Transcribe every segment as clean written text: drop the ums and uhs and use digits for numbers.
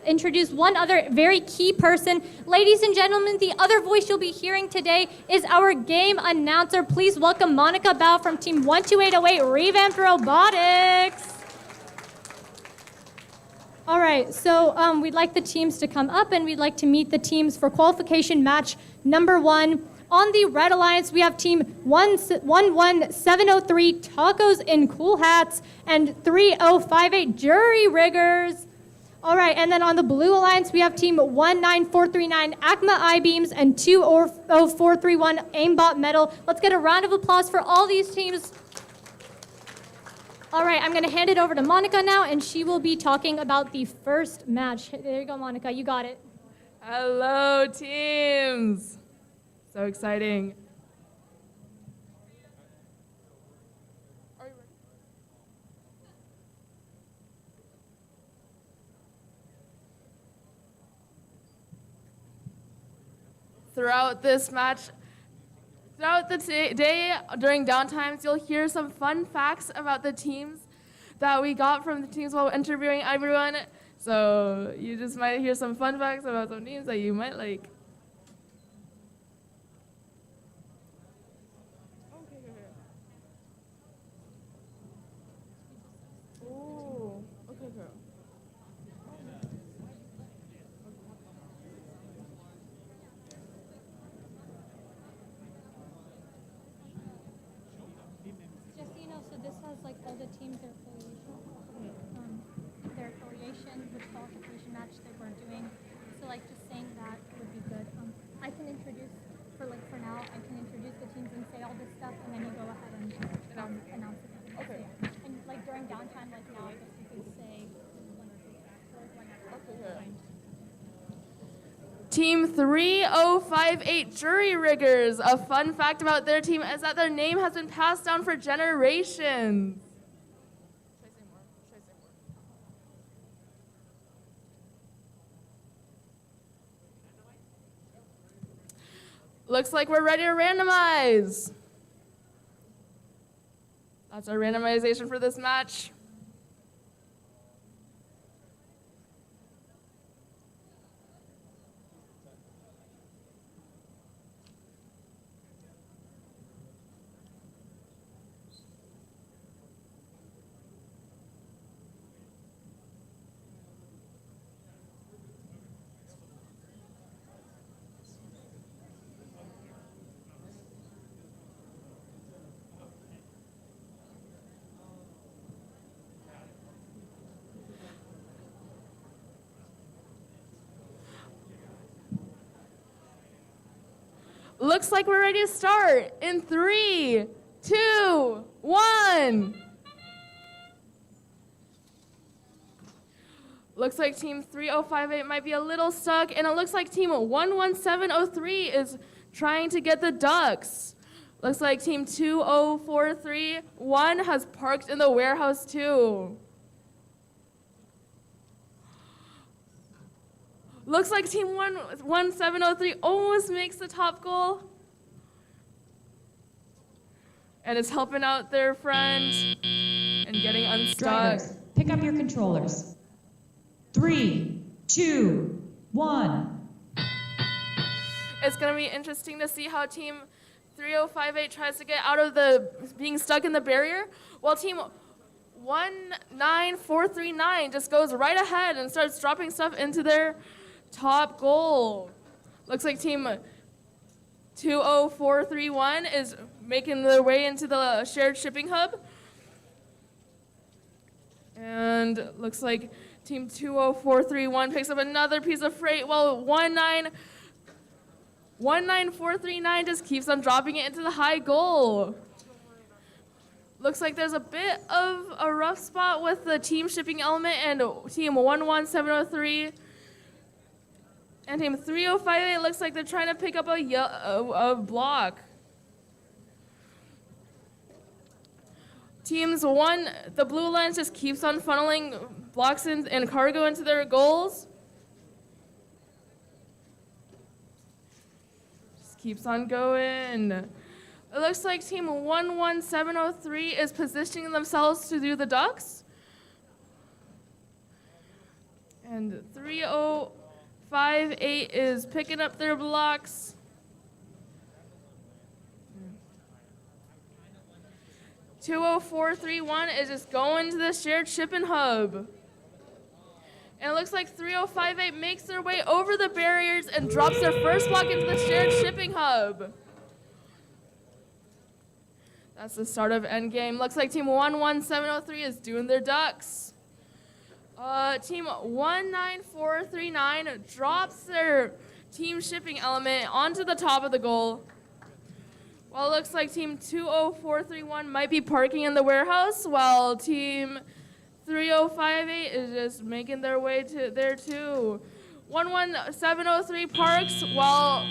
introduce one other very key person. Ladies and gentlemen, the other voice you'll be hearing today is our game announcer. Please welcome Monica Bao from Team 12808 Revamped Robotics. All right, so we'd like the teams to come up and we'd like to meet the teams for qualification match number 1. On the Red Alliance, we have Team 11703 Tacos in Cool Hats and 3058 Jury Riggers. All right, and then on the Blue Alliance, we have Team 19439 Acma I-Beams and 20431 Aimbot Metal. Let's get a round of applause for all these teams. All right, I'm going to hand it over to Monica now, and she will be talking about the first match. There you go, Monica. You got it. Hello, teams. So exciting. Are you ready? Throughout this match, throughout the day, during downtimes, you'll hear some fun facts about the teams that we got from the teams while interviewing everyone. So you just might hear some fun facts about some teams that you might like. All the teams, their affiliation with Qualification Match that we're doing. So just saying that would be good. I can introduce, for now, I can introduce the teams and say all this stuff, and then you go ahead and announce it. Okay. So, yeah. And during downtime, now, I guess you could say whenever. Okay. Team 3058 Jury Riggers. A fun fact about their team is that their name has been passed down for generations. Looks like we're ready to randomize. That's our randomization for this match. Looks like we're ready to start in 3, 2, 1. Looks like Team 3058 might be a little stuck, and it looks like Team 11703 is trying to get the ducks. Looks like Team 20431 has parked in the warehouse too. Looks like Team 11703 almost makes the top goal. And is helping out their friend and getting unstuck. Drivers, pick up your controllers. 3, 2, 1. It's going to be interesting to see how Team 3058 tries to get out of the being stuck in the barrier, while Team 19439 just goes right ahead and starts dropping stuff into their top goal. Looks like Team 20431 is making their way into the shared shipping hub. And looks like Team 20431 picks up another piece of freight, while 19439 just keeps on dropping it into the high goal. Looks like there's a bit of a rough spot with the team shipping element and Team 11703. And Team 3058 looks like they're trying to pick up a block. The blue lines just keeps on funneling blocks and cargo into their goals. Just keeps on going. It looks like Team 11703 is positioning themselves to do the ducks. And 3058 is picking up their blocks. 20431 is just going to the shared shipping hub. And it looks like 3058 makes their way over the barriers and drops their first block into the shared shipping hub. That's the start of endgame. Looks like team 11703 is doing their ducks. Team 19439 drops their team shipping element onto the top of the goal. Well, it looks like team 20431 might be parking in the warehouse, while team 3058 is just making their way to there too. 11703 parks, while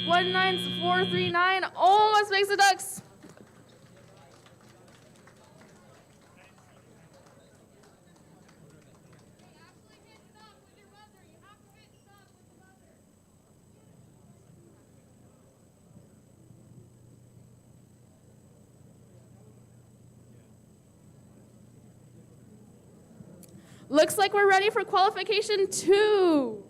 19439 almost makes the ducks. Looks like we're ready for qualification 2.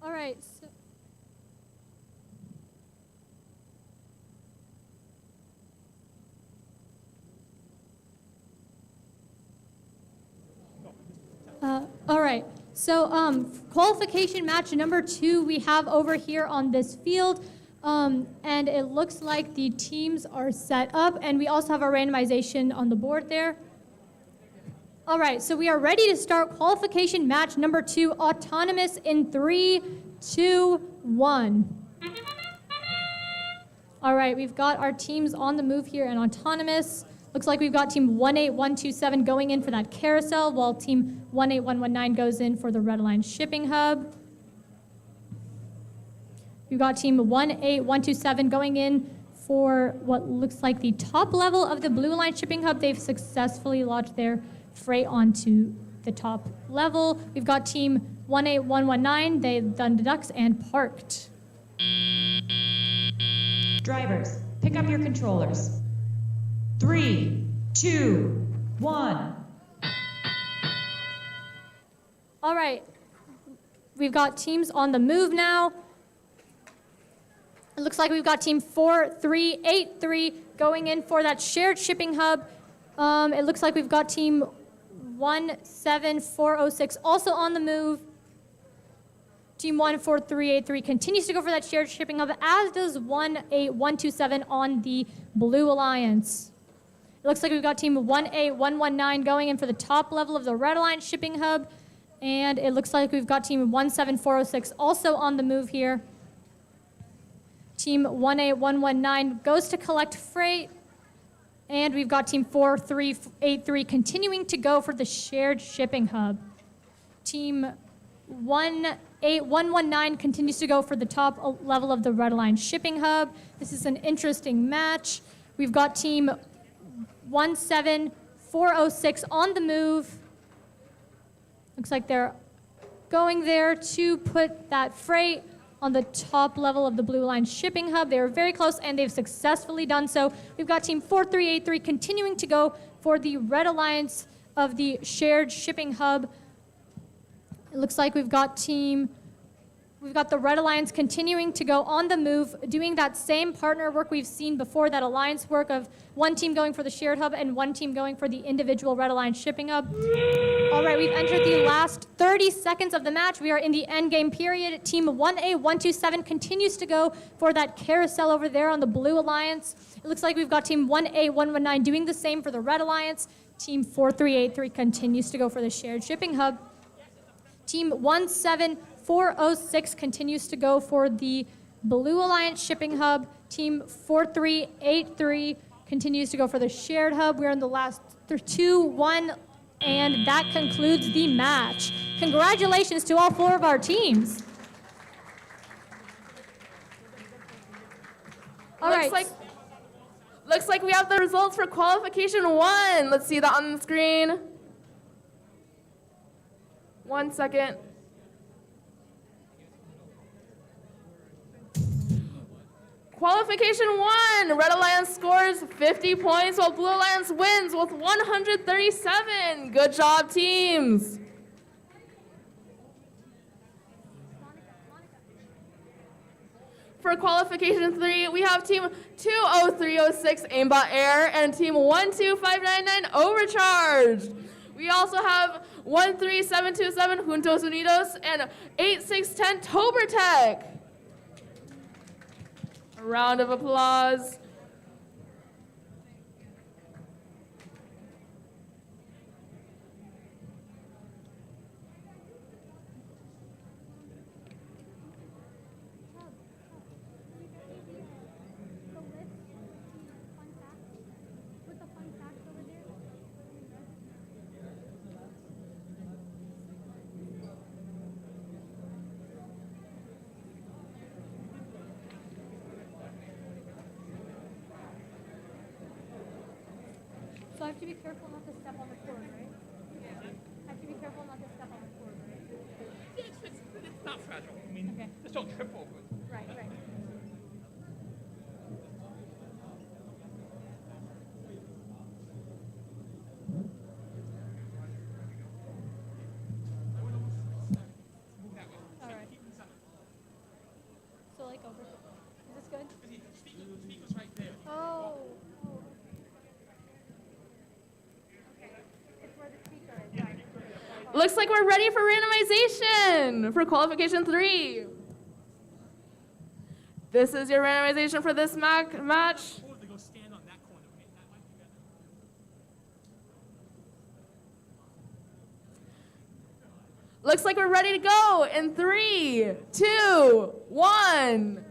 All right. So all right. So qualification match number 2 we have over here on this field. And it looks like the teams are set up, and we also have our randomization on the board there. All right, so we are ready to start qualification match number 2, autonomous in 3, 2, 1. All right, we've got our teams on the move here and autonomous. Looks like we've got team 18127 going in for that carousel, while team 18119 goes in for the red line shipping hub. We've got team 18127 going in for what looks like the top level of the blue line shipping hub. They've successfully launched their freight onto the top level. We've got team 18119. They've done the ducks and parked. Drivers, pick up your controllers. 3, 2, 1. All right, we've got teams on the move now. It looks like we've got team 4383 going in for that shared shipping hub. It looks like we've got team 17406 also on the move. Team 14383 continues to go for that shared shipping hub, as does 18127 on the Blue Alliance. It looks like we've got team 18119 going in for the top level of the red line shipping hub. And it looks like we've got team 17406 also on the move here. Team 18119 goes to collect freight. And we've got team 4383 continuing to go for the shared shipping hub. Team 18119 continues to go for the top level of the red line shipping hub. This is an interesting match. We've got team 17406 on the move. Looks like they're going there to put that freight on the top level of the blue line shipping hub. They were very close, and they've successfully done so. We've got team 4383 continuing to go for the red alliance of the shared shipping hub. It looks like we've got the red alliance continuing to go on the move, doing that same partner work we've seen before, that alliance work of one team going for the shared hub and one team going for the individual red alliance shipping hub. All right, we've entered the last 30 seconds of the match. We are in the end game period. Team 1A127 continues to go for that carousel over there on the blue alliance. It looks like we've got team 1A119 doing the same for the red alliance. Team 4383 continues to go for the shared shipping hub. Team 17406 continues to go for the Blue Alliance shipping hub. Team 4383 continues to go for the shared hub. We're in the last 2-1, and that concludes the match. Congratulations to all 4 of our teams. Looks like we have the results for Qualification 1. Let's see that on the screen. 1 second. Qualification 1, Red Alliance scores 50 points while Blue Alliance wins with 137. Good job, teams. For Qualification 3, we have Team 20306 Aimbot Air and Team 12599 Overcharged. We also have 13727 Juntos Unidos and 8610 Tobertech. A round of applause. So I have to be careful not to step on the cord, right? I have to be careful not to step on the cord, right? It's not fragile. I mean, Okay. just don't trip over it. Right, right. All right. So like over. Is this good? Speaker's right there. Oh. Okay. It's where the speaker is. Right. Looks like we're ready for randomization for Qualification 3. This is your randomization for this match. Or they go stand on that corner. Okay, that might be better. Looks like we're ready to go in 3, 2, 1.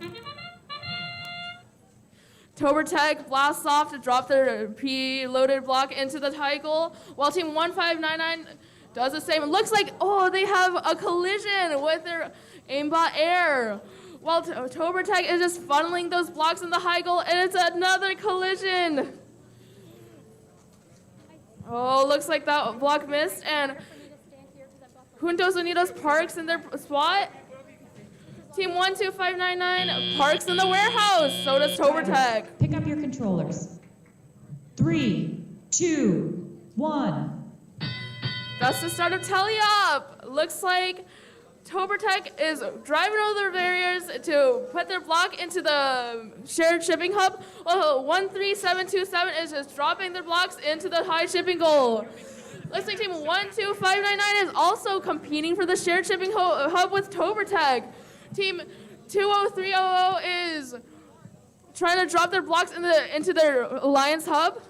Tobertech blasts off to drop their pre-loaded block into the title, while Team 1599 does the same. It looks like, oh, they have a collision with their aimbot air. While Tobertech is just funneling those blocks in the high goal, and it's another collision. Oh, looks like that block missed, and Juntos Unidos parks in their spot. Team 12599 parks in the warehouse. So does Tobertech. Pick up your controllers. 3, 2, 1. That's the start of Tally Up. Looks like Tobertech is driving over their barriers to put their block into the shared shipping hub, while 13727 is just dropping their blocks into the high shipping goal. Looks like Team 12599 is also competing for the shared shipping hub with Tobertech. Team 20300 is trying to drop their blocks into their alliance hub.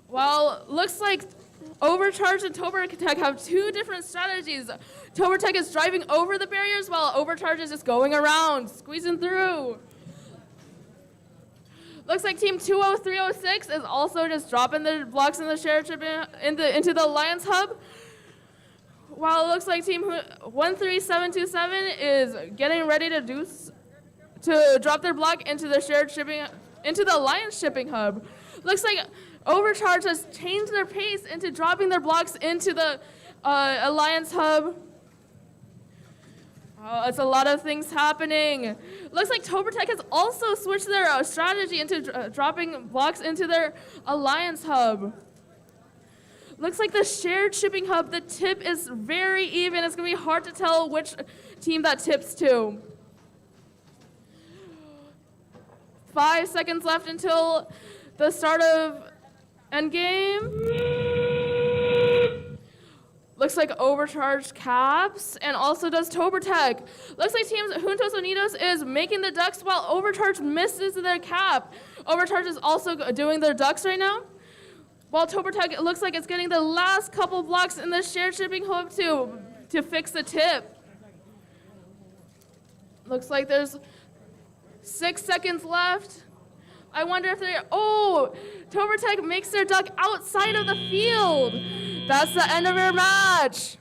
Well, looks like Overcharged and Tobertech have two different strategies. Tobertech is driving over the barriers while Overcharged is just going around, squeezing through. Looks like Team 20306 is also just dropping their blocks in the shared shipping into the alliance hub. While it looks like Team 13727 is getting ready to drop their block into the shared shipping into the alliance shipping hub. Looks like Overcharge has changed their pace into dropping their blocks into the alliance hub. Oh, it's a lot of things happening. Looks like Tobertech has also switched their strategy into dropping blocks into their alliance hub. Looks like the shared shipping hub, the tip is very even. It's going to be hard to tell which team that tips to. 5 seconds left until the start of endgame. Looks like Overcharged caps, and also does Tobertech. Looks like Team Juntos Unidos is making the ducks while Overcharged misses their cap. Overcharged is also doing their ducks right now. While Tobertech, it looks like it's getting the last couple blocks in the shared shipping hub to fix the tip. Looks like there's 6 seconds left. I wonder if Tobertech makes their duck outside of the field. That's the end of your match.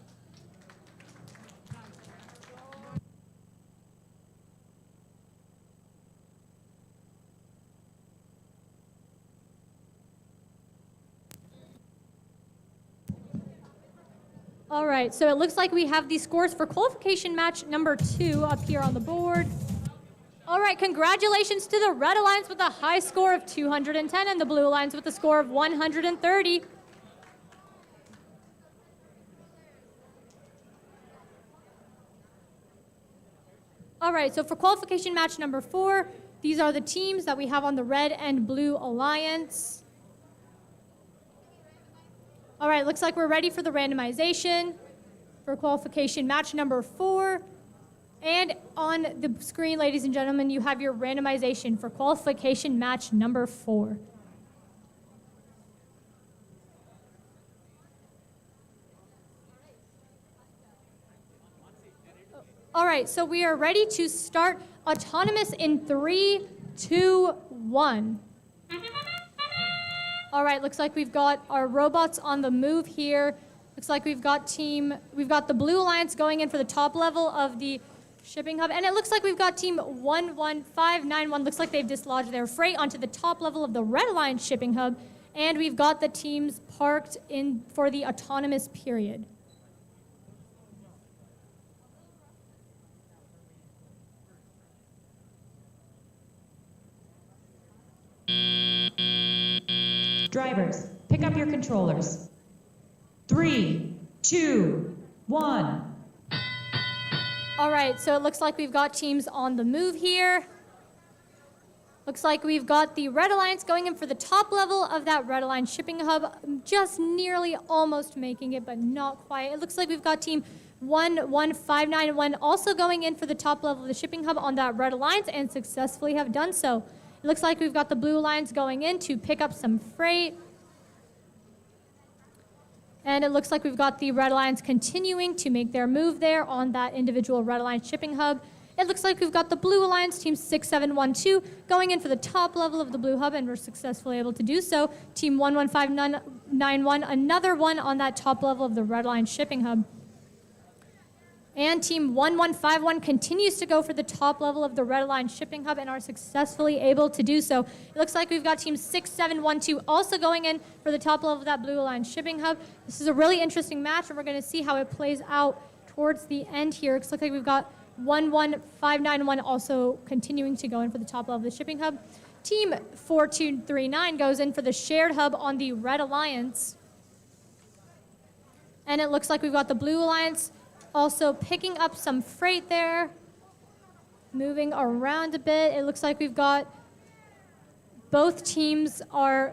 All right, so it looks like we have the scores for qualification match number 2 up here on the board. All right, congratulations to the Red Alliance with a high score of 210 and the Blue Alliance with a score of 130. All right, so for qualification match number 4, these are the teams that we have on the Red and Blue Alliance. All right, looks like we're ready for the randomization for qualification match number 4. And on the screen, ladies and gentlemen, you have your randomization for qualification match number 4. All right, so we are ready to start autonomous in 3, 2, 1. All right, looks like we've got our robots on the move here. Looks like we've got the Blue Alliance going in for the top level of the shipping hub, and it looks like we've got team 11591. Looks like they've dislodged their freight onto the top level of the Red Alliance shipping hub, and we've got the teams parked in for the autonomous period. Drivers, pick up your controllers. 3, 2, 1. All right, so it looks like we've got teams on the move here. Looks like we've got the Red Alliance going in for the top level of that Red Alliance shipping hub, just nearly almost making it, but not quite. It looks like we've got team 11591 also going in for the top level of the shipping hub on that Red Alliance and successfully have done so. It looks like we've got the Blue Alliance going in to pick up some freight. And it looks like we've got the Red Alliance continuing to make their move there on that individual Red Alliance shipping hub. It looks like we've got the Blue Alliance, team 6712, going in for the top level of the Blue Hub, and we're successfully able to do so. Team 11591, another one on that top level of the Red Alliance shipping hub. And team 1151 continues to go for the top level of the Red Alliance shipping hub and are successfully able to do so. It looks like we've got team 6712 also going in for the top level of that Blue Alliance shipping hub. This is a really interesting match, and we're going to see how it plays out towards the end here. It looks like we've got 11591 also continuing to go in for the top level of the shipping hub. Team 4239 goes in for the shared hub on the Red Alliance. And it looks like we've got the Blue Alliance also picking up some freight there, moving around a bit. It looks like we've got both teams are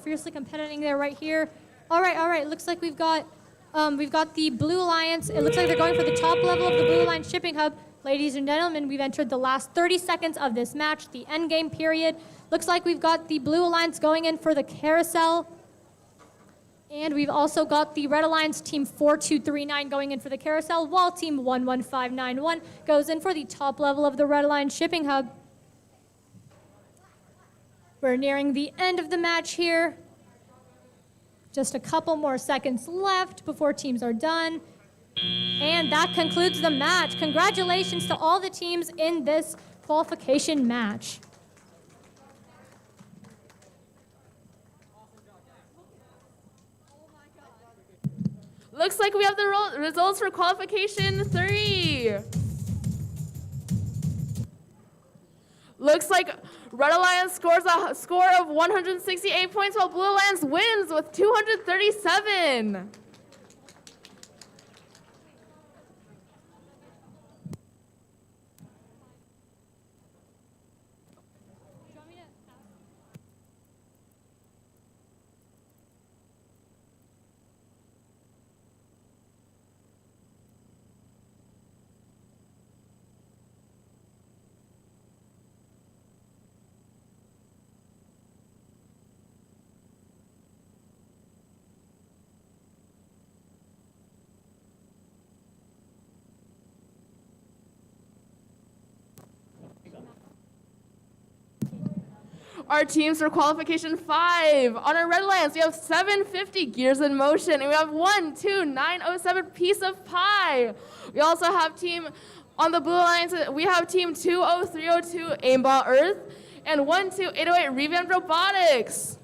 fiercely competing there right here. All right. Looks like we've got the Blue Alliance. It looks like they're going for the top level of the Blue Alliance shipping hub. Ladies and gentlemen, we've entered the last 30 seconds of this match, the end game period. Looks like we've got the Blue Alliance going in for the carousel. And we've also got the Red Alliance, team 4239, going in for the carousel, while team 11591 goes in for the top level of the Red Alliance shipping hub. We're nearing the end of the match here. Just a couple more seconds left before teams are done. And that concludes the match. Congratulations to all the teams in this qualification match. Looks like we have the results for Qualification 3. Looks like Red Alliance scores a score of 168 points, while Blue Alliance wins with 237. Our teams for Qualification 5. On our Red Alliance, we have 750 Gears in Motion, and we have 12907 Piece of Pie. We also have on the Blue Alliance, we have team 20302 Aimbot Earth, and 12808 Revamped Robotics.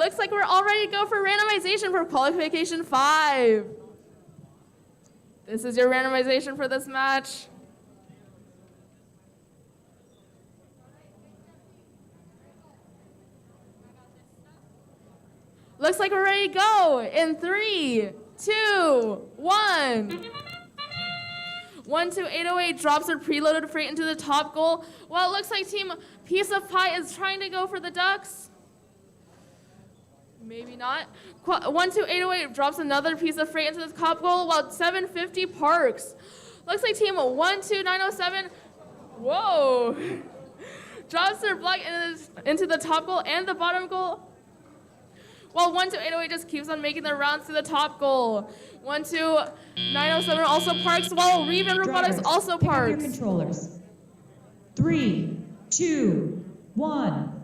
looks like we're all ready to go for randomization for Qualification 5. This is your randomization for this match. Looks like we're ready to go in 3, 2, 1. 12808 drops their preloaded freight into the top goal. Well, it looks like Team Piece of Pie is trying to go for the Ducks. Maybe not. 12808 drops another piece of freight into the top goal while 750 parks. Looks like Team 12907, whoa, drops their block into the top goal and the bottom goal. While 12808 just keeps on making their rounds to the top goal. 12907 also parks, while RevAmped Robotics Drivers, also pick up your parks. controllers. 3, 2, 1.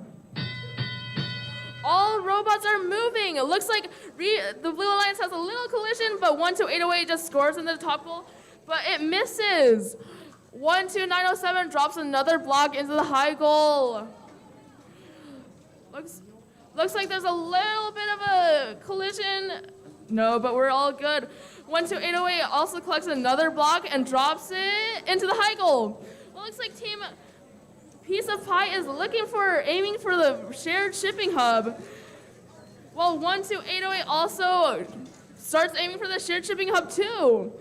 All robots are moving. It looks like the Blue Alliance has a little collision, but 12808 just scores in the top goal, but it misses. 12907 drops another block into the high goal. Looks like there's a little bit of a collision. No, but we're all good. 12808 also collects another block and drops it into the high goal. Well, looks like Team Piece of Pie is aiming for the shared shipping hub. While 12808 also starts aiming for the shared shipping hub too.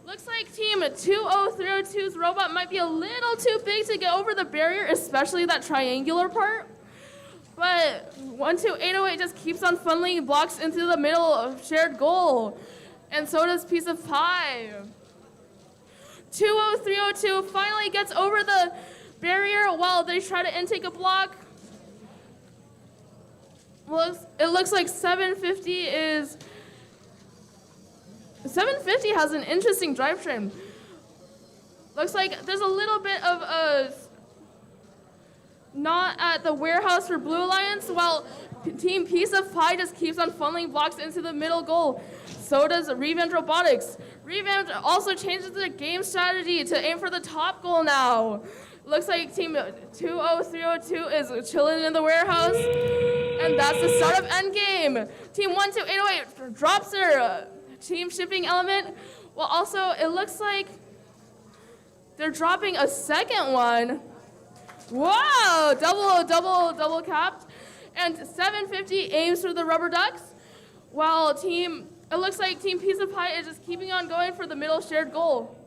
Looks like Team 20302's robot might be a little too big to get over the barrier, especially that triangular part. But 12808 just keeps on funneling blocks into the middle of shared goal. And so does Piece of Pie. 20302 finally gets over the barrier while they try to intake a block. Well, it looks like 750 has an interesting drivetrain. Looks like there's a little bit of a not at the warehouse for Blue Alliance, while Team Piece of Pie just keeps on funneling blocks into the middle goal. So does RevAmped Robotics. RevAmped also changes their game strategy to aim for the top goal now. Looks like Team 20302 is chilling in the warehouse, and that's the start of endgame. Team 12808 drops their team shipping element. Well, also, it looks like they're dropping a second one. Wow, double capped. And 750 aims for the rubber ducks, while it looks like Team Piece of Pie is just keeping on going for the middle shared goal.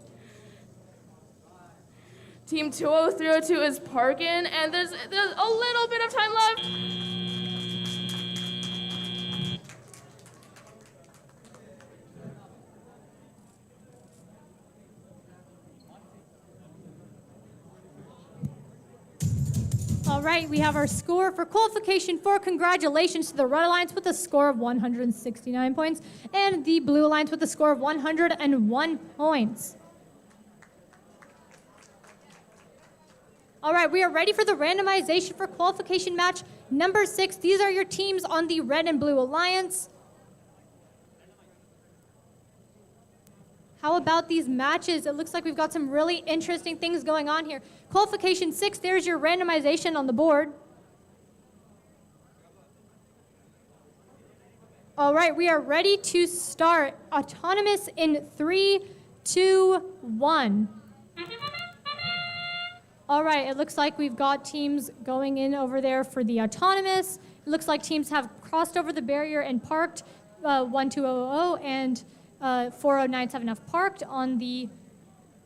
Team 20302 is parking, and there's a little bit of time left. All right, we have our score for Qualification 4. Congratulations to the Red Alliance with a score of 169 points and the Blue Alliance with a score of 101 points. All right, we are ready for the randomization for Qualification Match number 6. These are your teams on the Red and Blue Alliance. How about these matches? It looks like we've got some really interesting things going on here. Qualification 6, there's your randomization on the board. All right, we are ready to start. Autonomous in 3, 2, 1. All right, it looks like we've got teams going in over there for the autonomous. It looks like teams have crossed over the barrier and parked. 1200 and 4097 have parked on the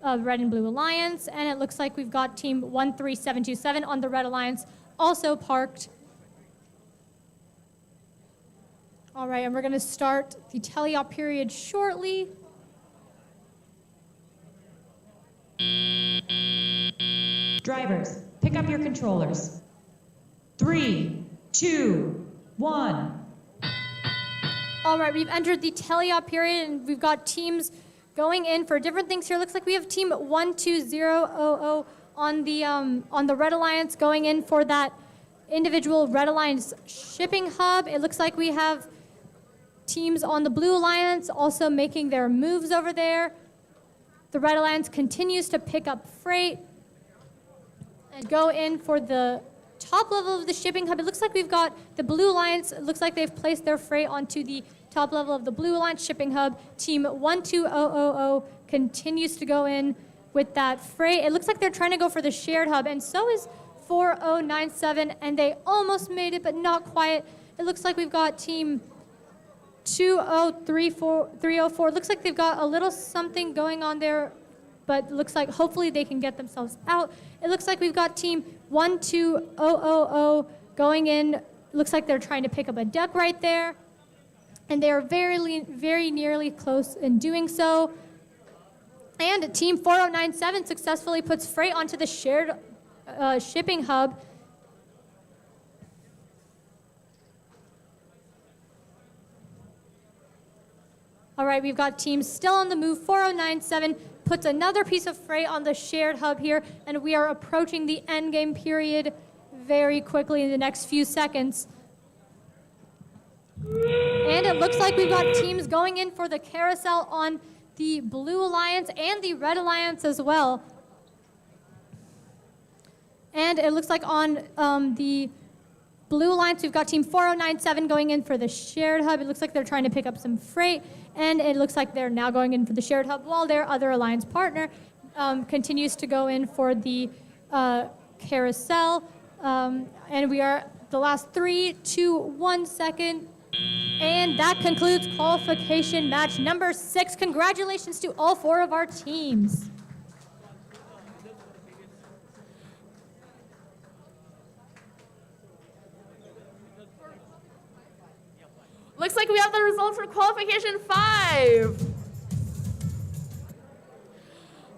Red and Blue Alliance. And it looks like we've got team 13727 on the Red Alliance also parked. All right, and we're going to start the teleop period shortly. Drivers, pick up your controllers. 3, 2, 1. All right, we've entered the teleop period, and we've got teams going in for different things here. Looks like we have team 12000 on the Red Alliance going in for that individual Red Alliance shipping hub. It looks like we have teams on the Blue Alliance also making their moves over there. The Red Alliance continues to pick up freight and go in for the top level of the shipping hub. It looks like we've got the Blue Alliance. It looks like they've placed their freight onto the top level of the Blue Alliance shipping hub. Team 12000 continues to go in with that freight. It looks like they're trying to go for the shared hub, and so is 4097, and they almost made it, but not quite. It looks like we've got team 304. Looks like they've got a little something going on there, but looks like hopefully they can get themselves out. It looks like we've got team 12000 going in. Looks like they're trying to pick up a duck right there, and they are very nearly close in doing so. And team 4097 successfully puts freight onto the shared shipping hub. All right, we've got teams still on the move. 4097 puts another piece of freight on the shared hub here, and we are approaching the end game period very quickly in the next few seconds. And it looks like we've got teams going in for the carousel on the Blue Alliance and the Red Alliance as well. And it looks like on the Blue Alliance, we've got team 4097 going in for the shared hub. It looks like they're trying to pick up some freight, and it looks like they're now going in for the shared hub, while their other alliance partner continues to go in for the carousel. And we are the last 3, 2, 1 second. And that concludes qualification match number 6. Congratulations to all 4 of our teams. Looks like we have the results for Qualification 5.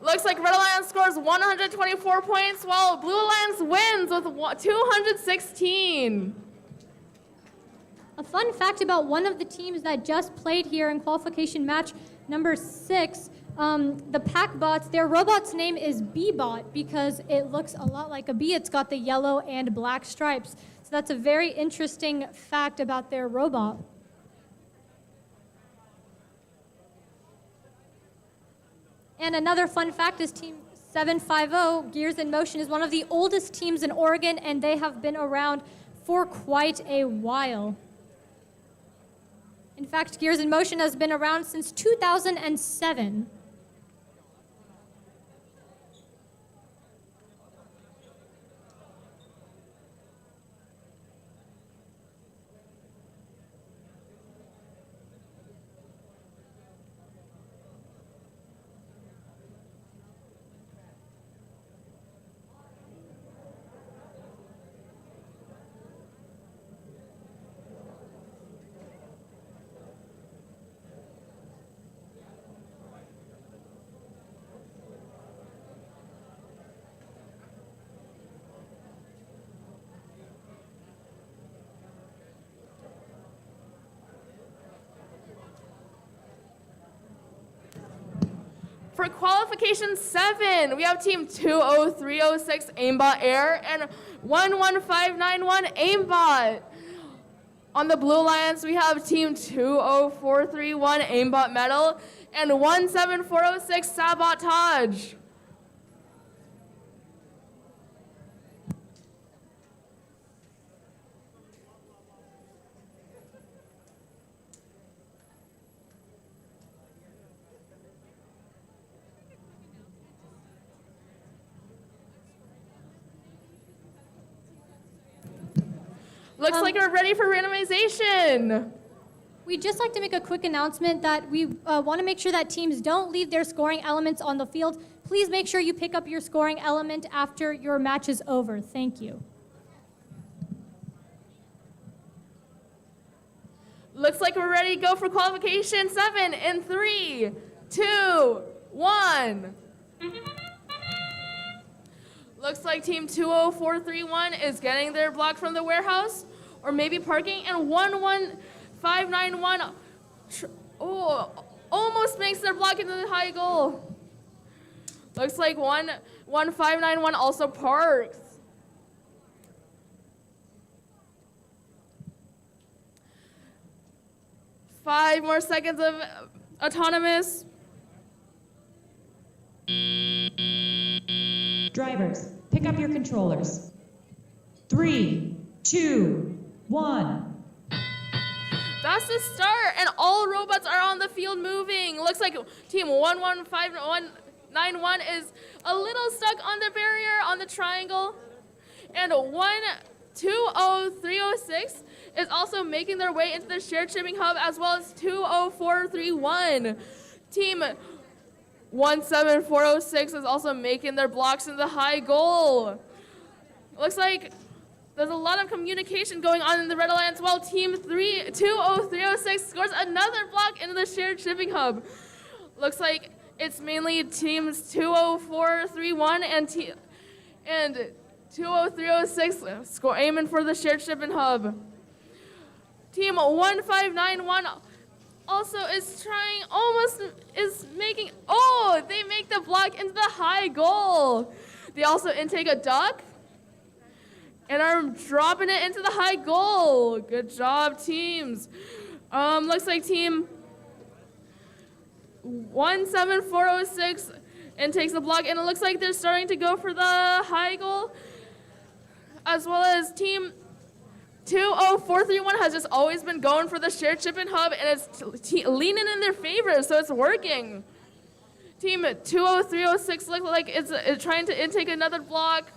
Looks like Red Alliance scores 124 points, while Blue Alliance wins with 216. A fun fact about one of the teams that just played here in qualification match number 6, the pack bots, their robot's name is B-Bot because it looks a lot like a bee. It's got the yellow and black stripes. So that's a very interesting fact about their robot. And another fun fact is Team 750, Gears in Motion, is one of the oldest teams in Oregon, and they have been around for quite a while. In fact, Gears in Motion has been around since 2007. For Qualification 7, we have Team 20306 Aimbot Air and 11591 Aimbot. On the Blue Alliance, we have Team 20431 Aimbot Metal and 17406 Sabotage. Looks like we're ready for randomization. We'd just like to make a quick announcement that we want to make sure that teams don't leave their scoring elements on the field. Please make sure you pick up your scoring element after your match is over. Thank you. Looks like we're ready to go for Qualification 7 in 3, 2, 1. Looks like Team 20431 is getting their block from the warehouse, or maybe parking, and 11591 almost makes their block into the high goal. Looks like 11591 also parks. Five more seconds of autonomous. Drivers, pick up your controllers. 3, 2, 1. That's the start, and all robots are on the field moving. Looks like team 11591 is a little stuck on the barrier on the triangle. And 120306 is also making their way into the shared shipping hub, as well as 20431. Team 17406 is also making their blocks in the high goal. Looks like there's a lot of communication going on in the Red Alliance, while Team 20306 scores another block into the shared shipping hub. Looks like it's mainly teams 20431 and 20306 aiming for the shared shipping hub. Team 1591 also is trying, they make the block into the high goal. They also intake a duck and are dropping it into the high goal. Good job, teams. Looks like team 17406 intakes the block, and it looks like they're starting to go for the high goal, as well as team 20431 has just always been going for the shared shipping hub, and it's leaning in their favor, so it's working. Team 20306 looks like it's trying to intake another block,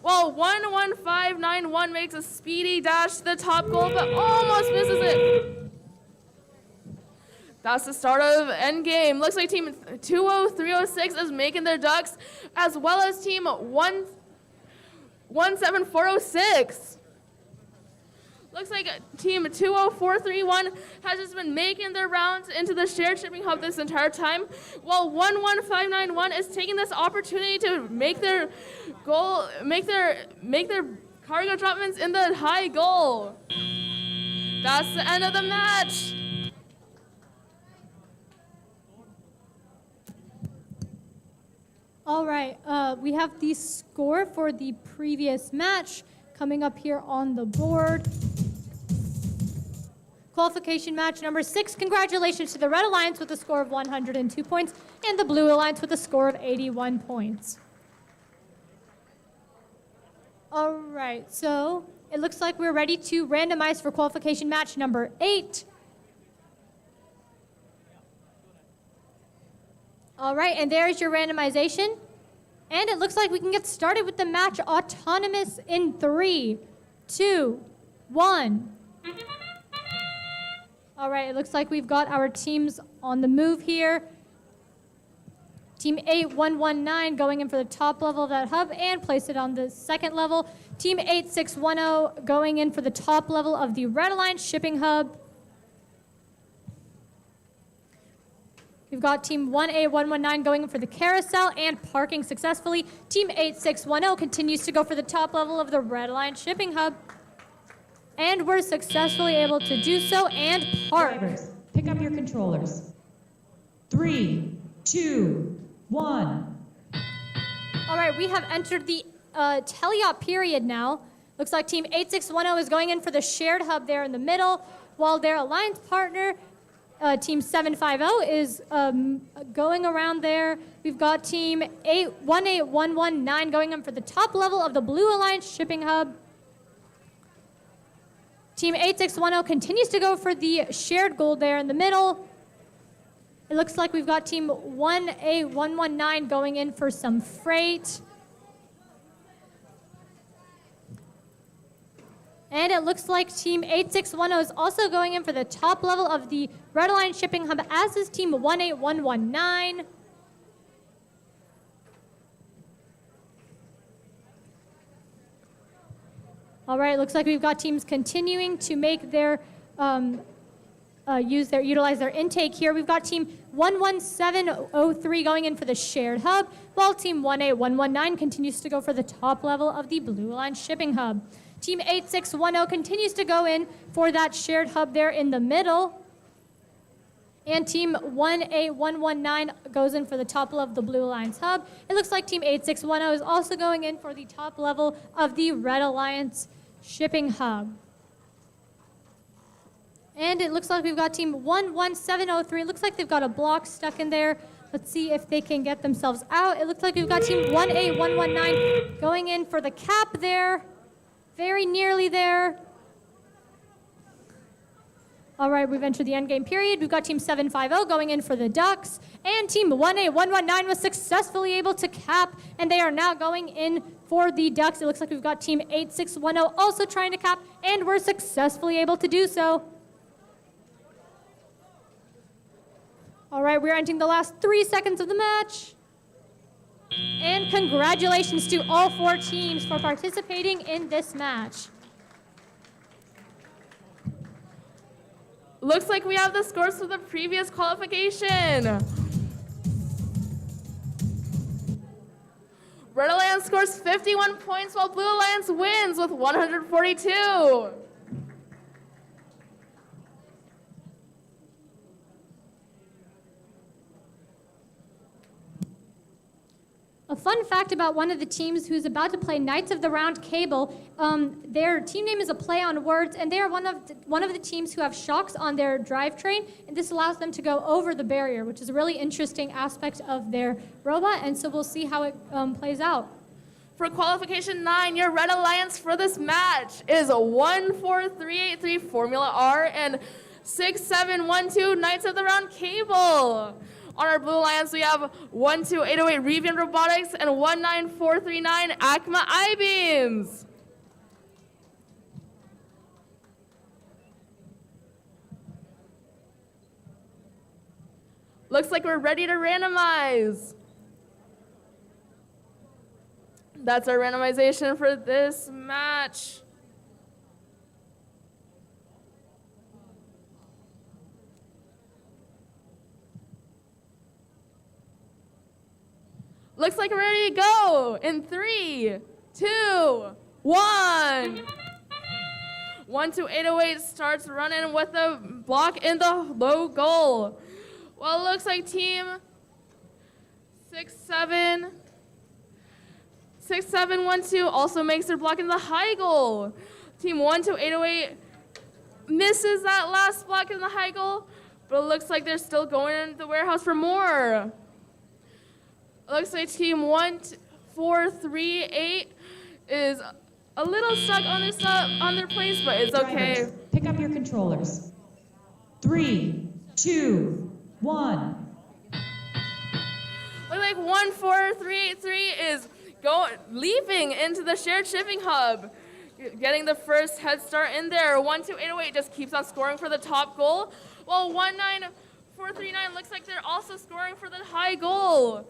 while 11591 makes a speedy dash to the top goal, but almost misses it. That's the start of end game. Looks like team 20306 is making their ducks, as well as team 17406. Looks like team 20431 has just been making their rounds into the shared shipping hub this entire time, while 11591 is taking this opportunity to make their goal, make their cargo droppments in the high goal. That's the end of the match. All right, we have the score for the previous match coming up here on the board. Qualification match number 6. Congratulations to the Red Alliance with a score of 102 points and the Blue Alliance with a score of 81 points. All right, so it looks like we're ready to randomize for qualification match number 8. All right, and there's your randomization. And it looks like we can get started with the match autonomous in 3, 2, 1. All right, it looks like we've got our teams on the move here. Team 8119 going in for the top level of that hub and place it on the second level. Team 8610 going in for the top level of the Red Alliance shipping hub. We've got Team 18119 going in for the carousel and parking successfully. Team 8610 continues to go for the top level of the Red Alliance shipping hub. And we're successfully able to do so and park. Drivers, pick up your controllers. 3, 2, 1. All right, we have entered the teleop period now. Looks like Team 8610 is going in for the shared hub there in the middle, while their alliance partner, Team 750, is going around there. We've got Team 18119 going in for the top level of the Blue Alliance shipping hub. Team 8610 continues to go for the shared goal there in the middle. It looks like we've got Team 18119 going in for some freight. And it looks like Team 8610 is also going in for the top level of the Red Alliance shipping hub, as is Team 18119. All right, looks like we've got teams continuing to make their utilize their intake here. We've got Team 11703 going in for the shared hub, while Team 18119 continues to go for the top level of the Blue Alliance shipping hub. Team 8610 continues to go in for that shared hub there in the middle. And Team 18119 goes in for the top level of the Blue Alliance hub. It looks like Team 8610 is also going in for the top level of the Red Alliance shipping hub. And it looks like we've got Team 11703. It looks like they've got a block stuck in there, Let's see if they can get themselves out. It looks like we've got team 1A119 going in for the cap there. Very nearly there. All right, we've entered the endgame period. We've got team 750 going in for the ducks. And team 1A119 was successfully able to cap, and they are now going in for the ducks. It looks like we've got team 8610 also trying to cap, and we're successfully able to do so. All right, we're entering the last 3 seconds of the match. And congratulations to all 4 teams for participating in this match. Looks like we have the scores for the previous qualification. Red Alliance scores 51 points while Blue Alliance wins with 142. A fun fact about one of the teams who's about to play Knights of the Round Cable, their team name is a play on words, and they are one of the teams who have shocks on their drivetrain, and this allows them to go over the barrier, which is a really interesting aspect of their robot, and so we'll see how it plays out. For Qualification 9, your Red Alliance for this match is 14383 Formula R and 6712 Knights of the Round Cable. On our Blue Alliance, we have 12808 RevAmped Robotics and 19439 Acma I-Beams. Looks like we're ready to randomize. That's our randomization for this match. Looks like we're ready to go in 3, 2, 1. 12808 starts running with a block in the low goal. Well, it looks like team 6712 also makes their block in the high goal. Team 12808 misses that last block in the high goal, but it looks like they're still going into the warehouse for more. It looks like team 1438 is a little stuck on their place, but it's okay. Drivers, pick up your controllers. 3, 2, 1. Look like 14383 is leaping into the shared shipping hub, getting the first head start in there. 12808 just keeps on scoring for the top goal, while 19439 looks like they're also scoring for the high goal.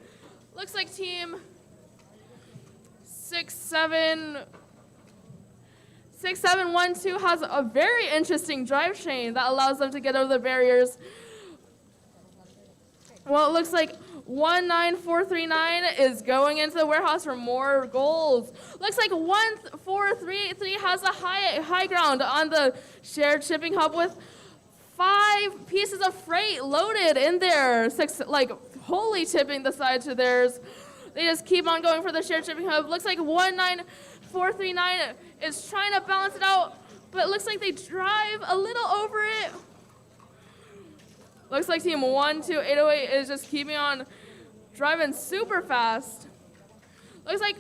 Looks like team 6712 has a very interesting drivetrain that allows them to get over the barriers. Well, it looks like 19439 is going into the warehouse for more goals. Looks like 14383 has a high ground on the shared shipping hub with 5 pieces of freight loaded in there, wholly tipping the side to theirs. They just keep on going for the shared shipping hub. Looks like 19439 is trying to balance it out, but it looks like they drive a little over it. Looks like team 12808 is just keeping on driving super fast. Looks like,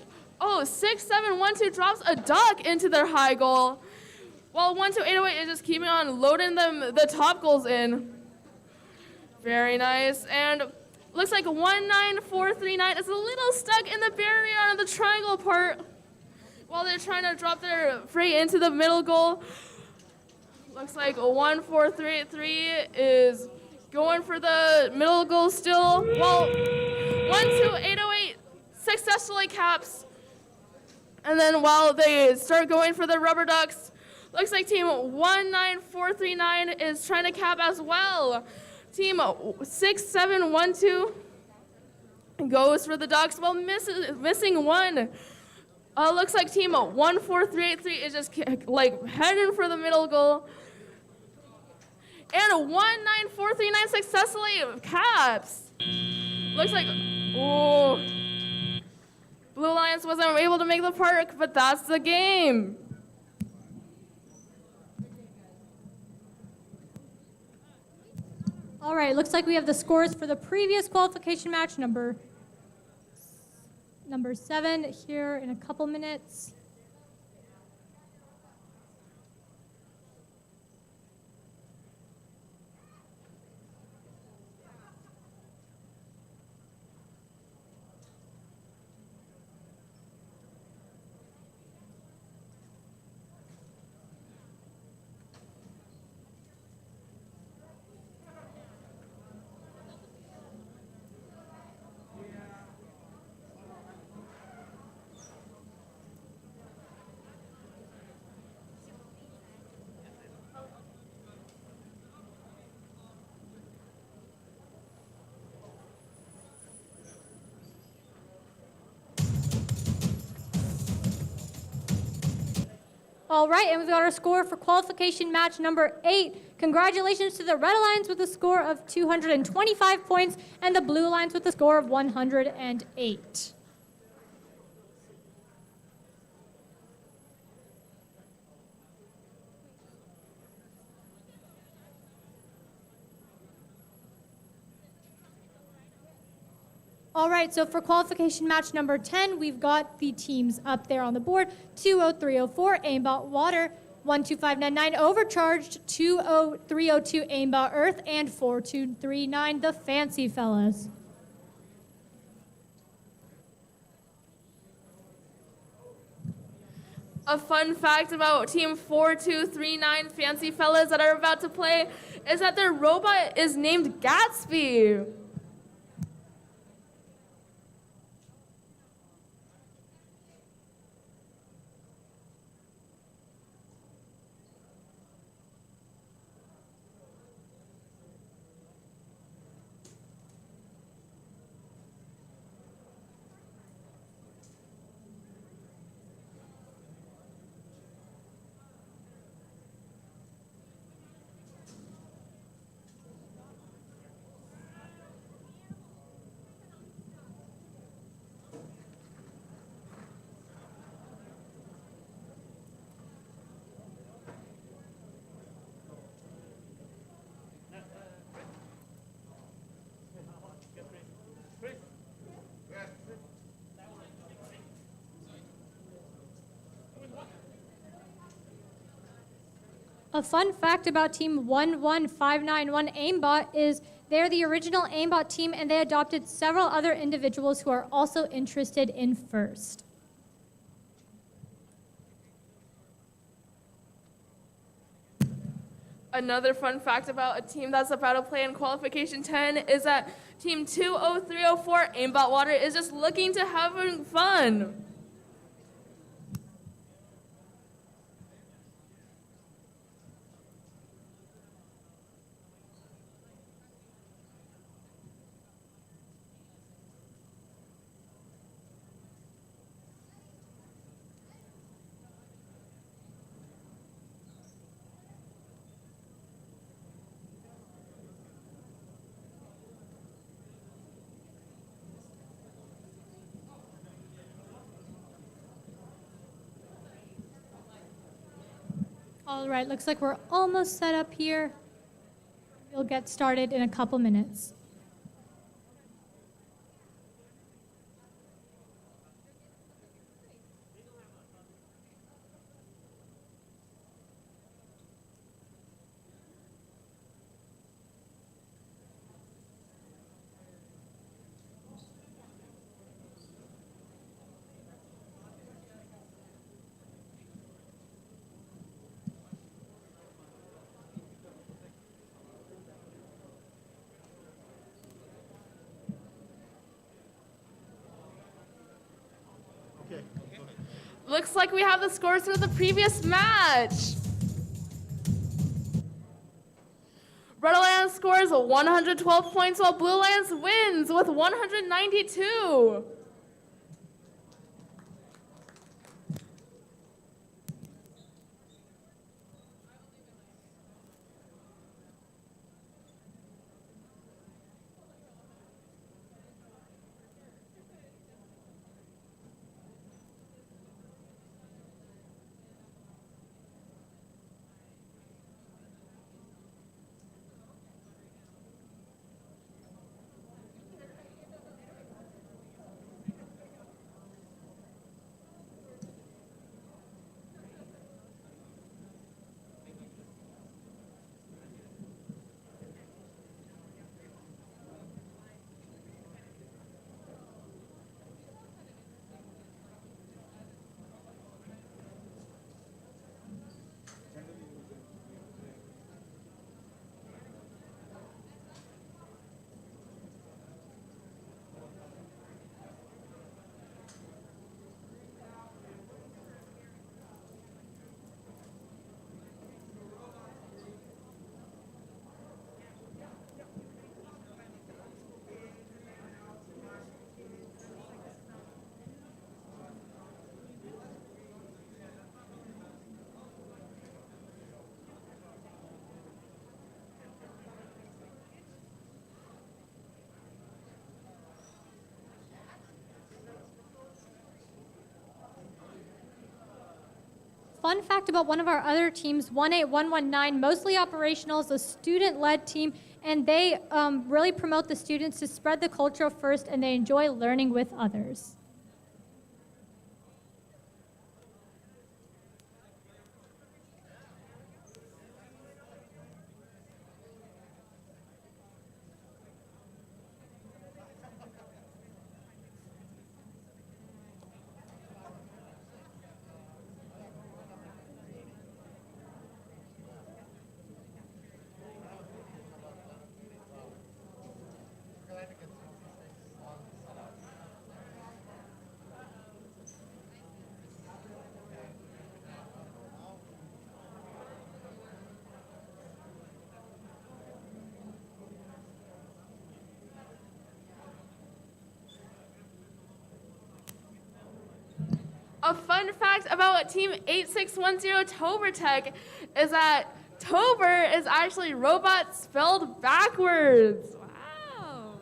6712 drops a duck into their high goal, while 12808 is just keeping on loading the top goals in. Very nice. And looks like 19439 is a little stuck in the barrier on the triangle part while they're trying to drop their freight into the middle goal. Looks like 14383 is going for the middle goal still, while 12808 successfully caps. And then while they start going for the rubber ducks, looks like team 19439 is trying to cap as well. Team 6712 goes for the ducks while missing one. Looks like team 14383 is just heading for the middle goal. And 19439 successfully caps. Looks like, Blue Alliance wasn't able to make the park, but that's the game. All right, looks like we have the scores for the previous qualification match, number 7, here in a couple minutes. All right, and we've got our score for qualification match number 8. Congratulations to the Red Alliance with a score of 225 points and the Blue Alliance with a score of 108. All right, so for qualification match number 10, we've got the teams up there on the board. 20304 Aimbot Water, 12599 Overcharged, 20302 Aimbot Earth, and 4239 The Fancy Fellas. A fun fact about Team 4239 Fancy Fellas that are about to play is that their robot is named Gatsby. A fun fact about Team 11591 Aimbot is they're the original Aimbot team and they adopted several other individuals who are also interested in FIRST. Another fun fact about a team that's about to play in Qualification 10 is that Team 20304 Aimbot Water is just looking to having fun. All right, looks like we're almost set up here. We'll get started in a couple minutes. Looks like we have the scores for the previous match. Red Alliance scores 112 points while Blue Alliance wins with 192. fun fact about one of our other teams, 18119, mostly operational, is a student-led team, and they really promote the students to spread the culture first, and they enjoy learning with others. A fun fact about Team 8610 Tobertech is that Tober is actually robot spelled backwards. Wow.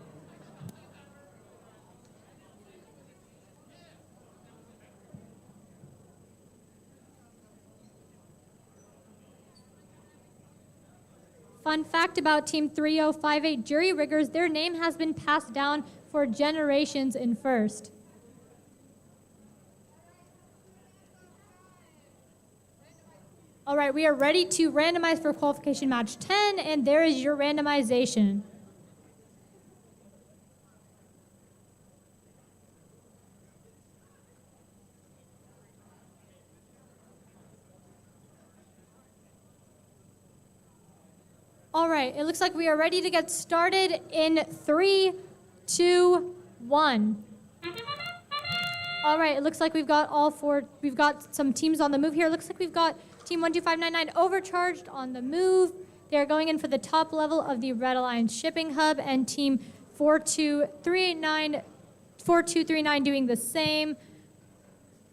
Fun fact about Team 3058 jury riggers, their name has been passed down for generations in first. All right, we are ready to randomize for qualification match 10, and there is your randomization. All right, it looks like we are ready to get started in 3, 2, 1. All right, it looks like we've got we've got some teams on the move here. It looks like we've got Team 12599 overcharged on the move. They're going in for the top level of the Red Alliance shipping hub, and Team 4239 doing the same.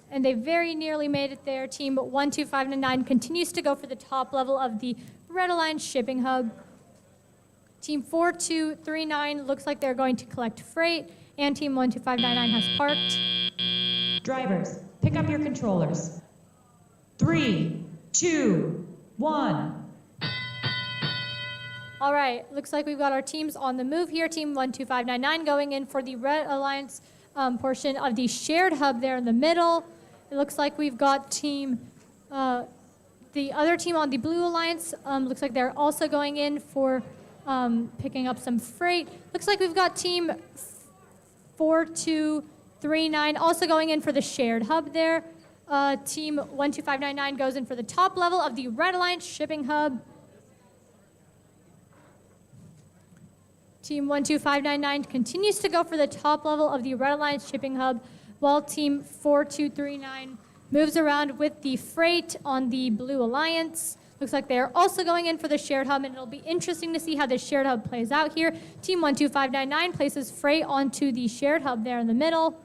And they very nearly made it there. Team 12599 continues to go for the top level of the Red Alliance shipping hub. Team 4239 looks like they're going to collect freight, and Team 12599 has parked. Drivers, pick up your controllers. 3, 2, 1. All right, looks like we've got our teams on the move here. Team 12599 going in for the Red Alliance portion of the shared hub there in the middle. It looks like we've got the other team on the Blue Alliance. Looks like they're also going in for picking up some freight. Looks like we've got Team 4239 also going in for the shared hub there. Team 12599 goes in for the top level of the Red Alliance shipping hub. Team 12599 continues to go for the top level of the Red Alliance shipping hub, while Team 4239 moves around with the freight on the Blue Alliance. Looks like they're also going in for the shared hub, and it'll be interesting to see how the shared hub plays out here. Team 12599 places freight onto the shared hub there in the middle.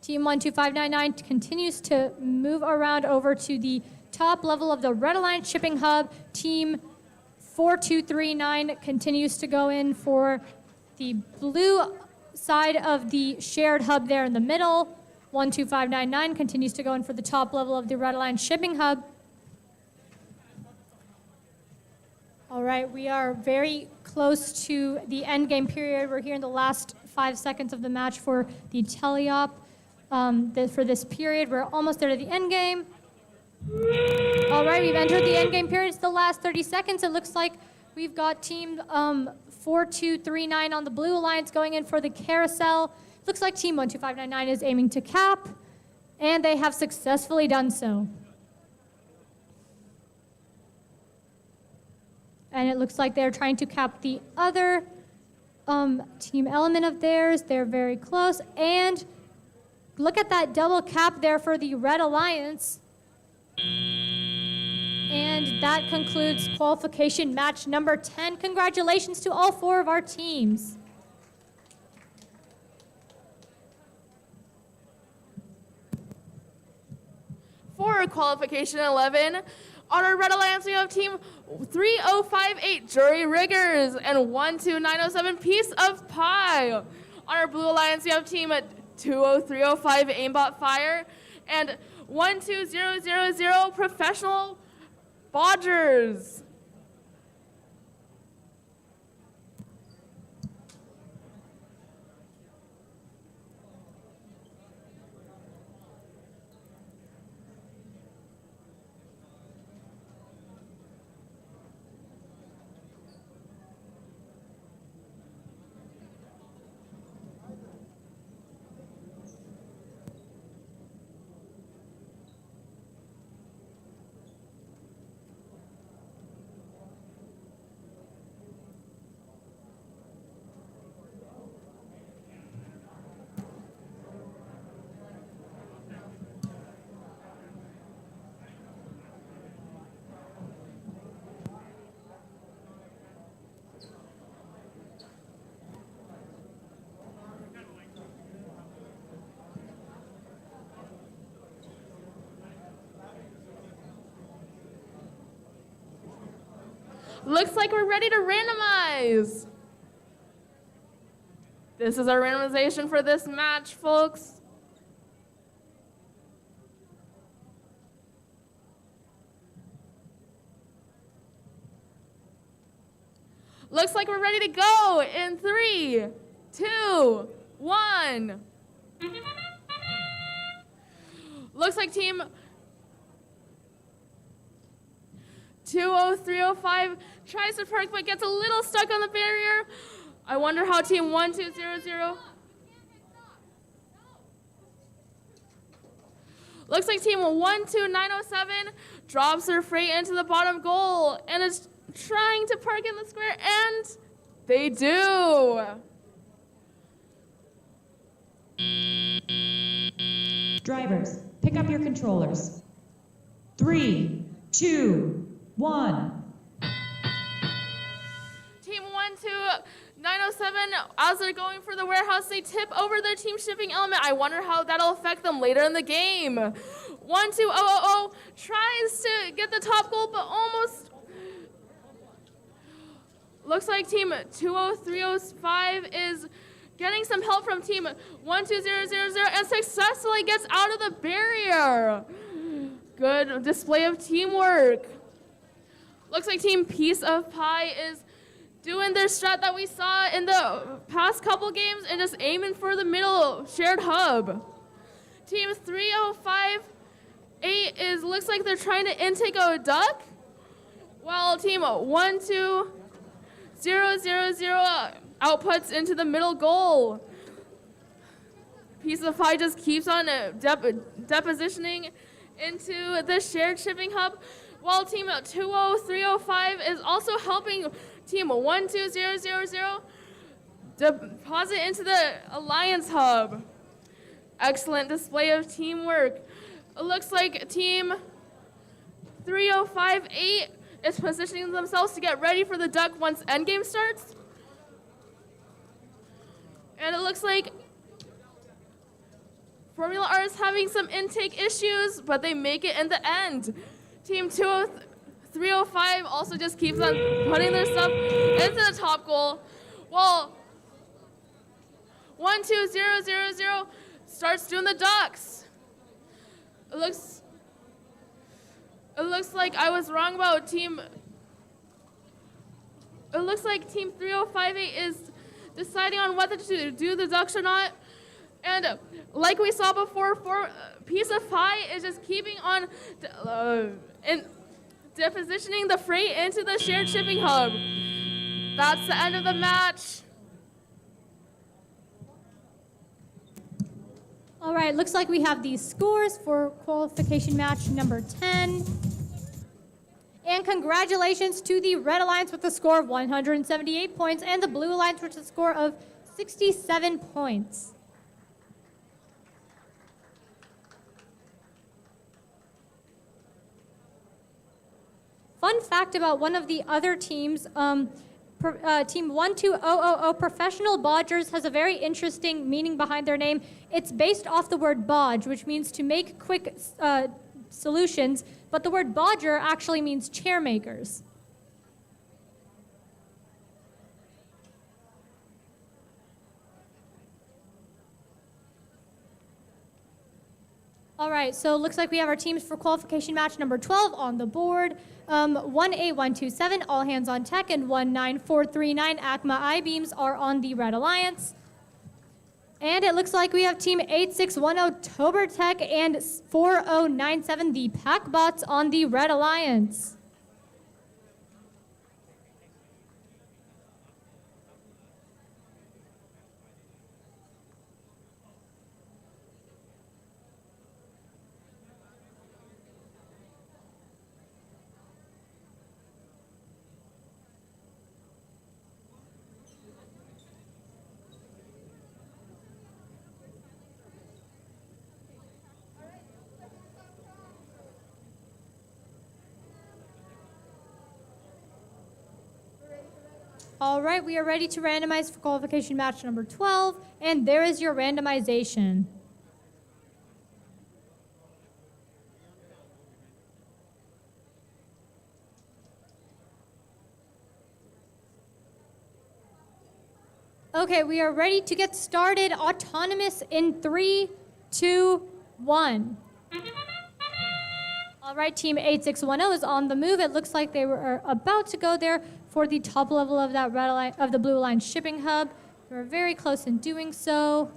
Team 12599 continues to move around over to the top level of the Red Alliance shipping hub. Team 4239 continues to go in for the blue side of the shared hub there in the middle. 12599 continues to go in for the top level of the Red Alliance shipping hub. All right, we are very close to the end game period. We're here in the last 5 seconds of the match for the teleop. For this period, we're almost there to the end game. All right, we've entered the end game period. It's the last 30 seconds. It looks like we've got Team 4239 on the Blue Alliance going in for the carousel. Looks like Team 12599 is aiming to cap, and they have successfully done so. And it looks like they're trying to cap the other team element of theirs. They're very close, and look at that double cap there for the Red Alliance. And that concludes qualification match number 10. Congratulations to all 4 of our teams. For qualification 11, on our Red Alliance, we have Team 3058 Jury Riggers and 12907 Piece of Pie. On our Blue Alliance, we have Team 20305 aimbot fire, and 12000 professional bodgers. Looks like we're ready to randomize. This is our randomization for this match, folks. Looks like we're ready to go in 3, 2, 1. Looks like team 20305 tries to park but gets a little stuck on the barrier. I wonder how team 1200. Looks like team 12907 drops their freight into the bottom goal and is trying to park in the square, and they do. Drivers, pick up your controllers. 3, 2, 1. Team 12907, as they're going for the warehouse, they tip over their team shipping element. I wonder how that'll affect them later in the game. 12000 tries to get the top goal, but almost. Looks like team 20305 is getting some help from team 12000 and successfully gets out of the barrier. Good display of teamwork. Looks like team Piece of Pie is doing their strat that we saw in the past couple games and just aiming for the middle shared hub. Team 3058 looks like they're trying to intake a duck, while team 12000 outputs into the middle goal. Piece of Pie just keeps on depositioning into the shared shipping hub, while team 20305 is also helping team 12000 deposit into the alliance hub. Excellent display of teamwork. It looks like team 3058 is positioning themselves to get ready for the duck once endgame starts. And it looks like Formula R is having some intake issues, but they make it in the end. Team 305 also just keeps on putting their stuff into the top goal, while 12000 starts doing the ducks. It looks like I was wrong about team. It looks like team 3058 is deciding on whether to do the ducks or not. And like we saw before, Piece of Pie is just keeping on depositioning the freight into the shared shipping hub. That's the end of the match. All right, looks like we have these scores for qualification match number 10. And congratulations to the Red Alliance with a score of 178 points and the Blue Alliance with a score of 67 points. Fun fact about one of the other teams, Team 12000 Professional Bodgers has a very interesting meaning behind their name. It's based off the word bodge, which means to make quick solutions, but the word bodger actually means chair makers. All right, so it looks like we have our teams for qualification match number 12 on the board. 18127, All Hands on Tech, and 19439, Acma I-Beams are on the Red Alliance. And it looks like we have team 8610, Tober Tech, and 4097, the Packbots on the Red Alliance. All right, we are ready to randomize for qualification match number 12, and there is your randomization. Okay, we are ready to get started. Autonomous in 3, 2, 1. All right, team 8610 is on the move. It looks like they were about to go there for the top level of that red line, of the blue line shipping hub. We're very close in doing so.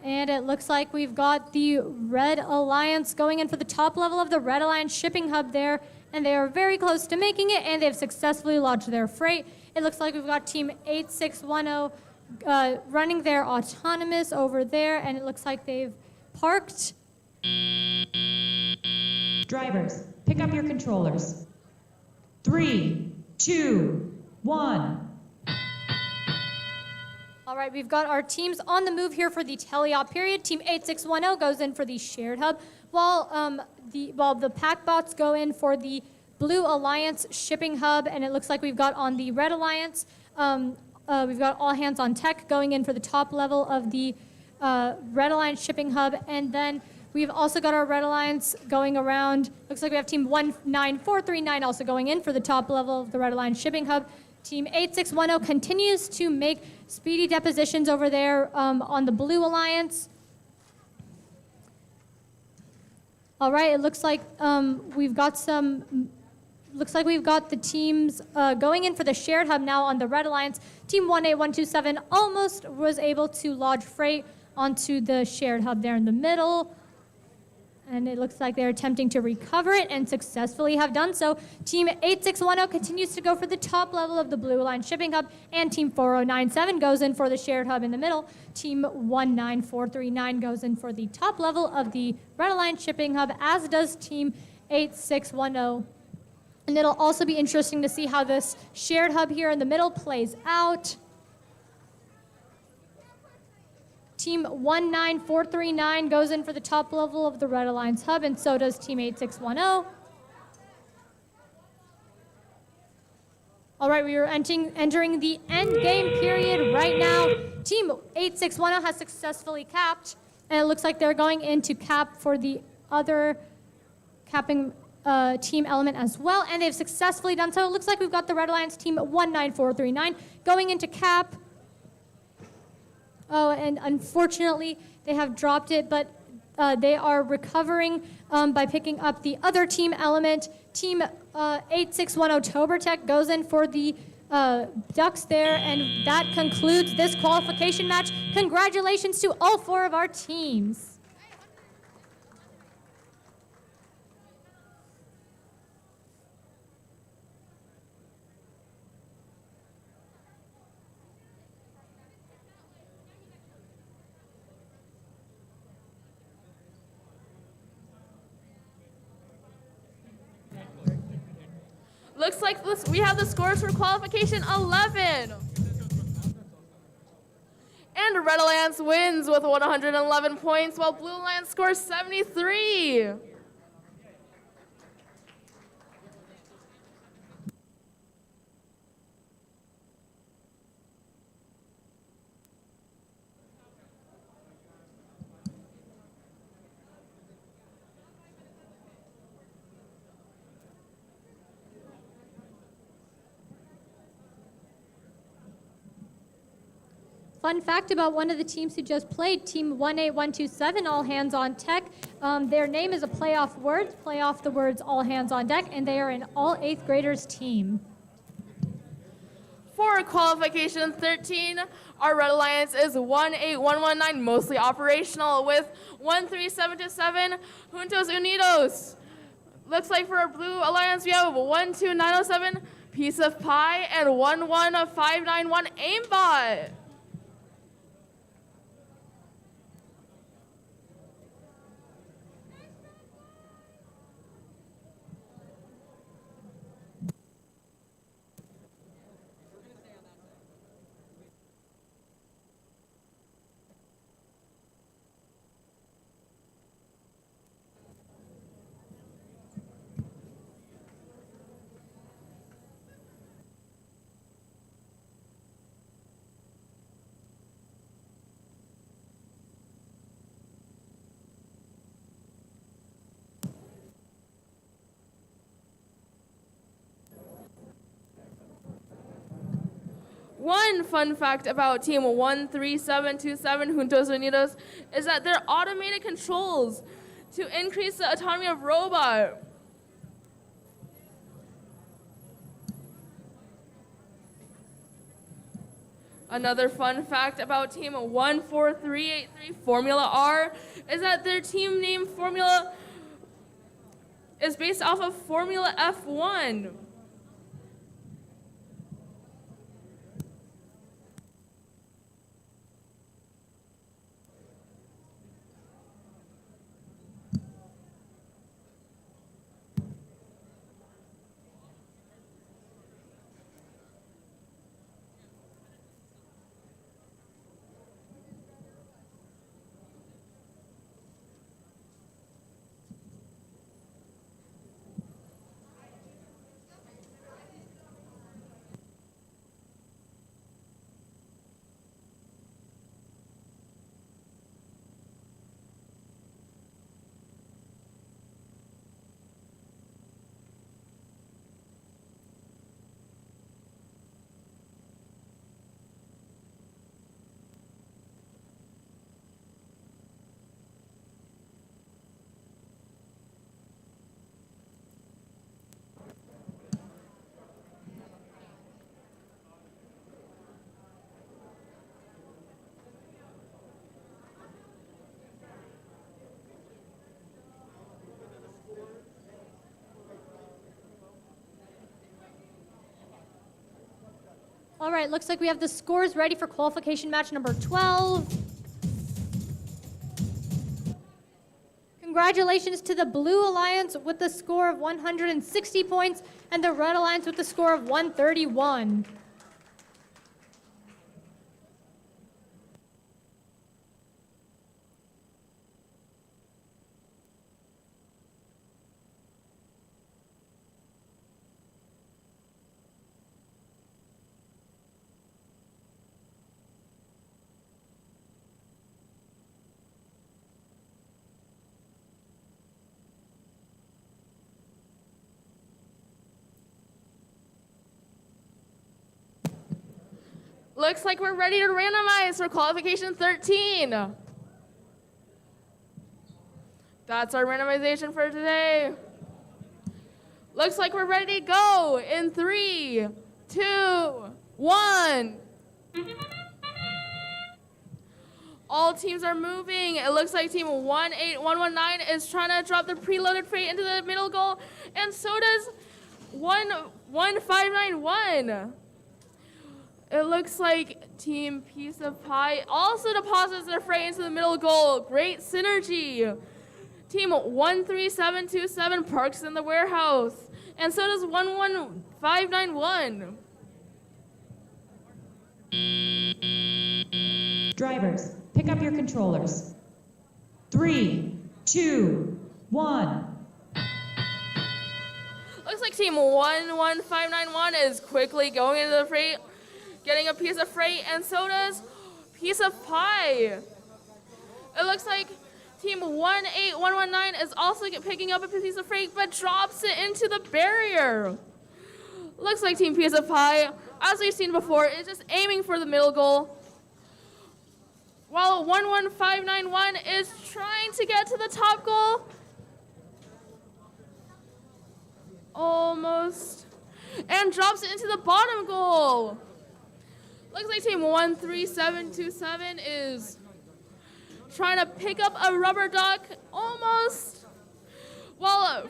And it looks like we've got the Red Alliance going in for the top level of the Red Alliance shipping hub there. And they are very close to making it, and they've successfully lodged their freight. It looks like we've got team 8610 running their autonomous over there, and it looks like they've parked. Drivers, pick up your controllers. 3, 2, 1. All right, we've got our teams on the move here for the teleop period. Team 8610 goes in for the shared hub, while the Packbots go in for the Blue Alliance shipping hub, and it looks like we've got on the Red Alliance, we've got All Hands on Tech going in for the top level of the Red Alliance shipping hub, and then we've also got our Red Alliance going around. Looks like we have team 19439 also going in for the top level of the Red Alliance shipping hub. Team 8610 continues to make speedy depositions over there on the Blue Alliance. All right, it looks like we've got the teams going in for the shared hub now on the Red Alliance. Team 18127 almost was able to lodge freight onto the shared hub there in the middle. And it looks like they're attempting to recover it and successfully have done so. Team 8610 continues to go for the top level of the Blue Alliance shipping hub, and Team 4097 goes in for the shared hub in the middle. Team 19439 goes in for the top level of the Red Alliance shipping hub, as does Team 8610. And it'll also be interesting to see how this shared hub here in the middle plays out. Team 19439 goes in for the top level of the Red Alliance hub, and so does Team 8610. All right, we are entering the end game period right now. Team 8610 has successfully capped, and it looks like they're going into cap for the other capping team element as well, and they've successfully done so. It looks like we've got the Red Alliance team 19439 going into cap. Oh, and unfortunately, they have dropped it, but they are recovering by picking up the other team element. Team 8610 Tober Tech goes in for the ducks there, and that concludes this qualification match. Congratulations to all 4 of our teams. Looks like we have the scores for qualification 11. And Red Alliance wins with 111 points, while Blue Alliance scores 73. Fun fact about one of the teams who just played, Team 18127, All Hands on Tech, Their name is a play off words, play off the words all hands on deck, and they are an all 8th graders team. For Qualification 13, our Red Alliance is 18119, mostly operational, with 13727, Juntos Unidos. Looks like for our Blue Alliance, we have 12907, Piece of Pie, and 11591, Aimbot. One fun fact about Team 13727 Juntos Unidos is that they're automated controls to increase the autonomy of robot. Another fun fact about Team 14383 Formula R is that their team name formula is based off of Formula F1. All right, looks like we have the scores ready for qualification match number 12. Congratulations to the Blue Alliance with the score of 160 points and the Red Alliance with the score of 131. Looks like we're ready to randomize for Qualification 13. That's our randomization for today. Looks like we're ready to go in 3, 2, 1. All teams are moving. It looks like team 18119 is trying to drop the preloaded freight into the middle goal, and so does 11591. It looks like Team Piece of Pie also deposits their freight into the middle goal. Great synergy. Team 13727 parks in the warehouse. And so does 11591. Drivers, pick up your controllers. 3, 2, 1. Looks like Team 11591 is quickly going into the freight, getting a piece of freight, and so does Piece of Pie. It looks like Team 18119 is also picking up a piece of freight, but drops it into the barrier. Looks like Team Piece of Pie, as we've seen before, is just aiming for the middle goal. while 11591 is trying to get to the top goal. Almost. And drops it into the bottom goal. Looks like team 13727 is trying to pick up a rubber duck. Almost. While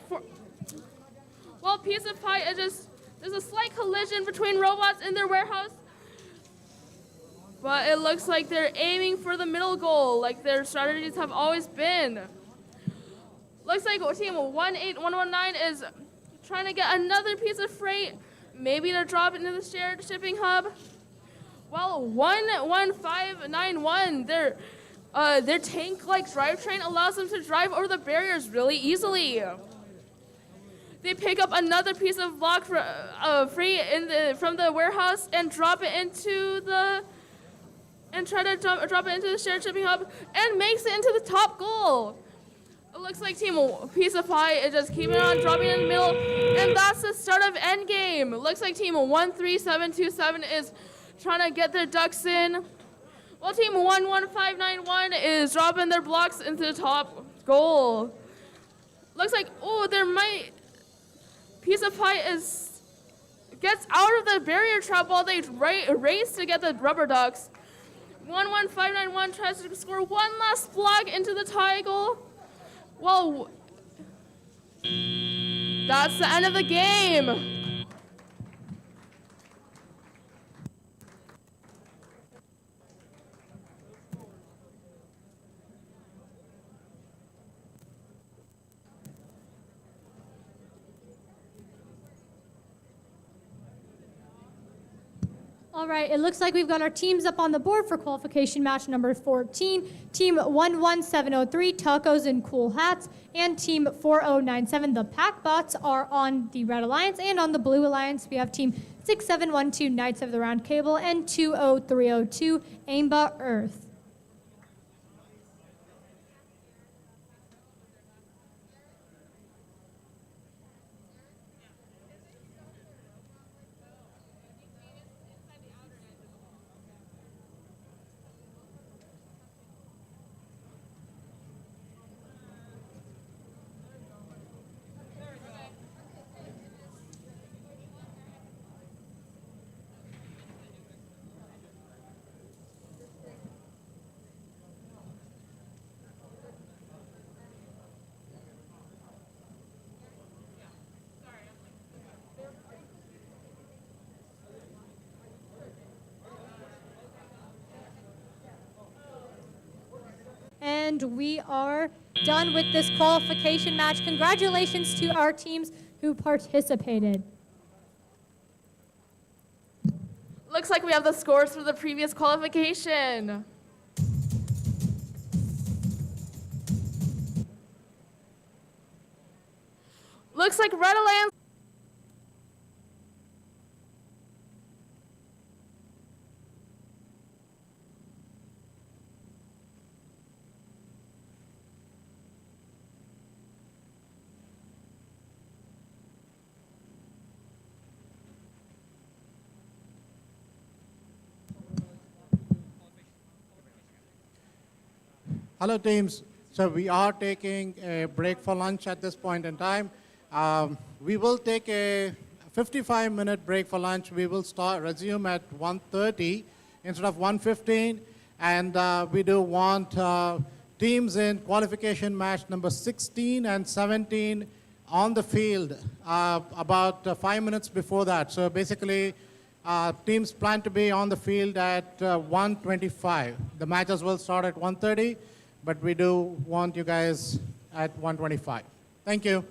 Piece of Pie is just, there's a slight collision between robots in their warehouse. But it looks like they're aiming for the middle goal, like their strategies have always been. Looks like team 18119 is trying to get another piece of freight, maybe to drop into the shared shipping hub. While 11591, their tank-like drivetrain allows them to drive over the barriers really easily. They pick up another piece of block for, freight from the warehouse and drop it into the drop it into the shared shipping hub and makes it into the top goal. It looks like team Piece of Pie is just keeping on dropping in the middle, and that's the start of endgame. It looks like team 13727 is trying to get their ducks in, while team 11591 is dropping their blocks into the top goal. Looks like, Piece of Pie gets out of the barrier trap while they race to get the rubber ducks. 11591 tries to score one last block into the tie goal. Well, that's the end of the game. All right, it looks like we've got our teams up on the board for qualification match number 14. Team 11703, Tacos and Cool Hats, and team 4097, the Packbots, are on the Red Alliance. And on the Blue Alliance, we have team 6712, Knights of the Round Cable, and 20302, Aimbot Earth. And we are done with this qualification match. Congratulations to our teams who participated. Looks like we have the scores for the previous qualification. Looks like Red Alliance Hello, teams. So we are taking a break for lunch at this point in time. We will take a 55-minute break for lunch. We will resume at 1:30 instead of 1:15. And we do want teams in qualification match number 16 and 17 on the field about 5 minutes before that. So basically, teams plan to be on the field at 1:25. The matches will start at 1:30. But we do want you guys at 1:25. Thank you.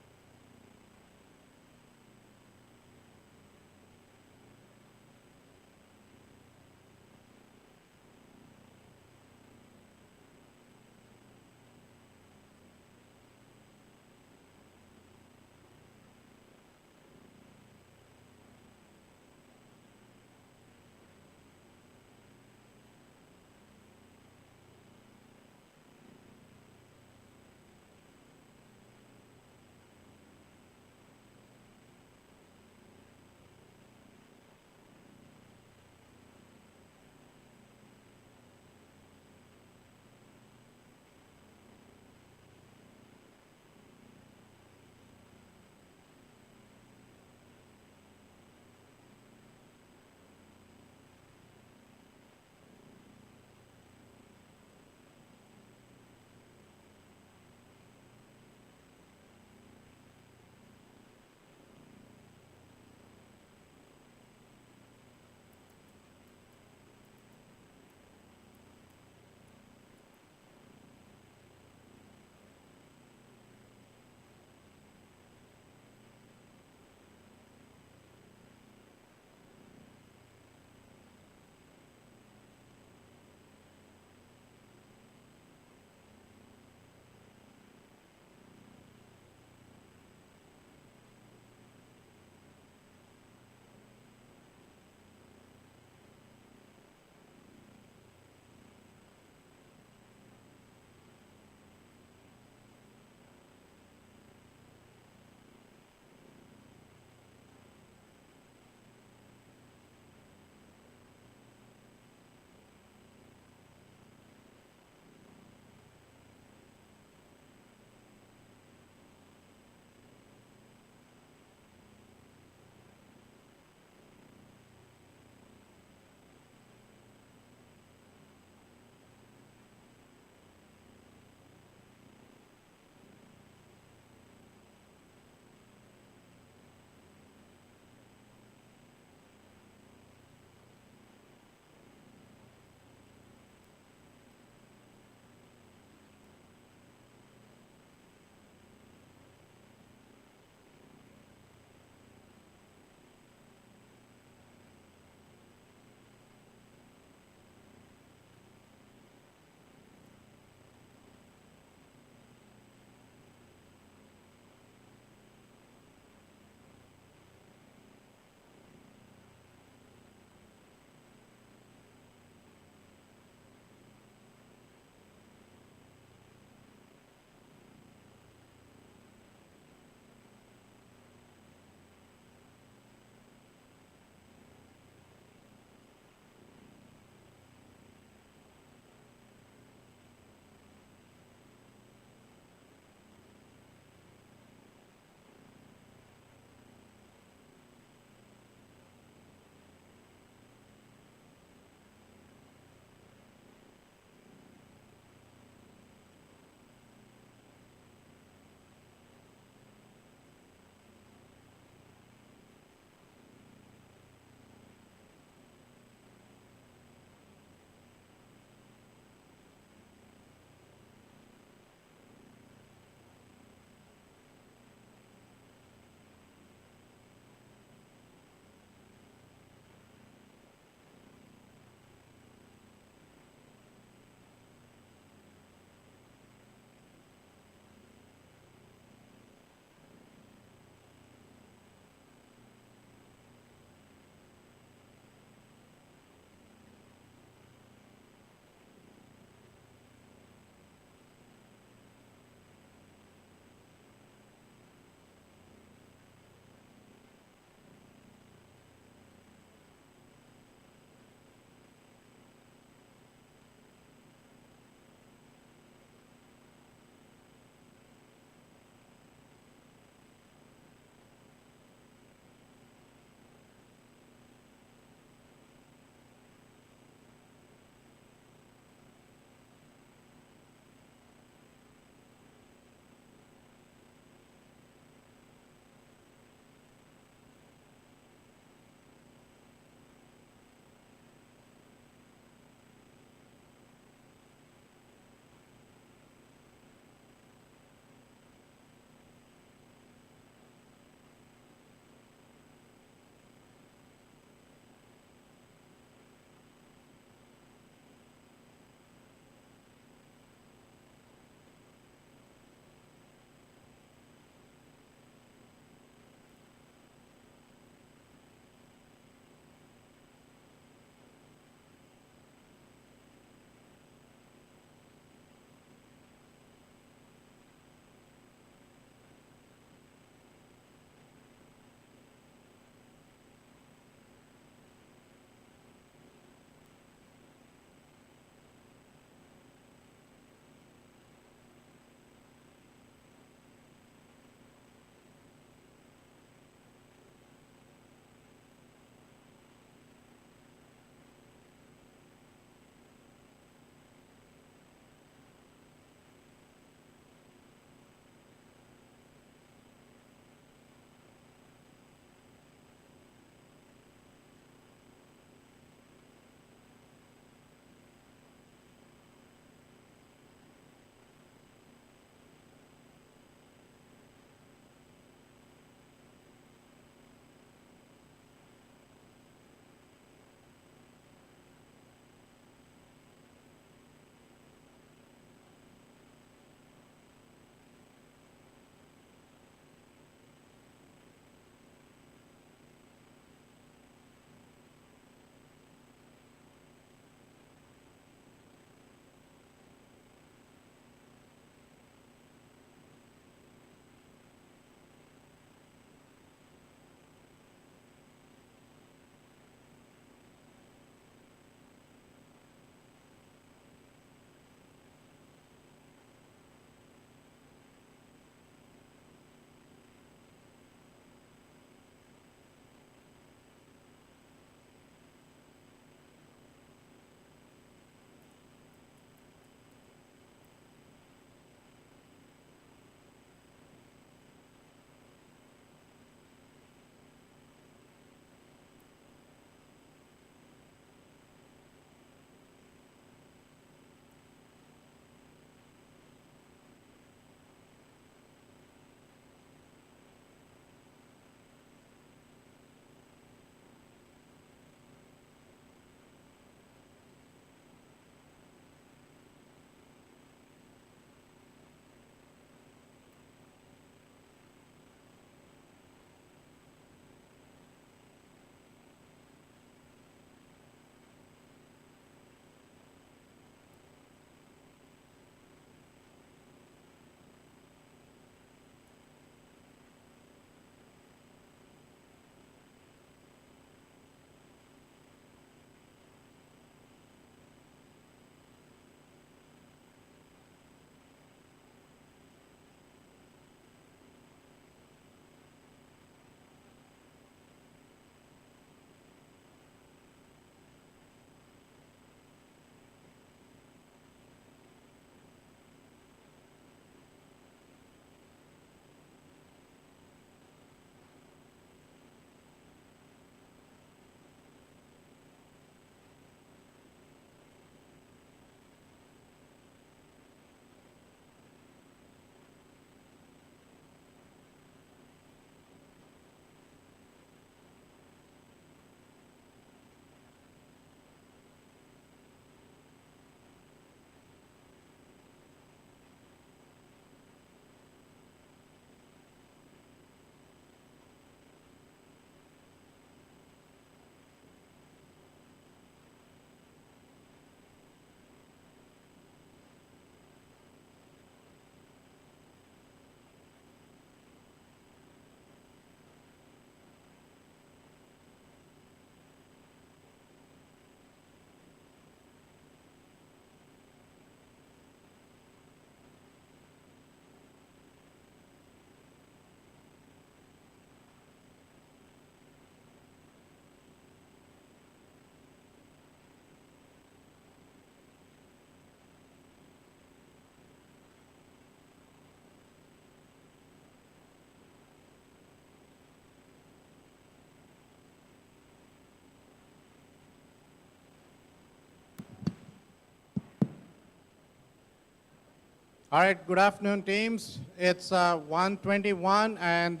All right, good afternoon, teams. It's 1:21, and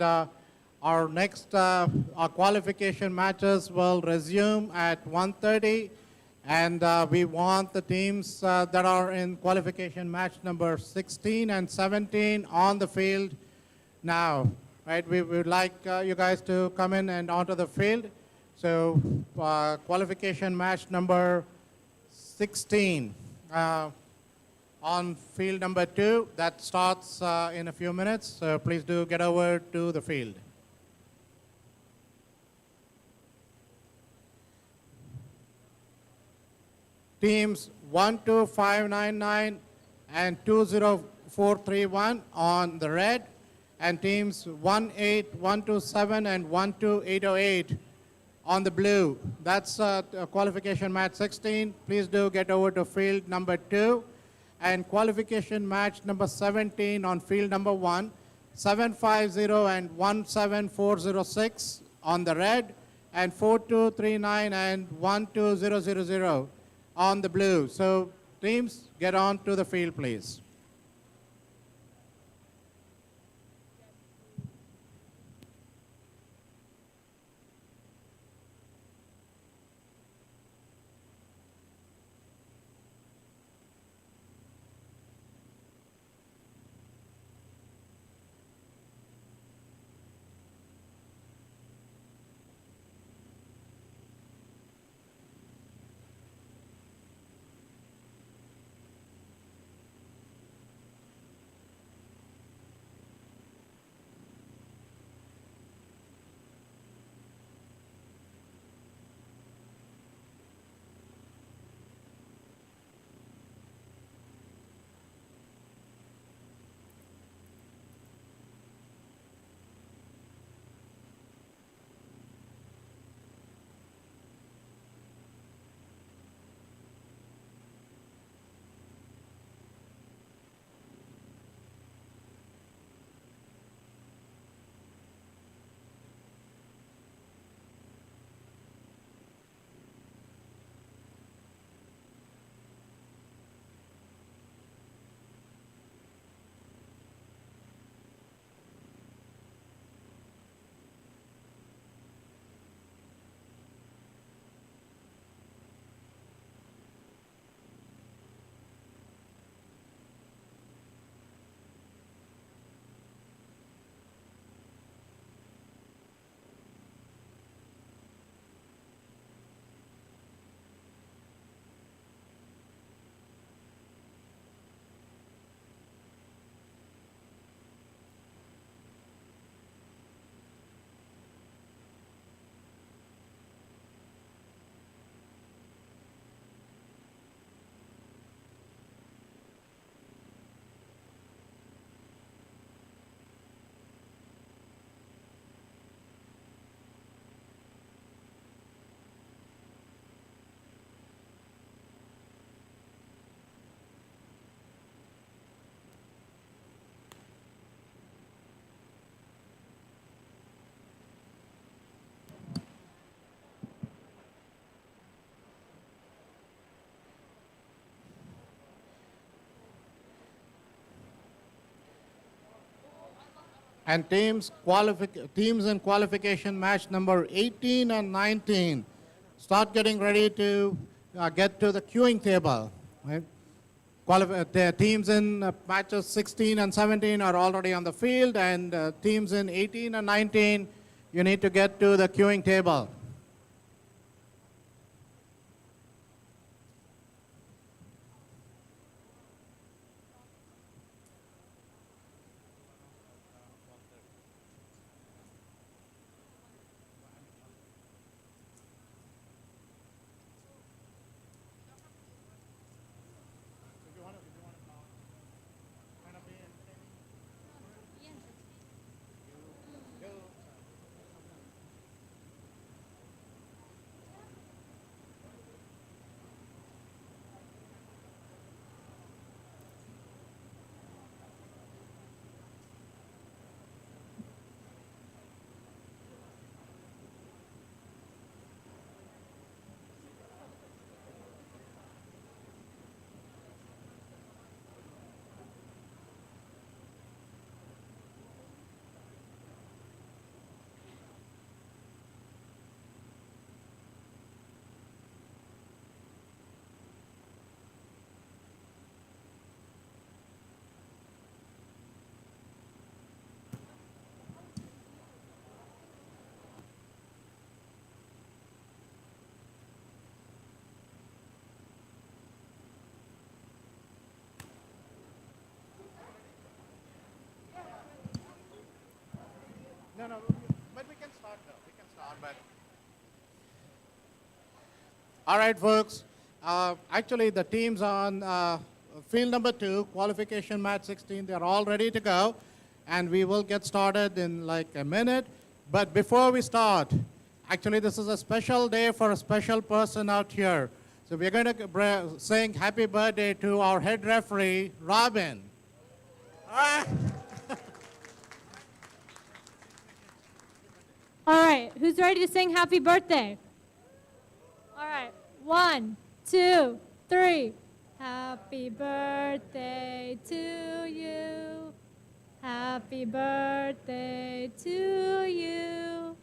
our next our qualification matches will resume at 1:30, and we want the teams that are in qualification match number 16 and 17 on the field now. Right, we would like you guys to come in and onto the field. So qualification match number 16. On field number 2, that starts in a few minutes, so please do get over to the field. Teams 12599 and 20431 on the red, and teams 18127 and 12808 on the blue. That's qualification match 16. Please do get over to field number 2. And qualification match number 17 on field number 1, 750 and 17406 on the red, and 4239 and 12000 on the blue. So teams, get on to the field, please. And teams in qualification match number 18 and 19, start getting ready to get to the queuing table. Right? The teams in matches 16 and 17 are already on the field, and teams in 18 and 19, you need to get to the queuing table. no. But we can start though. We can start, but. All right, folks. Actually, the teams on field number 2, Qualification Match 16, they're all ready to go. And we will get started in like a minute. But before we start, actually, this is a special day for a special person out here. So we're going to sing happy birthday to our head referee, Robin. All right. All right, who's ready to sing happy birthday? All right, 1, 2, 3. Happy birthday to you. Happy birthday to you.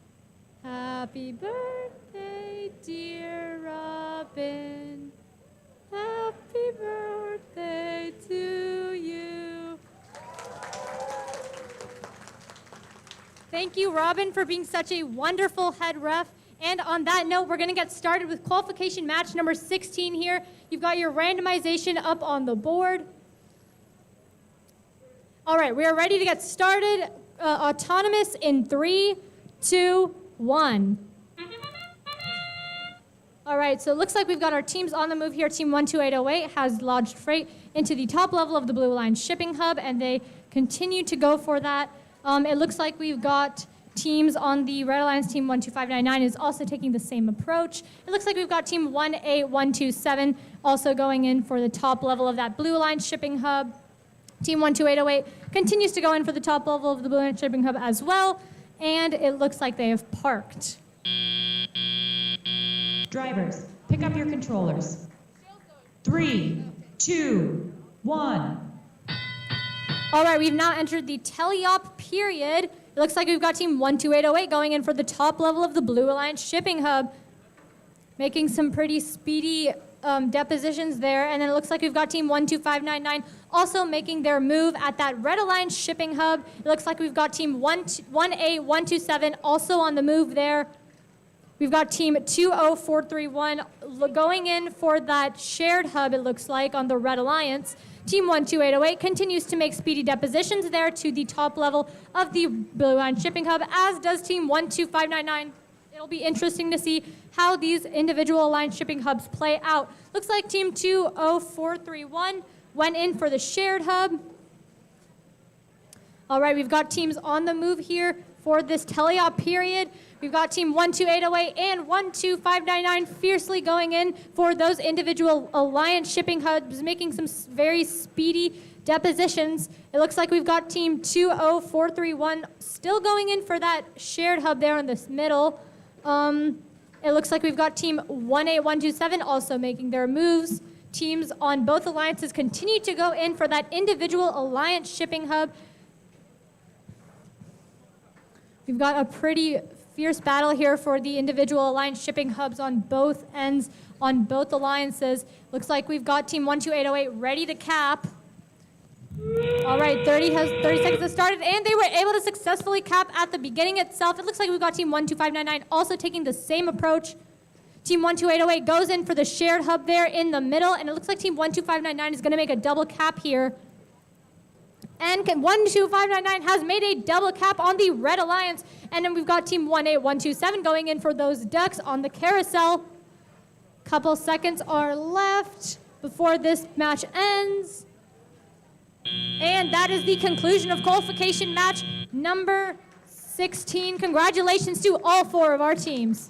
Happy birthday, dear Robin. Happy birthday to you. Thank you, Robin, for being such a wonderful head ref. And on that note, we're going to get started with qualification match number 16 here. You've got your randomization up on the board. All right, we are ready to get started. Autonomous in 3, 2, 1. All right, so it looks like we've got our teams on the move here. Team 12808 has lodged freight into the top level of the Blue Alliance shipping hub, and they continue to go for that. It looks like we've got teams on the Red Alliance. Team 12599 is also taking the same approach. It looks like we've got team 18127 also going in for the top level of that Blue Alliance shipping hub. Team 12808 continues to go in for the top level of the Blue Alliance shipping hub as well, and it looks like they have parked. Drivers, pick up your controllers. 3, 2, 1. All right, we've now entered the teleop period. It looks like we've got team 12808 going in for the top level of the Blue Alliance shipping hub, making some pretty speedy depositions there. And then it looks like we've got team 12599 also making their move at that Red Alliance shipping hub. It looks like we've got team 18127 also on the move there. We've got team 20431 going in for that shared hub, it looks like, on the Red Alliance. Team 12808 continues to make speedy depositions there to the top level of the Blue Alliance shipping hub, as does team 12599. It'll be interesting to see how these individual Alliance shipping hubs play out. Looks like team 20431 went in for the shared hub. All right, we've got teams on the move here for this teleop period. We've got team 12808 and 12599 fiercely going in for those individual Alliance shipping hubs, making some very speedy depositions. It looks like we've got team 20431 still going in for that shared hub there in this middle. It looks like we've got team 18127 also making their moves. Teams on both alliances continue to go in for that individual Alliance shipping hub. We've got a pretty fierce battle here for the individual Alliance shipping hubs on both ends, on both alliances. Looks like we've got team 12808 ready to cap. All right, 30 seconds has started, and they were able to successfully cap at the beginning itself. It looks like we've got team 12599 also taking the same approach. Team 12808 goes in for the shared hub there in the middle, and it looks like team 12599 is going to make a double cap here. And 12599 has made a double cap on the Red Alliance. And then we've got team 18127 going in for those ducks on the carousel. Couple seconds are left before this match ends. And that is the conclusion of qualification match number 16. Congratulations to all 4 of our teams.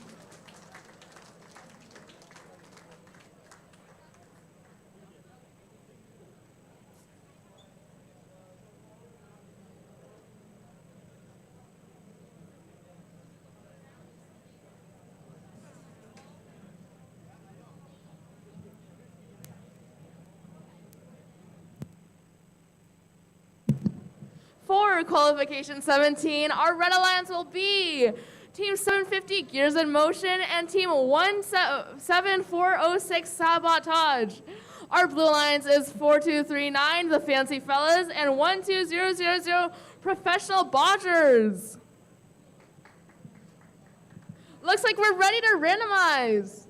For Qualification 17, our Red Alliance will be Team 750 Gears in Motion and Team 17406 Sabotage. Our Blue Alliance is 4239 The Fancy Fellas and 12000 Professional Bodgers. Looks like we're ready to randomize.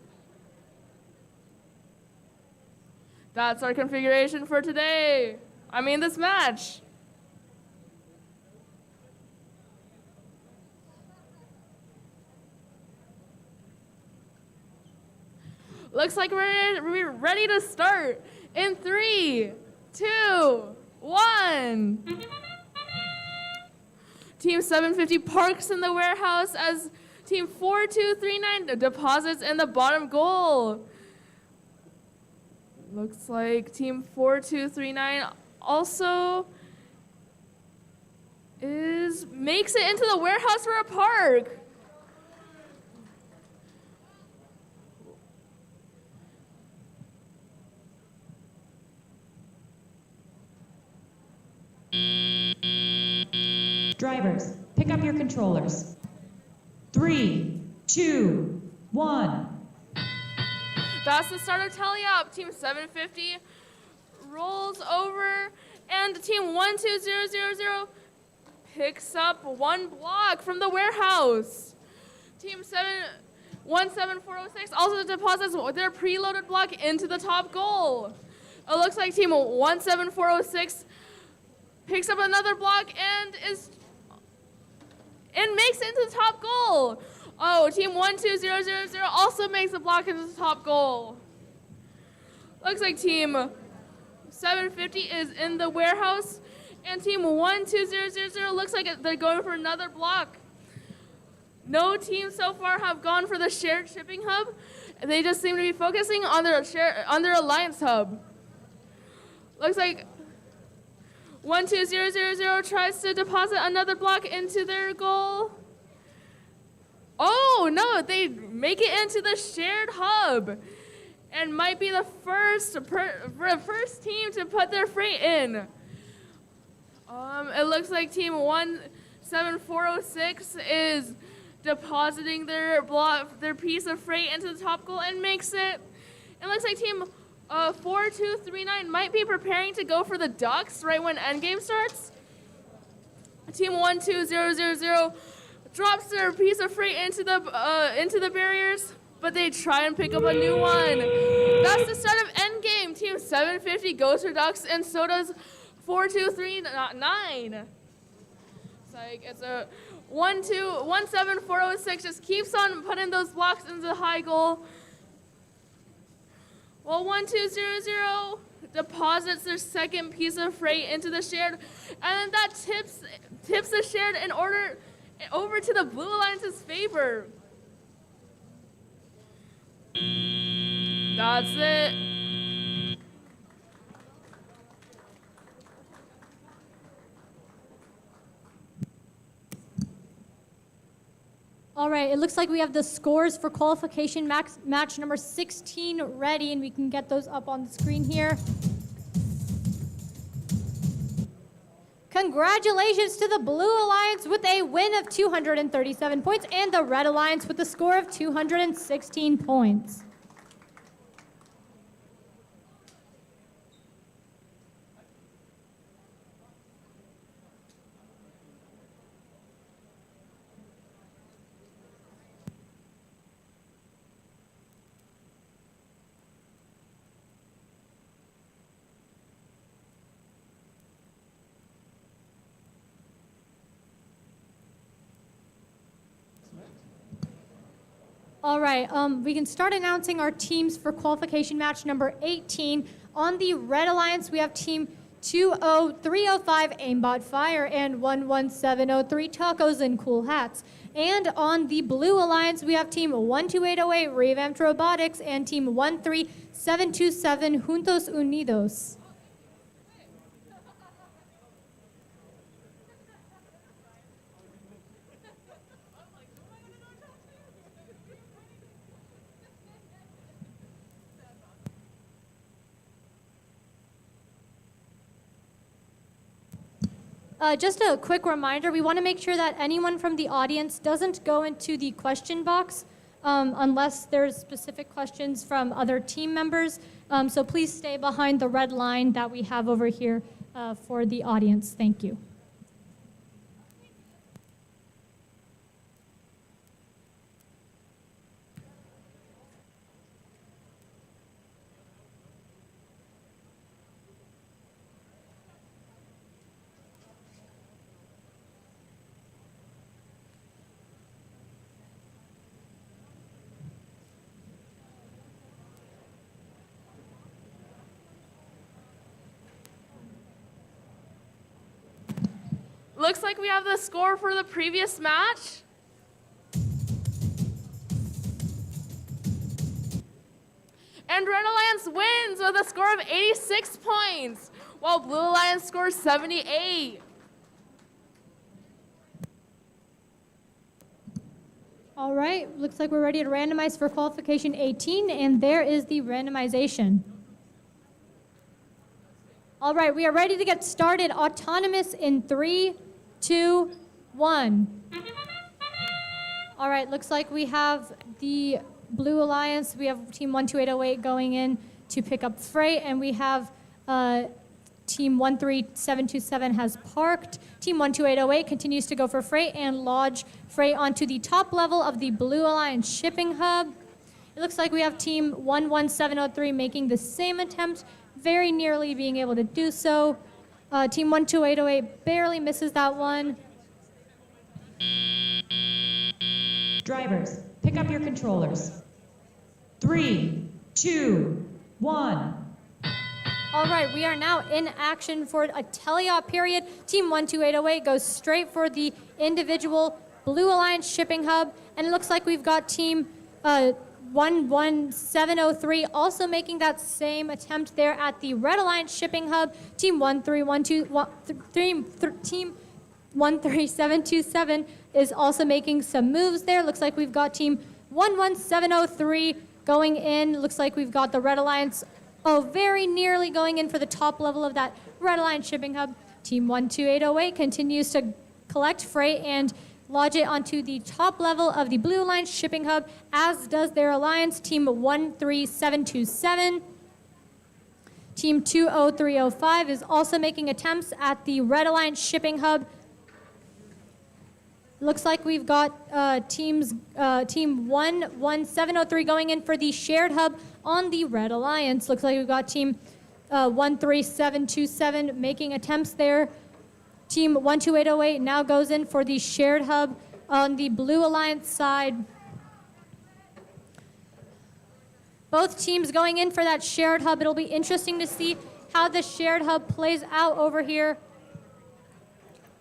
That's our configuration for today. This match. Looks like we're ready to start in 3, 2, 1. Team 750 parks in the warehouse as Team 4239 deposits in the bottom goal. Looks like Team 4239 also makes it into the warehouse for a park. Drivers, pick up your controllers. 3, 2, 1. That's the start of tally-up. Team 750 rolls over, and Team 12000 picks up one block from the warehouse. Team 17406 also deposits their preloaded block into the top goal. It looks like Team 17406 picks up another block and makes it into the top goal. Oh, Team 12000 also makes a block into the top goal. Looks like Team 750 is in the warehouse, and Team 12000 looks like they're going for another block. No teams so far have gone for the shared shipping hub. They just seem to be focusing on their alliance hub. Looks like 12000 tries to deposit another block into their goal. Oh no, they make it into the shared hub and might be the first team to put their freight in. It looks like Team 17406 is depositing their piece of freight into the top goal and makes it. It looks like Team 4239 might be preparing to go for the ducks right when endgame starts. Team 12000 drops their piece of freight into the barriers, but they try and pick up a new one. That's the start of endgame. Team 750 goes for ducks, and so does 4239. It's like it's a 17406 just keeps on putting those blocks into the high goal. Well, 1200 deposits their second piece of freight into the shared, and then that tips the shared in order over to the Blue Alliance's favor. That's it. All right, it looks like we have the scores for qualification match number 16 ready, and we can get those up on the screen here. Congratulations to the Blue Alliance with a win of 237 points and the Red Alliance with a score of 216 points. All right, we can start announcing our teams for qualification match number 18. On the Red Alliance, we have team 20305 Aimbot Fire and 11703 Tacos and Cool Hats. And on the Blue Alliance, we have team 12808 RevAmped Robotics and team 13727 Juntos Unidos. Just a quick reminder, we want to make sure that anyone from the audience doesn't go into the question box unless there's specific questions from other team members. So please stay behind the red line that we have over here for the audience. Thank you. Looks like we have the score for the previous match. And Red Alliance wins with a score of 86 points, while Blue Alliance scores 78. All right, looks like we're ready to randomize for qualification 18, and there is the randomization. All right, we are ready to get started. Autonomous in 3, 2, 1. All right, looks like we have the Blue Alliance. We have Team 12808 going in to pick up freight, and we have Team 13727 has parked. Team 12808 continues to go for freight and lodge freight onto the top level of the Blue Alliance shipping hub. It looks like we have Team 11703 making the same attempt, very nearly being able to do so. Team 12808 barely misses that one. Drivers, pick up your controllers. 3, 2, 1. All right, we are now in action for a teleop period. Team 12808 goes straight for the individual Blue Alliance shipping hub, and it looks like we've got Team 11703 also making that same attempt there at the Red Alliance shipping hub. Team 13727 is also making some moves there. Looks like we've got Team 11703 going in. Looks like we've got the Red Alliance very nearly going in for the top level of that Red Alliance shipping hub. Team 12808 continues to collect freight and lodge it onto the top level of the Blue Alliance shipping hub, as does their alliance, Team 13727. Team 20305 is also making attempts at the Red Alliance shipping hub. Looks like we've got Team 11703 going in for the shared hub on the Red Alliance. Looks like we've got Team 13727 making attempts there. Team 12808 now goes in for the shared hub on the Blue Alliance side. Both teams going in for that shared hub. It'll be interesting to see how the shared hub plays out over here.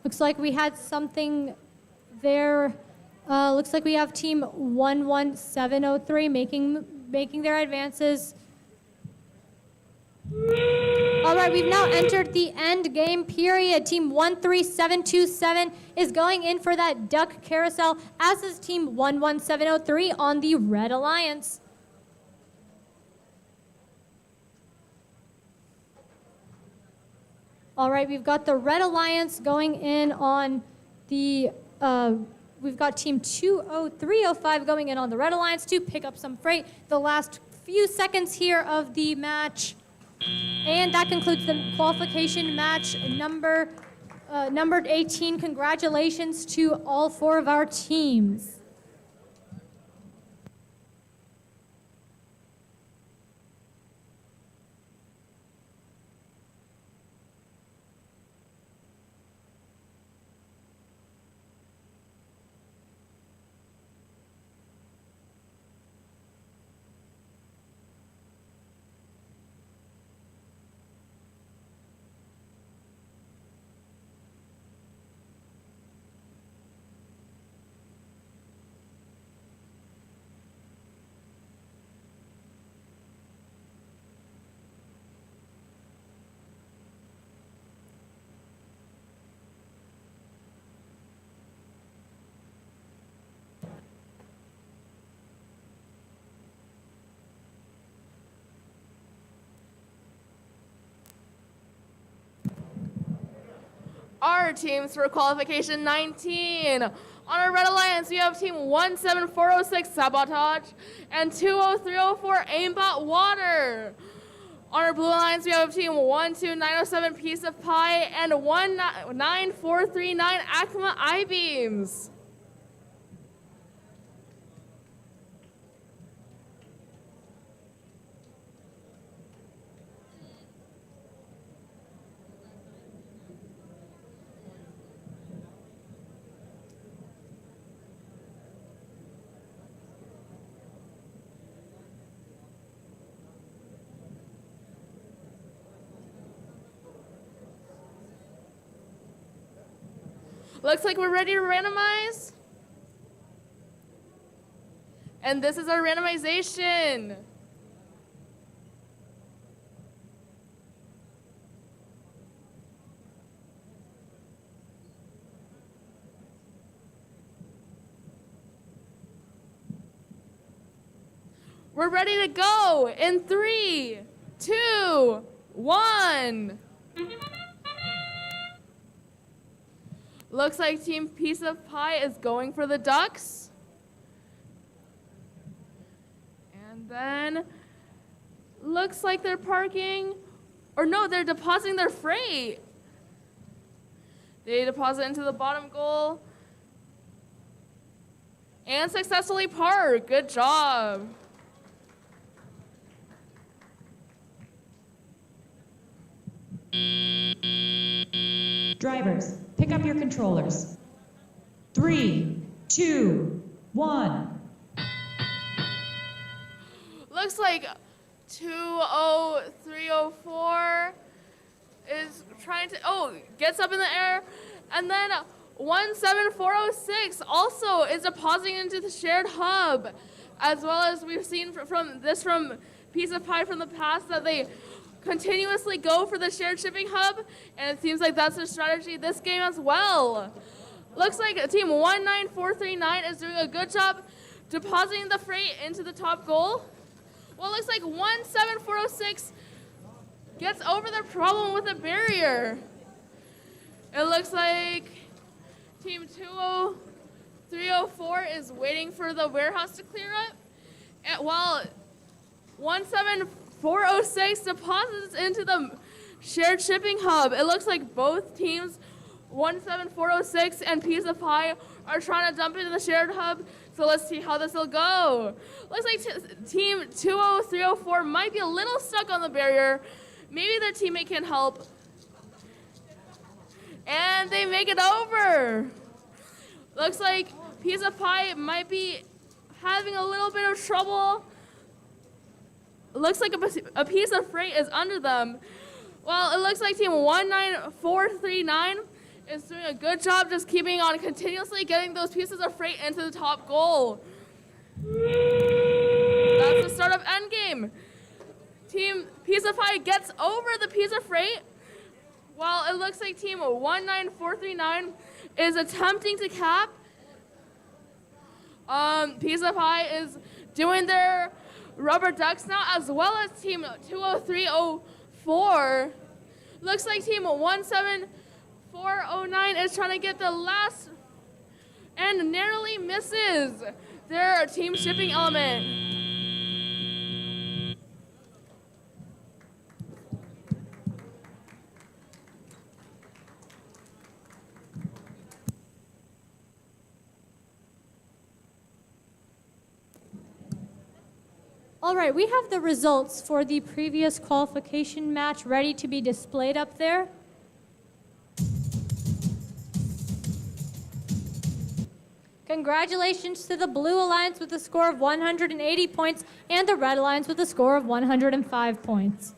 Looks like we had something there. Looks like we have Team 11703 making their advances. All right, we've now entered the end game period. Team 13727 is going in for that duck carousel, as is Team 11703 on the Red Alliance. All right, we've got the Red Alliance going in on the, we've got Team 20305 going in on the Red Alliance to pick up some freight. The last few seconds here of the match. And that concludes the qualification match number 18. Congratulations to all 4 of our teams. Our teams for qualification 19. On our Red Alliance, we have Team 17406 Sabotage and 20304 Aimbot Water. On our Blue Alliance, we have Team 12907 Piece of Pie and 19439 Acma I-Beams. Looks like we're ready to randomize. And this is our randomization. We're ready to go in 3, 2, 1. Looks like Team Piece of Pie is going for the ducks. And then looks like they're parking, or no, they're depositing their freight. They deposit into the bottom goal and successfully park. Good job. Drivers, pick up your controllers. 3, 2, 1. Looks like 20304 is trying to, gets up in the air. And then 17406 also is depositing into the shared hub, as well as we've seen from Piece of Pie from the past that they continuously go for the shared shipping hub, and it seems like that's their strategy this game as well. Looks like Team 19439 is doing a good job depositing the freight into the top goal. Well, it looks like 17406 gets over the problem with the barrier. It looks like Team 20304 is waiting for the warehouse to clear up, and while 17406 deposits into the shared shipping hub. It looks like both teams, 17406 and Piece of Pie, are trying to dump into the shared hub. So let's see how this will go. Looks like Team 20304 might be a little stuck on the barrier. Maybe their teammate can help. And they make it over. Looks like Piece of Pie might be having a little bit of trouble. Looks like a piece of freight is under them. Well, it looks like Team 19439 is doing a good job just keeping on continuously getting those pieces of freight into the top goal. That's the start of endgame. Team Piece of Pie gets over the piece of freight, while it looks like Team 19439 is attempting to cap. Piece of Pie is doing their rubber ducks now, as well as Team 20304. Looks like Team 17409 is trying to get the last and narrowly misses their team shipping element. All right, we have the results for the previous qualification match ready to be displayed up there. Congratulations to the Blue Alliance with a score of 180 points and the Red Alliance with a score of 105 points.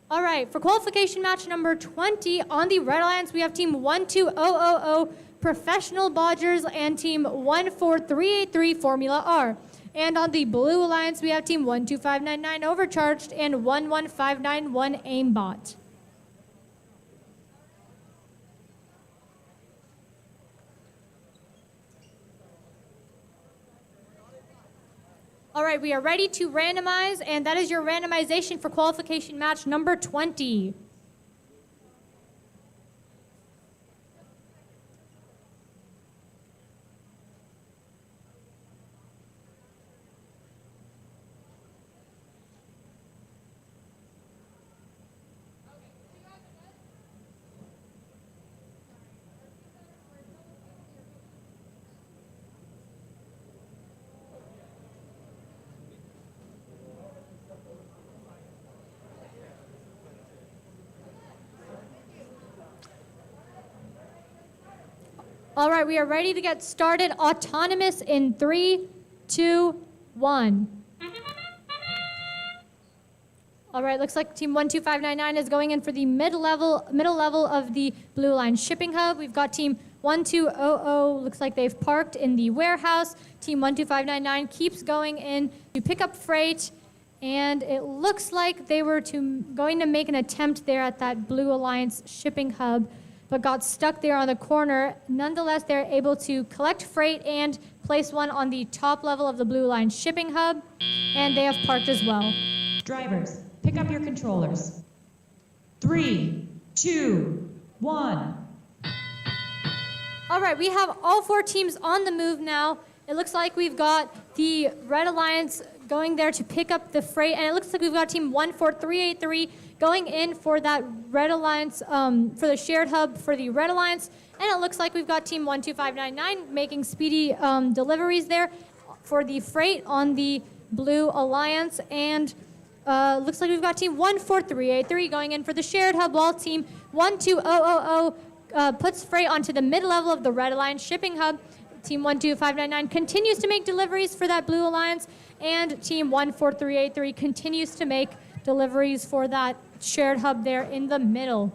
All right, for qualification match number 20, on the Red Alliance, we have Team 12000 Professional Bodgers and Team 14383 Formula R. And on the Blue Alliance, we have Team 12599 Overcharged and 11591 Aimbot. All right, we are ready to randomize, and that is your randomization for qualification match number 20. All right, we are ready to get started. Autonomous in 3, 2, 1. All right, looks like team 12599 is going in for the middle level of the Blue Line shipping hub. We've got team 1200, looks like they've parked in the warehouse. Team 12599 keeps going in to pick up freight, and it looks like they were going to make an attempt there at that Blue Alliance shipping hub, but got stuck there on the corner. Nonetheless, they're able to collect freight and place one on the top level of the Blue Line shipping hub, and they have parked as well. Drivers, pick up your controllers. 3, 2, 1. All right, we have all 4 teams on the move now. It looks like we've got the Red Alliance going there to pick up the freight, and it looks like we've got team 14383 going in for that Red Alliance, for the shared hub for the Red Alliance, and it looks like we've got team 12599 making speedy deliveries there for the freight on the Blue Alliance, and looks like we've got team 14383 going in for the shared hub, while team 12000 puts freight onto the mid-level of the Red Alliance shipping hub. Team 12599 continues to make deliveries for that Blue Alliance, and team 14383 continues to make deliveries for that shared hub there in the middle.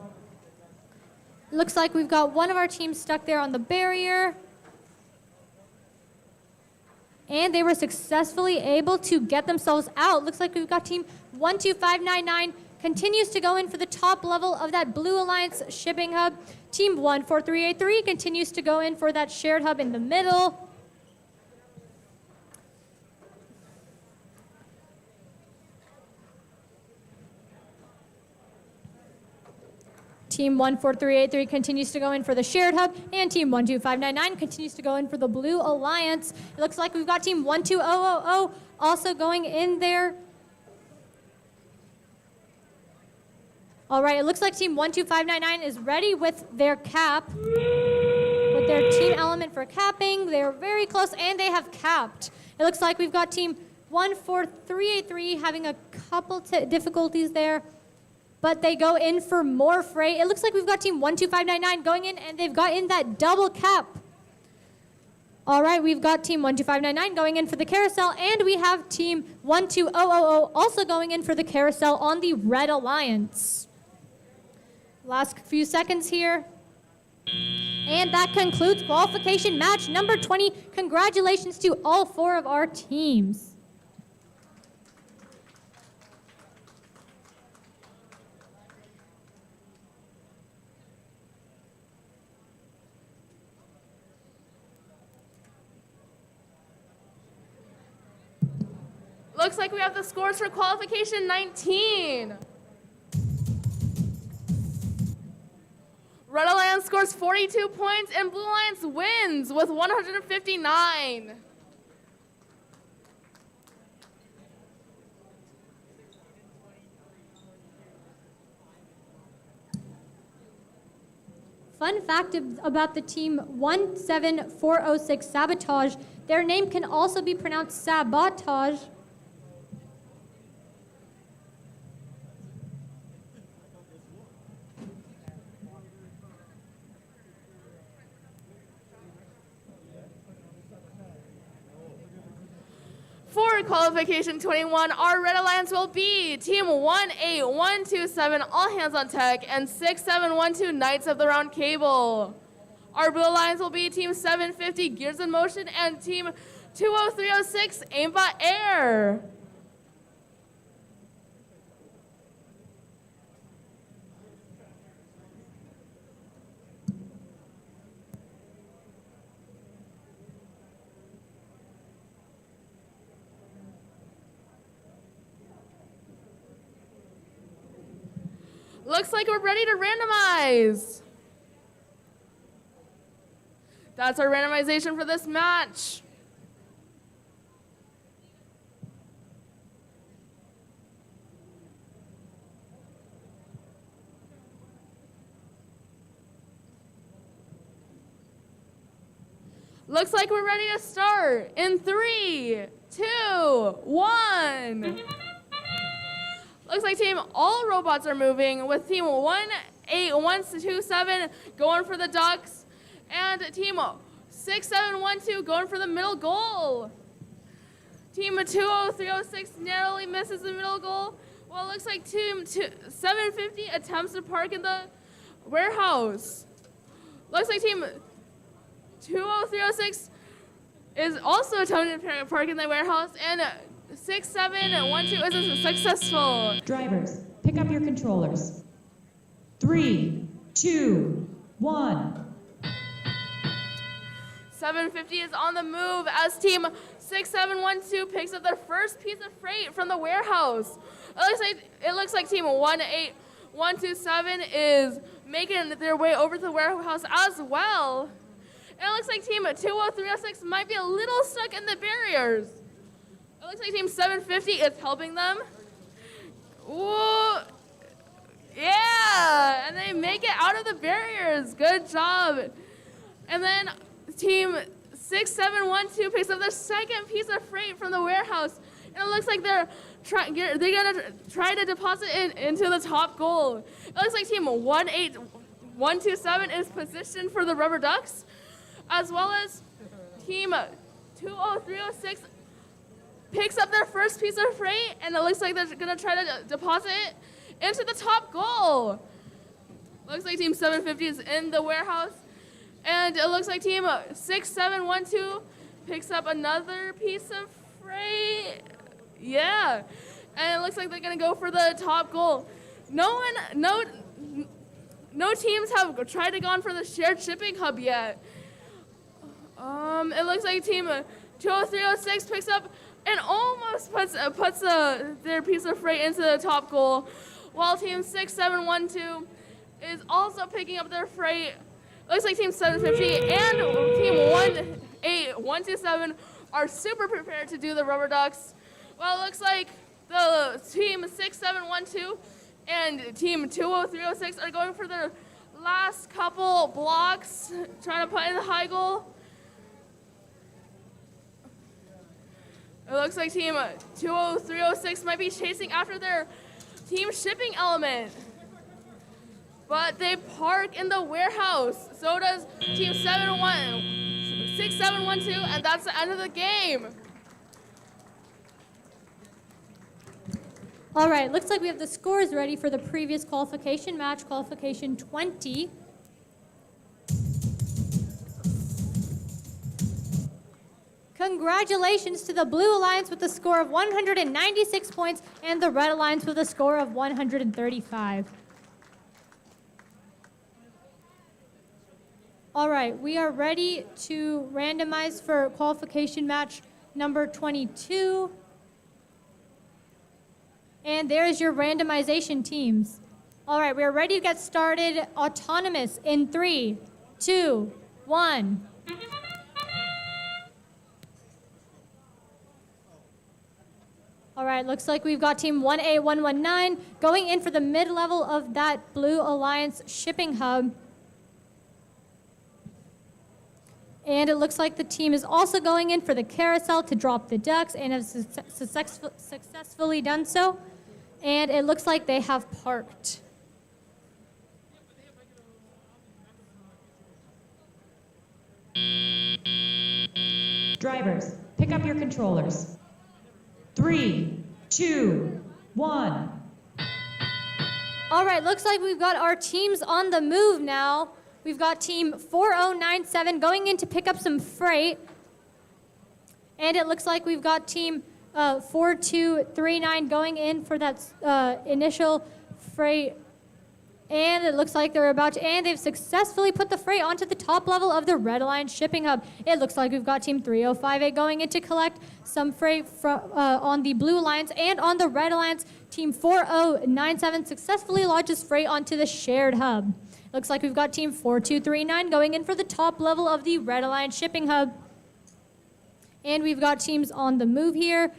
Looks like we've got one of our teams stuck there on the barrier, and they were successfully able to get themselves out. Looks like we've got team 12599 continues to go in for the top level of that Blue Alliance shipping hub. Team 14383 continues to go in for that shared hub in the middle. Team 14383 continues to go in for the shared hub, and team 12599 continues to go in for the Blue Alliance. It looks like we've got team 12000 also going in there. All right, it looks like team 12599 is ready with their cap, with their team element for capping. They're very close, and they have capped. It looks like we've got team 14383 having a couple difficulties there, but they go in for more freight. It looks like we've got team 12599 going in, and they've got in that double cap. All right, we've got team 12599 going in for the carousel, and we have team 12000 also going in for the carousel on the Red Alliance. Last few seconds here. And that concludes qualification match number 20. Congratulations to all 4 of our teams. Looks like we have the scores for qualification 19. Red Alliance scores 42 points, and Blue Alliance wins with 159. Fun fact about the team 17406 Sabotage, their name can also be pronounced Sabotage. For qualification 21, our Red Alliance will be team 18127 All Hands on Tech and 6712 Knights of the Round Cable. Our Blue Alliance will be team 750 Gears in Motion and team 20306 Aimbot Air. Looks like we're ready to randomize. That's our randomization for this match. Looks like we're ready to start in 3, 2, 1. Looks like team all robots are moving, with team 18127 going for the ducks, and team 6712 going for the middle goal. Team 20306 narrowly misses the middle goal. Well, it looks like Team 750 attempts to park in the warehouse. Looks like Team 20306 is also attempting to park in the warehouse, and 6712 is successful. Drivers, pick up your controllers. 3, 2, 1. 750 is on the move as Team 6712 picks up their first piece of freight from the warehouse. It looks like Team 18127 is making their way over to the warehouse as well. And it looks like Team 20306 might be a little stuck in the barriers. It looks like Team 750 is helping them. Ooh, yeah, and they make it out of the barriers. Good job. And then Team 6712 picks up their second piece of freight from the warehouse, and it looks like they're gonna try to deposit it into the top goal. It looks like Team 18127 is positioned for the Rubber Ducks, as well as Team 20306 picks up their first piece of freight, and it looks like they're gonna try to deposit it into the top goal. Looks like Team 750 is in the warehouse. And it looks like Team 6712 picks up another piece of freight. Yeah. And it looks like they're going to go for the top goal. No teams have tried to go for the shared shipping hub yet. It looks like Team 20306 picks up and almost puts their piece of freight into the top goal, while Team 6712 is also picking up their freight. Looks like Team 750 and Team 18127 are super prepared to do the Rubber Ducks. Well, it looks like the Team 6712 and Team 20306 are going for their last couple blocks, trying to put in the high goal. It looks like Team 20306 might be chasing after their team shipping element. But they park in the warehouse. So does Team 6712, and that's the end of the game. All right, looks like we have the scores ready for the previous qualification match, Qualification 20. Congratulations to the Blue Alliance with a score of 196 points and the Red Alliance with a score of 135. All right, we are ready to randomize for qualification match number 22. And there's your randomization teams. All right, we are ready to get started. Autonomous in 3, 2, 1. All right, looks like we've got Team 1A119 going in for the mid-level of that Blue Alliance shipping hub. And it looks like the team is also going in for the carousel to drop the ducks and have successfully done so. And it looks like they have parked. Drivers, pick up your controllers. 3, 2, 1. All right, looks like we've got our teams on the move now. We've got Team 4097 going in to pick up some freight. And it looks like we've got Team 4239 going in for that initial freight. And it looks like they're about to, and they've successfully put the freight onto the top level of the Red Alliance shipping hub. It looks like we've got Team 3058 going in to collect some freight on the Blue Alliance, and on the Red Alliance, Team 4097 successfully lodges freight onto the shared hub. Looks like we've got Team 4239 going in for the top level of the Red Alliance shipping hub. And we've got teams on the move here.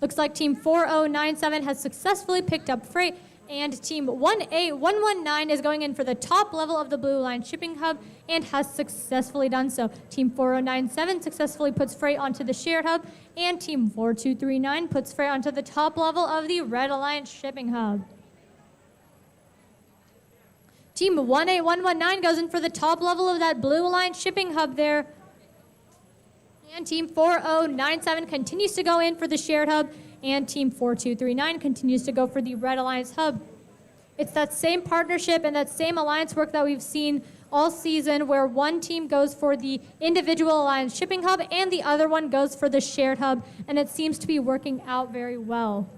Looks like Team 4097 has successfully picked up freight, and Team 1A119 is going in for the top level of the Blue Alliance shipping hub and has successfully done so. Team 4097 successfully puts freight onto the shared hub, and Team 4239 puts freight onto the top level of the Red Alliance shipping hub. Team 1A119 goes in for the top level of that Blue Alliance shipping hub there. And Team 4097 continues to go in for the shared hub, and Team 4239 continues to go for the Red Alliance hub. It's that same partnership and that same alliance work that we've seen all season, where one team goes for the individual alliance shipping hub and the other one goes for the shared hub, and it seems to be working out very well.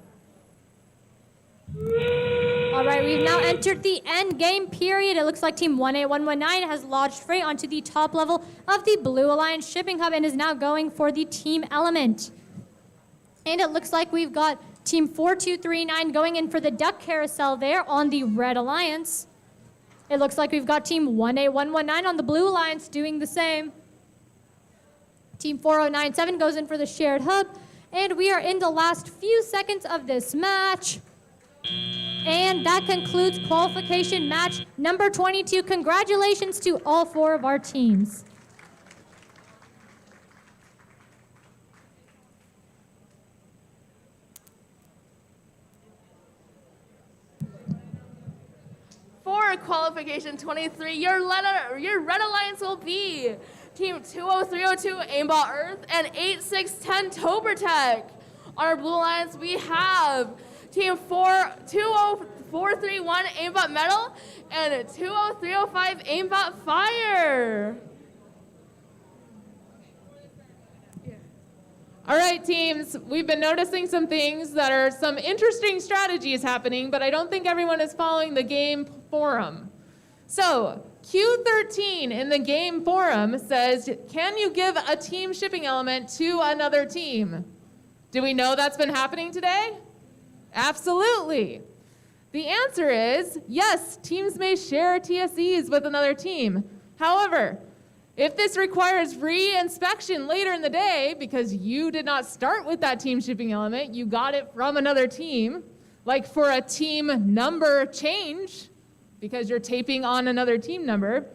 All right, we've now entered the end game period. It looks like Team 18119 has lodged freight onto the top level of the Blue Alliance shipping hub and is now going for the team element. And it looks like we've got Team 4239 going in for the duck carousel there on the Red Alliance. It looks like we've got Team 18119 on the Blue Alliance doing the same. Team 4097 goes in for the shared hub. And we are in the last few seconds of this match. And that concludes qualification match number 22. Congratulations to all 4 of our teams. For qualification 23, your Red Alliance will be Team 20302 Aimbot Earth and 8610 Tobertech. On our Blue Alliance, we have Team 20431 Aimbot Metal and 20305 Aimbot Fire. All right, teams, we've been noticing some things that are some interesting strategies happening, but I don't think everyone is following the game forum. So Q13 in the game forum says, can you give a team shipping element to another team? Do we know that's been happening today? Absolutely. The answer is yes, teams may share TSEs with another team. However, if this requires re-inspection later in the day because you did not start with that team shipping element, you got it from another team, like for a team number change, because you're taping on another team number,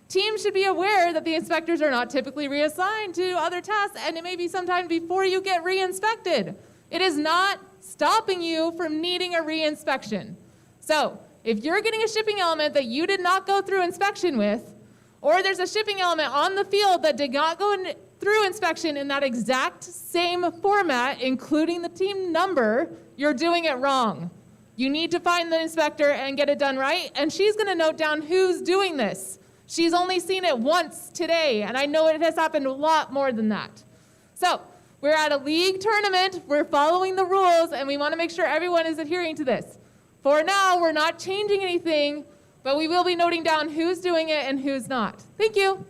teams should be aware that the inspectors are not typically reassigned to other tasks, and it may be sometime before you get re-inspected. It is not stopping you from needing a re-inspection. So if you're getting a shipping element that you did not go through inspection with, or there's a shipping element on the field that did not go through inspection in that exact same format, including the team number, you're doing it wrong. You need to find the inspector and get it done right, and she's gonna note down who's doing this. She's only seen it once today, and I know it has happened a lot more than that. So, we're at a league tournament, we're following the rules, and we wanna make sure everyone is adhering to this. For now, we're not changing anything, but we will be noting down who's doing it and who's not. Thank you.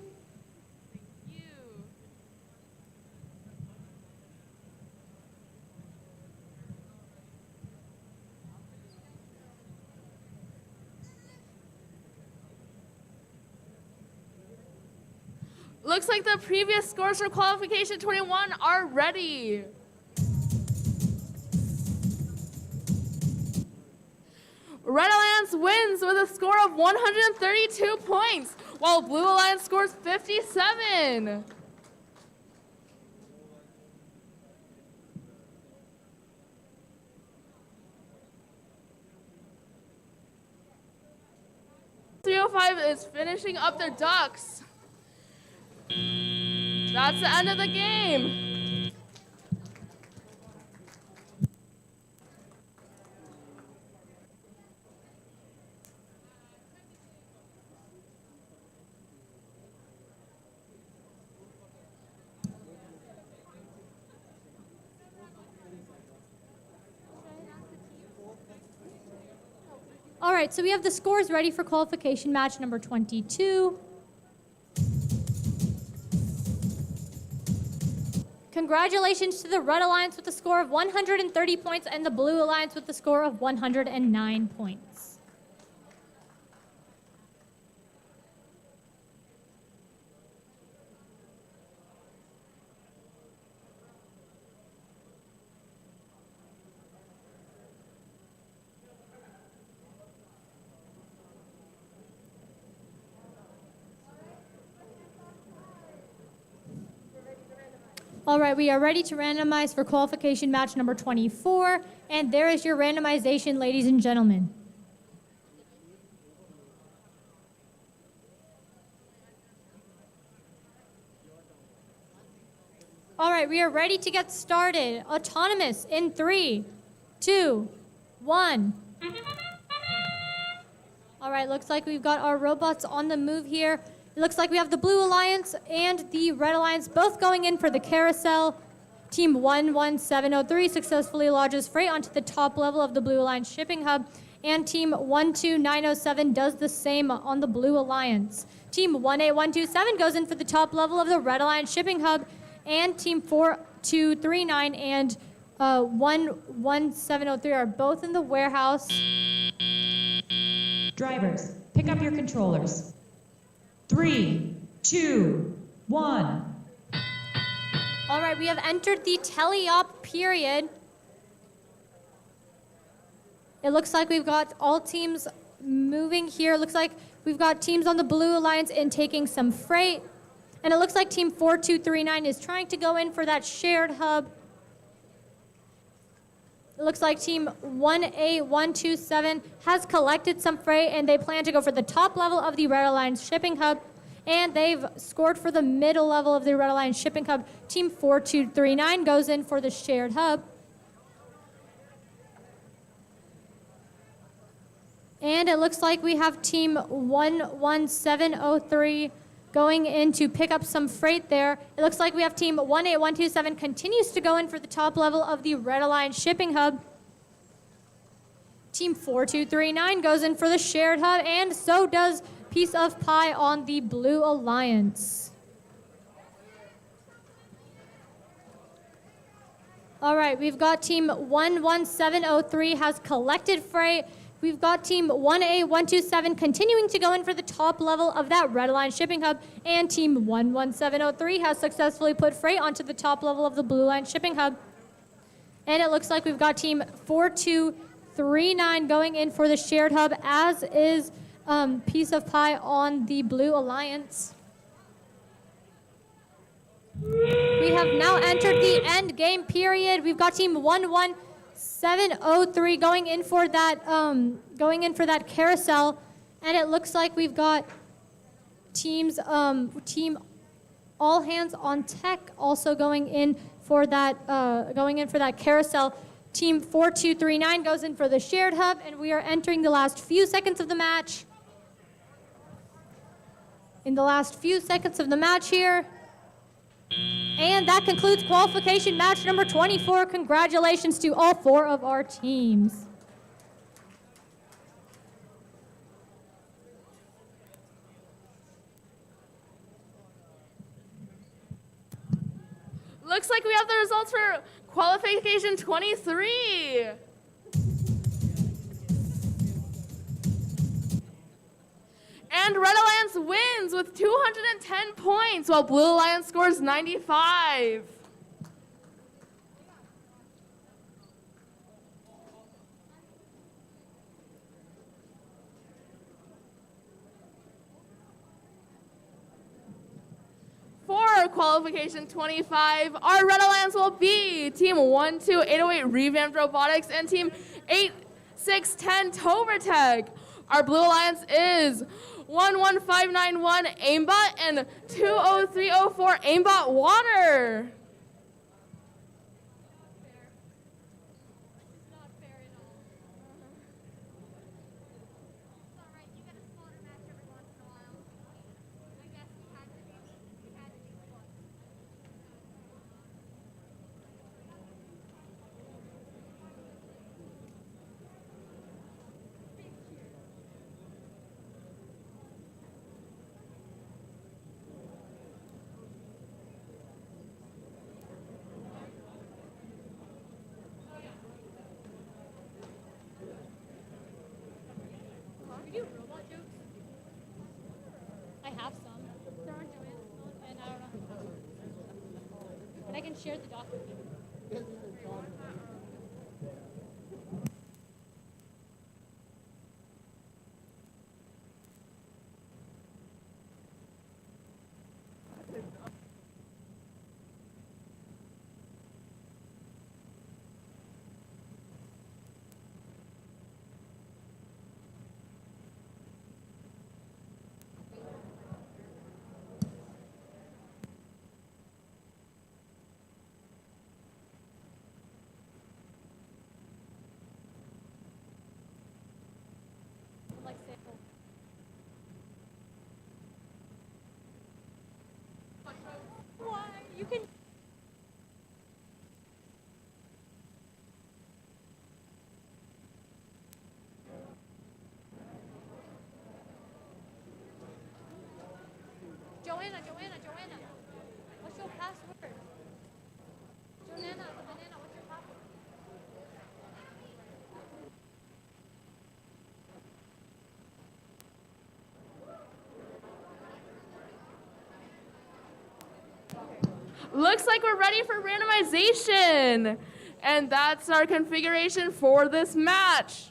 Looks like the previous scores for qualification 21 are ready. Red Alliance wins with a score of 132 points, while Blue Alliance scores 57. .305 is finishing up their ducks. That's the end of the game. All right, so we have the scores ready for qualification match number 22. Congratulations to the Red Alliance with a score of 130 points and the Blue Alliance with a score of 109 points. All right, we are ready to randomize for qualification match number 24, and there is your randomization, ladies and gentlemen. right, we are ready to get started. Autonomous in 3, 2, 1. All right, looks like we've got our robots on the move here. It looks like we have the Blue Alliance and the Red Alliance both going in for the carousel. Team 11703 successfully lodges freight onto the top level of the Blue Alliance shipping hub, and Team 12907 does the same on the Blue Alliance. Team 18127 goes in for the top level of the Red Alliance shipping hub, and Team 4239 and 11703 are both in the warehouse. Drivers, pick up your controllers. 3, 2, 1. All right, we have entered the teleop period. It looks like we've got all teams moving here. It looks like we've got teams on the Blue Alliance in taking some freight. And it looks like Team 4239 is trying to go in for that shared hub. It looks like Team 18127 has collected some freight, and they plan to go for the top level of the Red Alliance shipping hub. And they've scored for the middle level of the Red Alliance shipping hub. Team 4239 goes in for the shared hub. And it looks like we have Team 11703 going in to pick up some freight there. It looks like we have Team 18127 continues to go in for the top level of the Red Alliance shipping hub. Team 4239 goes in for the shared hub, and so does Piece of Pie on the Blue Alliance. All right, we've got Team 11703 has collected freight. We've got Team 18127 continuing to go in for the top level of that Red Alliance shipping hub, and Team 11703 has successfully put freight onto the top level of the Blue Alliance shipping hub. And it looks like we've got Team 4239 going in for the shared hub, as is Piece of Pie on the Blue Alliance. We have now entered the end game period. We've got Team 11703 going in for that carousel, and it looks like we've got team All Hands on Tech also going in for that carousel. Team 4239 goes in for the shared hub, and we are entering the last few seconds of the match. In the last few seconds of the match here. And that concludes qualification match number 24. Congratulations to all 4 of our teams. Looks like we have the results for Qualification 23. And Red Alliance wins with 210 points, while Blue Alliance scores 95. For Qualification 25, our Red Alliance will be Team 12808 RevAmped Robotics and Team 8610 Tobertech. Our Blue Alliance is 11591 Aimbot and 20304 Aimbot Water. I have some. There aren't doing it, and I don't know. But I can share the document. Joanna. What's your password? Joanna, the banana, what's your password? Looks like we're ready for randomization. And that's our configuration for this match.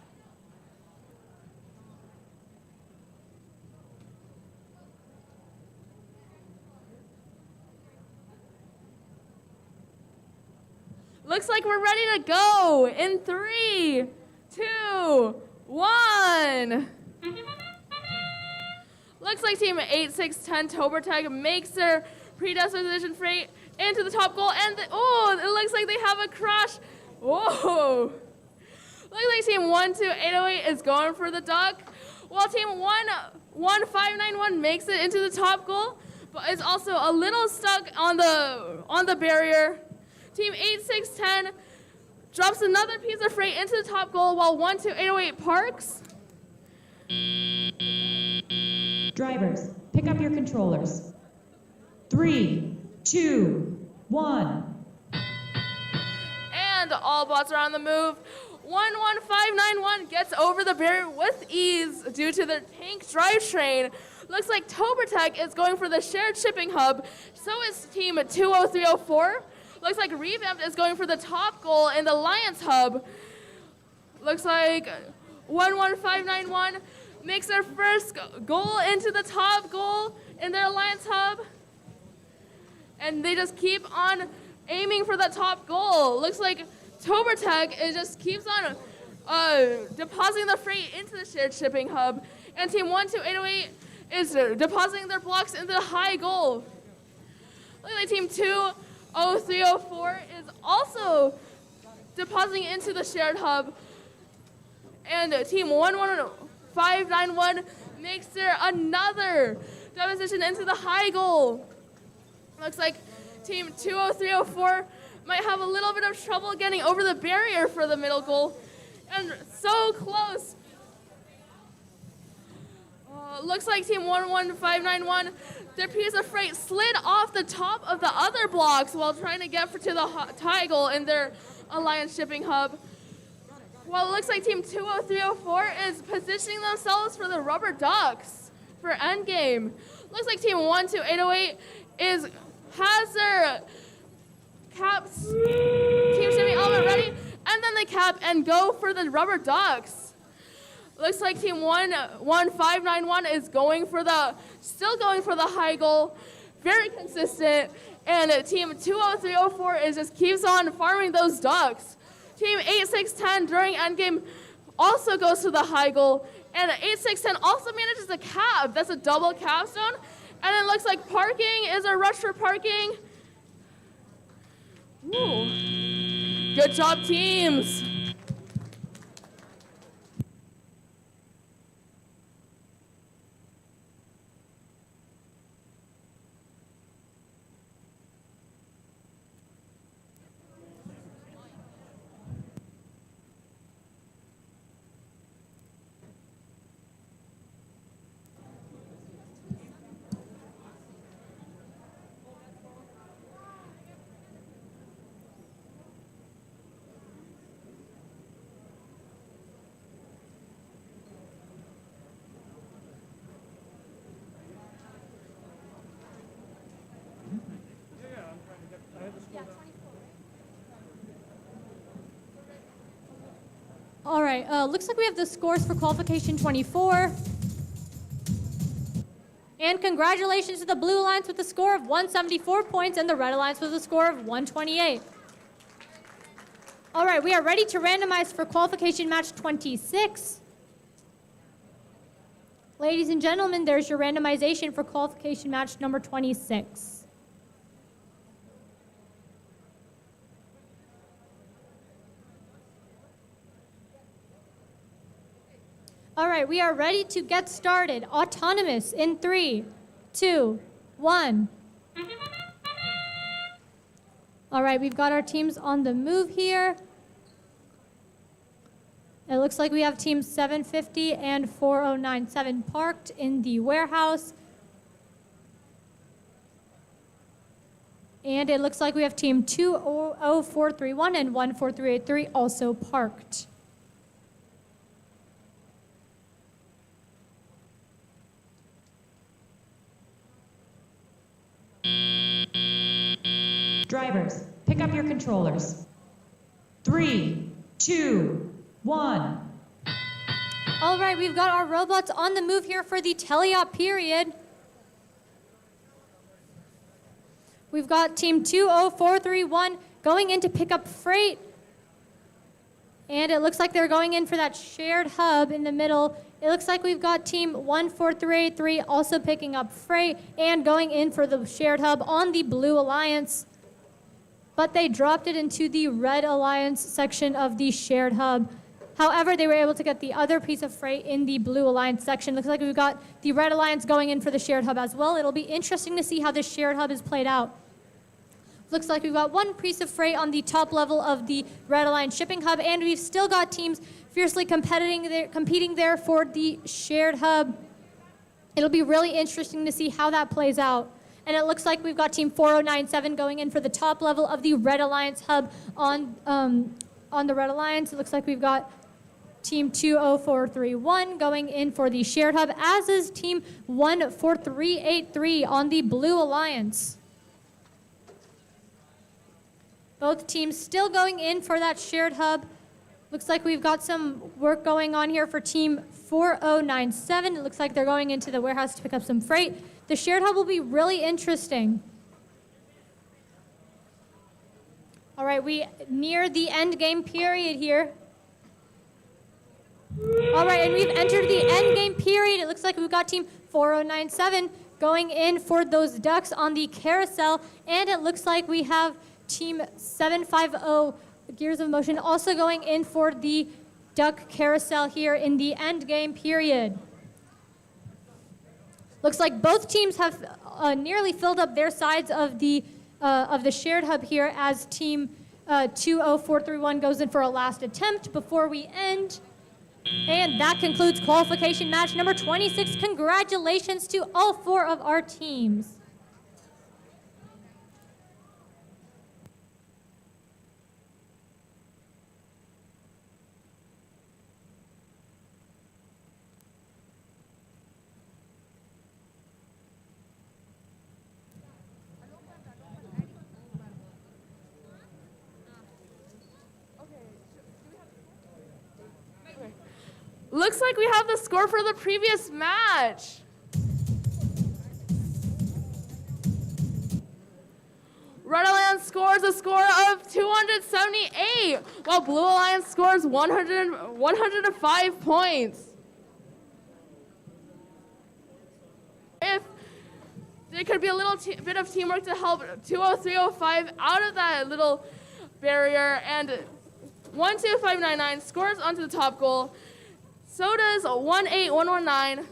Looks like we're ready to go in 3, 2, 1. Looks like team 8610 Tobertag makes their predisposition freight into the top goal, and it looks like they have a crash. Whoa! Looks like team 12808 is going for the duck, while team 11591 makes it into the top goal, but is also a little stuck on the barrier. Team 8610 drops another piece of freight into the top goal, while 12808 parks. Drivers, pick up your controllers. 3, 2, 1. And all bots are on the move. 11591 gets over the barrier with ease due to their tank drivetrain. Looks like Tobertech is going for the shared shipping hub. So is team 20304. Looks like RevAmped is going for the top goal in the Alliance hub. Looks like 11591 makes their first goal into the top goal in their Alliance hub. And they just keep on aiming for that top goal. Looks like Tobertech just keeps on depositing the freight into the shared shipping hub. And team 12808 is depositing their blocks into the high goal. Looks like team 20304 is also depositing into the shared hub. And team 11591 makes their another deposition into the high goal. Looks like team 20304 might have a little bit of trouble getting over the barrier for the middle goal. And so close. Looks like team 11591, their piece of freight slid off the top of the other blocks while trying to get to the tie goal in their Alliance shipping hub. Well, it looks like team 20304 is positioning themselves for the rubber ducks for endgame. Looks like team 12808 has their caps, team shipping element ready, and then they cap and go for the rubber ducks. Looks like team 11591 is still going for the high goal, very consistent, and team 20304 just keeps on farming those ducks. Team 8610 during endgame also goes to the high goal, and 8610 also manages a cap. That's a double capstone. And it looks like parking is a rush for parking. Ooh. Good job, teams. All right, looks like we have the scores for Qualification 24. And congratulations to the Blue Alliance with a score of 174 points and the Red Alliance with a score of 128. All right, we are ready to randomize for Qualification Match 26. Ladies and gentlemen, there's your randomization for Qualification Match number 26. All right, we are ready to get started. Autonomous in 3, 2, 1. All right, we've got our teams on the move here. It looks like we have teams 750 and 4097 parked in the warehouse. And it looks like we have team 20431 and 14383 also parked. Drivers, pick up your controllers. 3, 2, 1. All right, we've got our robots on the move here for the teleop period. We've got team 20431 going in to pick up freight. And it looks like they're going in for that shared hub in the middle. It looks like we've got team 14383 also picking up freight and going in for the shared hub on the Blue Alliance. But they dropped it into the Red Alliance section of the shared hub. However, they were able to get the other piece of freight in the Blue Alliance section. Looks like we've got the Red Alliance going in for the shared hub as well. It'll be interesting to see how this shared hub is played out. Looks like we've got one piece of freight on the top level of the Red Alliance shipping hub, and we've still got teams fiercely competing there for the shared hub. It'll be really interesting to see how that plays out. And it looks like we've got team 4097 going in for the top level of the Red Alliance hub on the Red Alliance. It looks like we've got team 20431 going in for the shared hub, as is team 14383 on the Blue Alliance. Both teams still going in for that shared hub. Looks like we've got some work going on here for team 4097. It looks like they're going into the warehouse to pick up some freight. The shared hub will be really interesting. All right, we near the end game period here. All right, and we've entered the end game period. It looks like we've got team 4097 going in for those ducks on the carousel, and it looks like we have team 750 Gears of Motion also going in for the duck carousel here in the end game period. Looks like both teams have nearly filled up their sides of the shared hub here, as team 20431 goes in for a last attempt before we end. And that concludes qualification match number 26. Congratulations to all 4 of our teams. Looks like we have the score for the previous match. Red Alliance scores a score of 278, while Blue Alliance scores 105 points. If there could be a little bit of teamwork to help 20305 out of that little barrier, and 12599 scores onto the top goal. So does 18119. It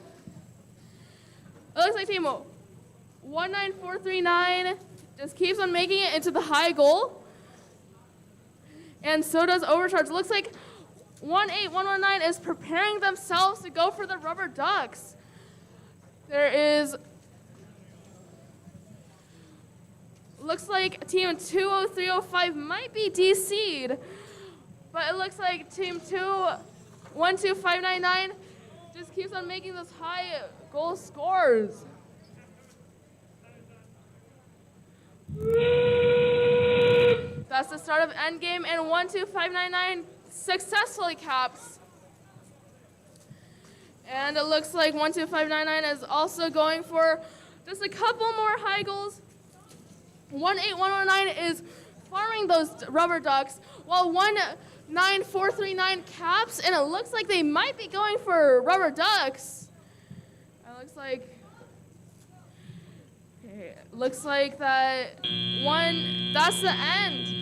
looks like team 19439 just keeps on making it into the high goal. And so does Overcharge. It looks like 18119 is preparing themselves to go for the rubber ducks. Looks like team 20305 might be DC'd, but it looks like team 12599 just keeps on making those high goal scores. That's the start of endgame, and 12599 successfully caps. And it looks like 12599 is also going for just a couple more high goals. 18119 is farming those rubber ducks, while 19439 caps, and it looks like they might be going for rubber ducks. It looks like, okay, looks like that's the end.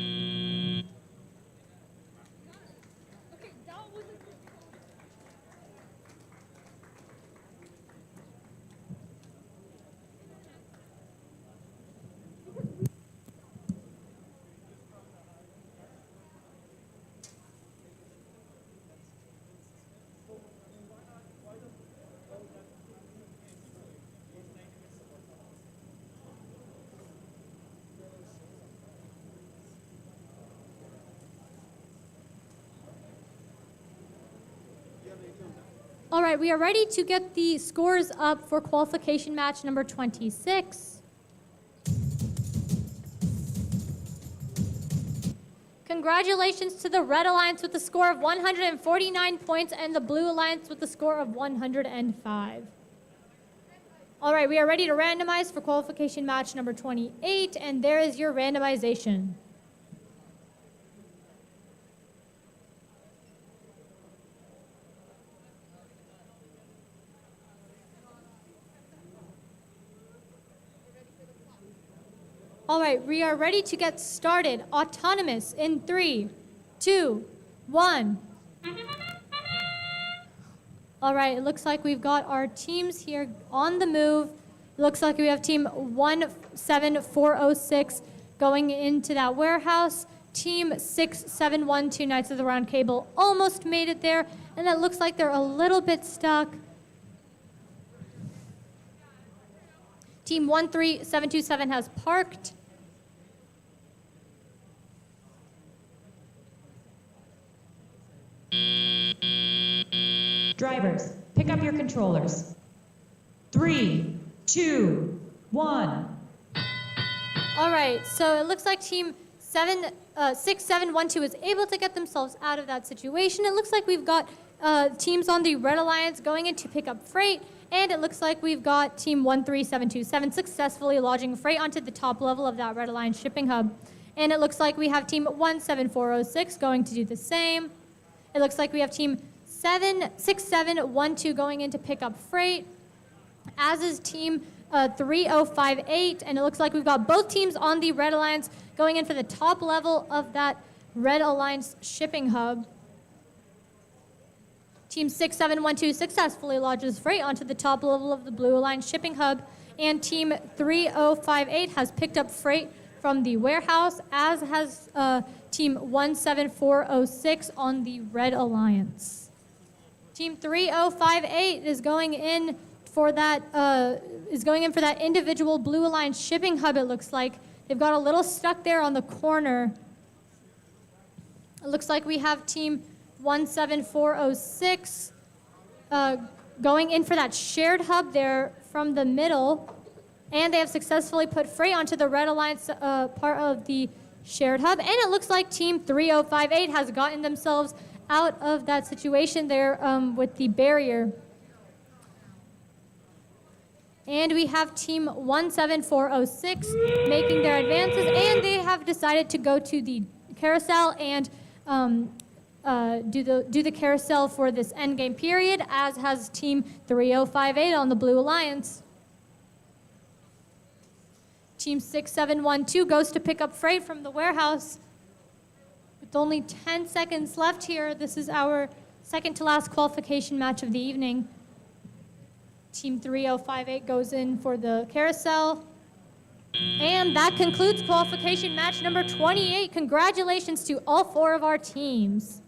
All right, we are ready to get the scores up for qualification match number 26. Congratulations to the Red Alliance with a score of 149 points and the Blue Alliance with a score of 105. All right, we are ready to randomize for qualification match number 28, and there is your randomization. All right, we are ready to get started. Autonomous in 3, 2, 1. All right, it looks like we've got our teams here on the move. It looks like we have team 17406 going into that warehouse. Team 6712 Knights of the Round Table almost made it there, and it looks like they're a little bit stuck. Team 13727 has parked. Drivers, pick up your controllers. 3, 2, 1. All right, so it looks like team 6712 is able to get themselves out of that situation. It looks like we've got teams on the Red Alliance going in to pick up freight, and it looks like we've got team 13727 successfully lodging freight onto the top level of that Red Alliance shipping hub. And it looks like we have team 17406 going to do the same. It looks like we have team 6712 going in to pick up freight, as is team 3058, and it looks like we've got both teams on the Red Alliance going in for the top level of that Red Alliance shipping hub. Team 6712 successfully lodges freight onto the top level of the Blue Alliance shipping hub, and team 3058 has picked up freight from the warehouse, as has team 17406 on the Red Alliance. Team 3058 is going in for that individual Blue Alliance shipping hub. It looks like they've got a little stuck there on the corner. It looks like we have team 17406 going in for that shared hub there from the middle, and they have successfully put freight onto the Red Alliance part of the shared hub, and it looks like team 3058 has gotten themselves out of that situation there with the barrier. And we have team 17406 making their advances, and they have decided to go to the carousel and do the carousel for this endgame period, as has team 3058 on the Blue Alliance. Team 6712 goes to pick up freight from the warehouse. With only 10 seconds left here, this is our second to last qualification match of the evening. Team 3058 goes in for the carousel. And that concludes qualification match number 28. Congratulations to all 4 of our teams.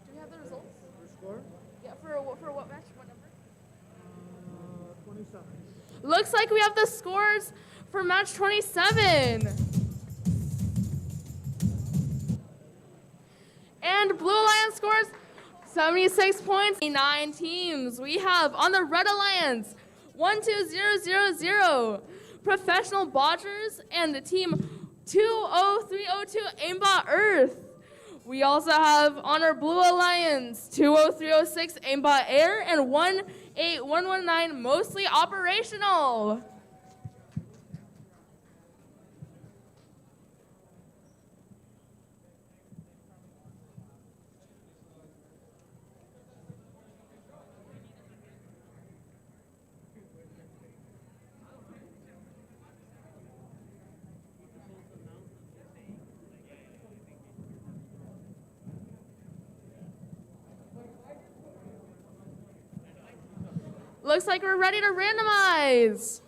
Do we have the results? Yeah, for what match? What number? 27. Looks like we have the scores for match 27. And Blue Alliance scores 76 points. 9 teams. We have on the Red Alliance 12000 Professional Bodgers and the team 20302 Aimbot Earth. We also have on our Blue Alliance 20306 Aimbot Air and 18119 Mostly Operational. Looks like we're ready to randomize.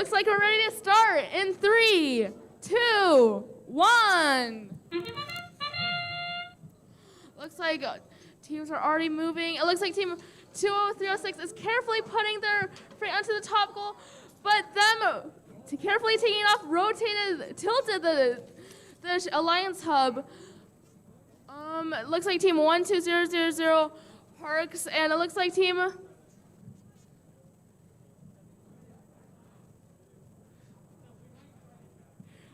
Looks like we're ready to start in 3, 2, 1. Looks like teams are already moving. It looks like team 20306 is carefully putting their freight onto the top goal, but them carefully taking it off, tilted the Alliance hub. It looks like team 12000 Parks, and it looks like team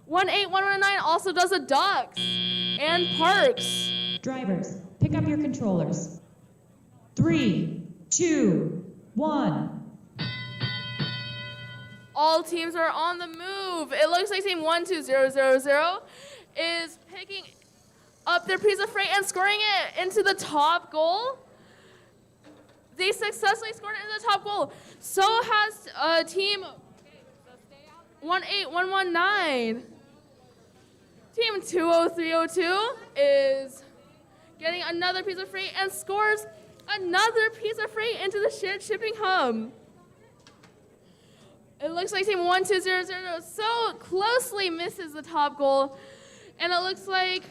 18119 also does a Ducks and Parks. Drivers, pick up your controllers. 3, 2, 1. All teams are on the move. It looks like team 12000 is picking up their piece of freight and scoring it into the top goal. They successfully scored it into the top goal. So has team 18119. Team 20302 is getting another piece of freight and scores another piece of freight into the shared shipping hub. It looks like team 12000 so closely misses the top goal. And it looks like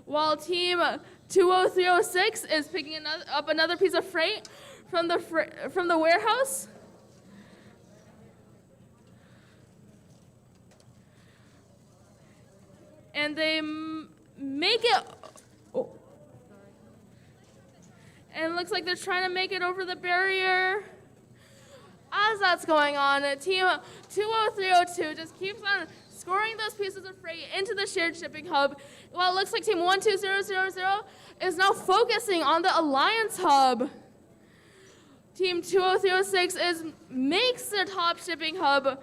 while team 20306 is picking up another piece of freight from the warehouse. And they make it. Oh. And it looks like they're trying to make it over the barrier. As that's going on, team 20302 just keeps on scoring those pieces of freight into the shared shipping hub. While it looks like team 12000 is now focusing on the Alliance hub. Team 20306 makes their top shipping hub.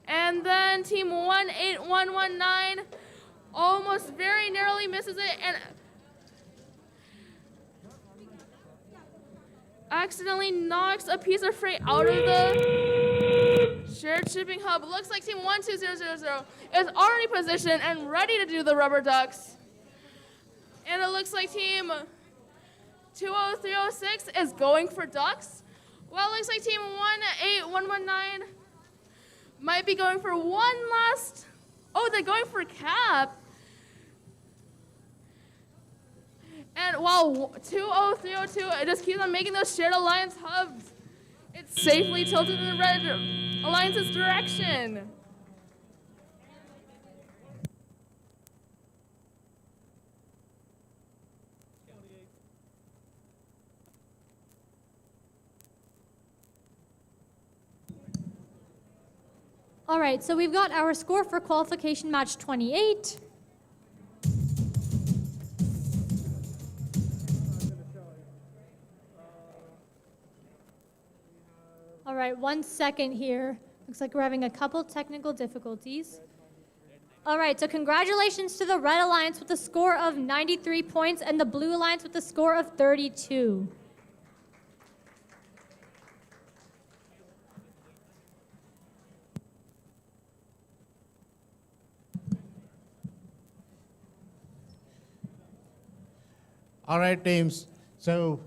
And then team 18119 almost very narrowly misses it and accidentally knocks a piece of freight out of the shared shipping hub. Looks like team 12000 is already positioned and ready to do the rubber ducks. And it looks like team 20306 is going for ducks. Well, it looks like team 18119 might be going for one last. Oh, they're going for cap. And while 20302 it just keeps on making those shared alliance hubs, it's safely tilted in the red alliance's direction. All right, so we've got our score for qualification match 28. All right, 1 second here. Looks like we're having a couple technical difficulties. All right, so congratulations to the Red Alliance with a score of 93 points and the Blue Alliance with a score of 32. All right, teams. So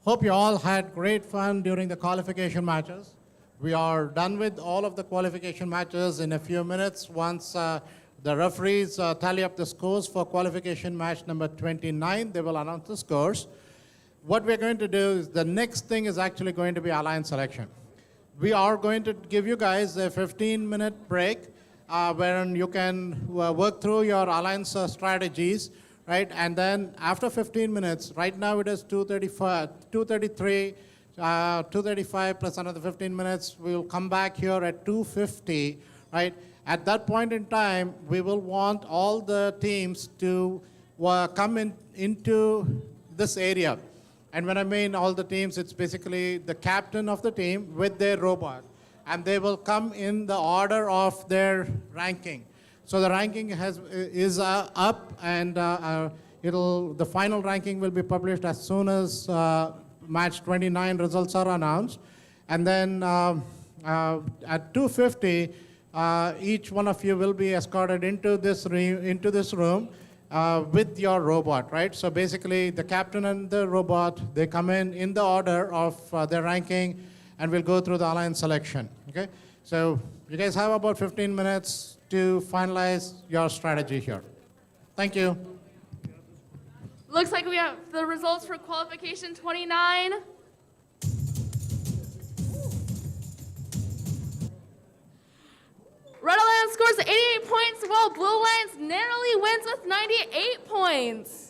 hope you all had great fun during the qualification matches. We are done with all of the qualification matches in a few minutes. Once the referees tally up the scores for qualification match number 29, they will announce the scores. What we're going to do is the next thing is actually going to be alliance selection. We are going to give you guys a 15-minute break wherein you can work through your alliance strategies. Right, and then after 15 minutes, right now it is 2:33, 2:35 plus another 15 minutes. We will come back here at 2:50, right? At that point in time, we will want all the teams to come into this area. And when I mean all the teams, it's basically the captain of the team with their robot. And they will come in the order of their ranking. So the ranking is up, and the final ranking will be published as soon as match 29 results are announced. And then at 2:50, each one of you will be escorted into this room with your robot, right? So basically, the captain and the robot, they come in the order of their ranking, and we'll go through the alliance selection, okay? So you guys have about 15 minutes to finalize your strategy here. Thank you. Looks like we have the results for qualification 29. Red Alliance scores 88 points, while Blue Alliance narrowly wins with 98 points.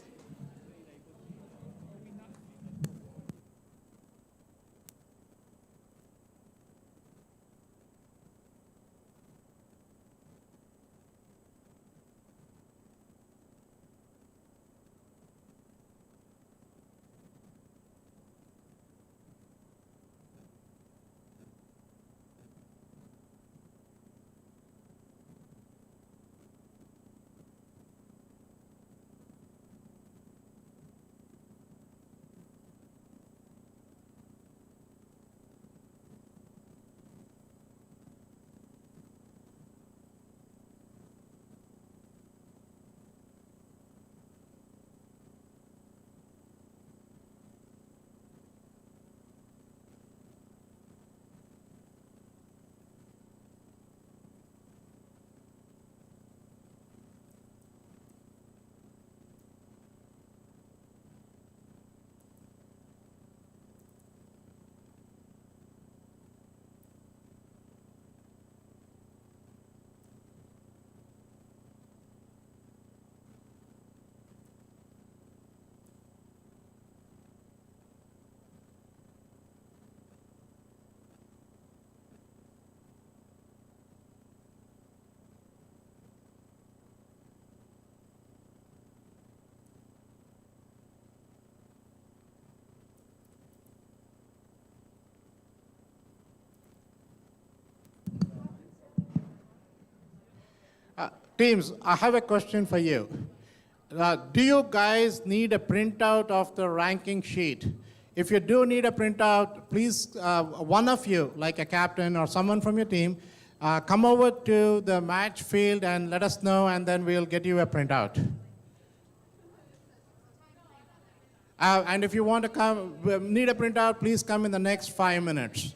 Teams, I have a question for you. Do you guys need a printout of the ranking sheet? If you do need a printout, please, one of you, like a captain or someone from your team, come over to the match field and let us know, and then we'll get you a printout. And if you want to come, need a printout, please come in the next 5 minutes.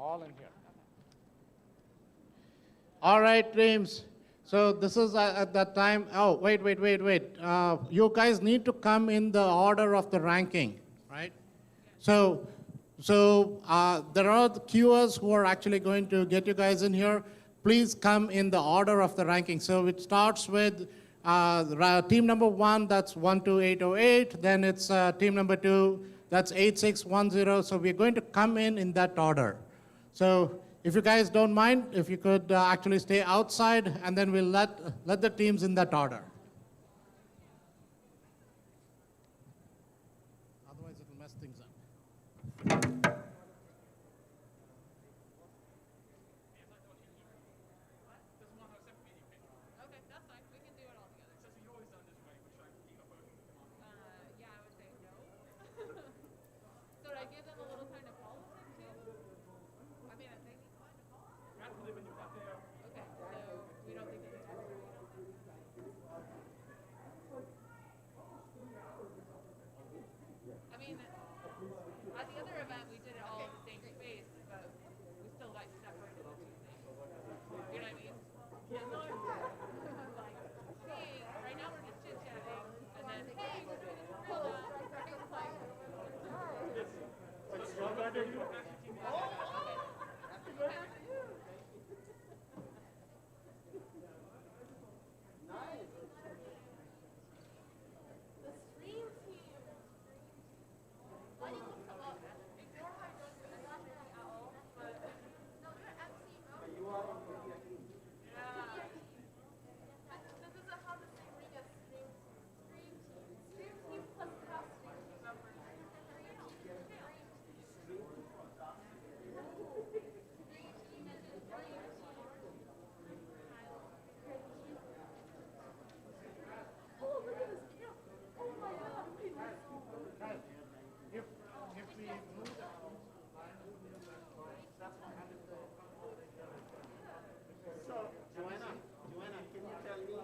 All in here. All right, teams. So this is at that time. Oh, wait. You guys need to come in the order of the ranking, right? So there are the queuers who are actually going to get you guys in here. Please come in the order of the ranking. So it starts with team number 1, that's 12808. Then it's team number 2, that's 8610. So we're going to come in that order. So if you guys don't mind, if you could actually stay outside, and then we'll let the teams in that order. Otherwise, it'll mess things up. Okay, that's fine. We can do it all together. So you've always done this way, which I keep a voting on. Yeah, I would say no. So I give them a little time to follow it too? I mean, they need time to follow. You have to live when you're not there. Okay, so we don't think that they have to. I mean, at the other event, we did it all in the same space, but we still like separated the two things. You know what I mean? Yeah, no. Like, hey, right now we're just chit-chatting, and then, hey, we're doing this for real now. It's like, But you're going to do it. The stream team. Why do you come up? Ignore my judgment. I'm not really at all, but no, you're MC, bro. You are on the team. Yeah. This doesn't have the same ring as stream team. Stream team. Stream team plus past stream team members. Oh, look at this camp. Oh my god. If we move So, Joanna, can you tell me?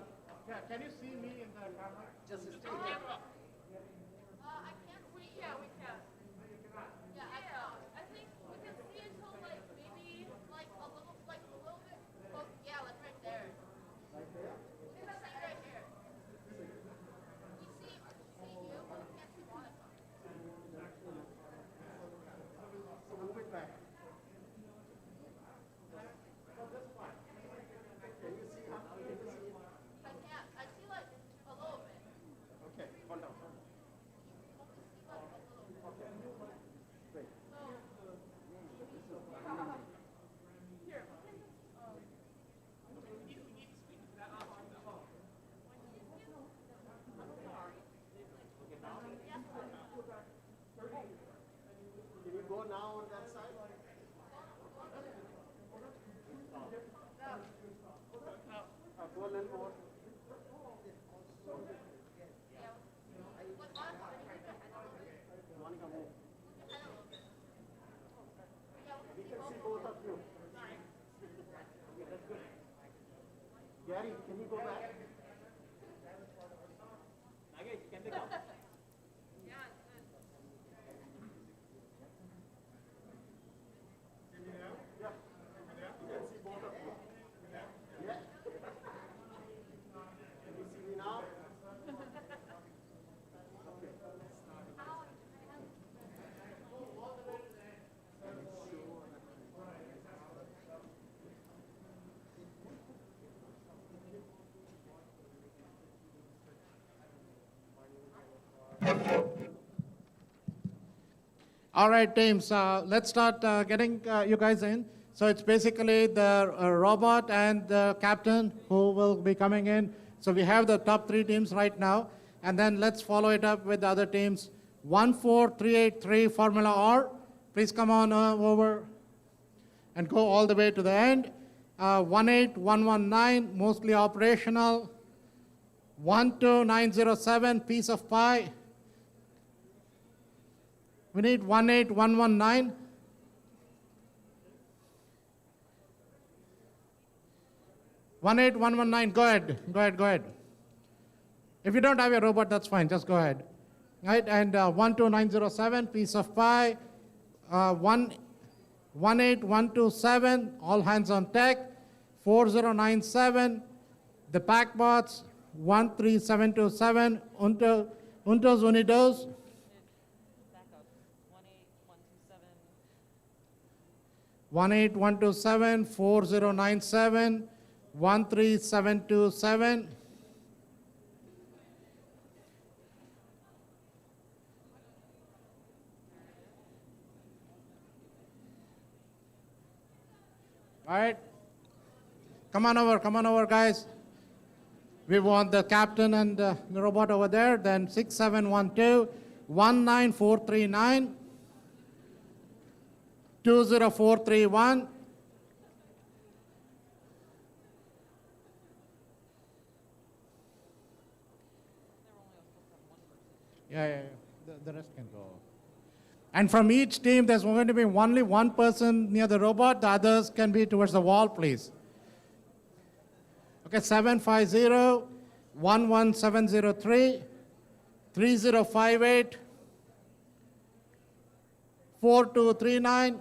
yeah, can you see me in the camera? Just stay here. I can't. Yeah, we can. Yeah, I think we can see until like maybe like a little bit. Oh, yeah, like right there. Right there? We can see right here. We see you, but we can't see Monica. So move it back. Can you see how? Can you see? I can't. I see like a little bit. Okay, hold on. Great. Can you go now on that side? Go a little more. Monica, move. We can see both of you. Okay, that's good. Gary, can you go back? Nagesh, can they come? Yeah. We can see both of you. Yeah. Can you see me now? Okay. All right, teams, let's start getting you guys in. So it's basically the robot and the captain who will be coming in. So we have the top 3 teams right now. And then let's follow it up with the other teams. 14383 Formula R. Please come on over and go all the way to the end. 18119, mostly operational. 12907, piece of pie. We need 18119. 18119, go ahead. If you don't have your robot, that's fine, just go ahead. Right, and 12907, piece of pie. 18127, all hands on deck. 4097, the packbots. 13727, Untos Unidos. 18127, 4097, 13727. All right. Come on over, guys. We want the captain and the robot over there. Then 6712, 19439, 20431. Yeah. The rest can go. And from each team, there's going to be only one person near the robot. The others can be towards the wall, please. Okay, 750, 11703, 3058, 4239,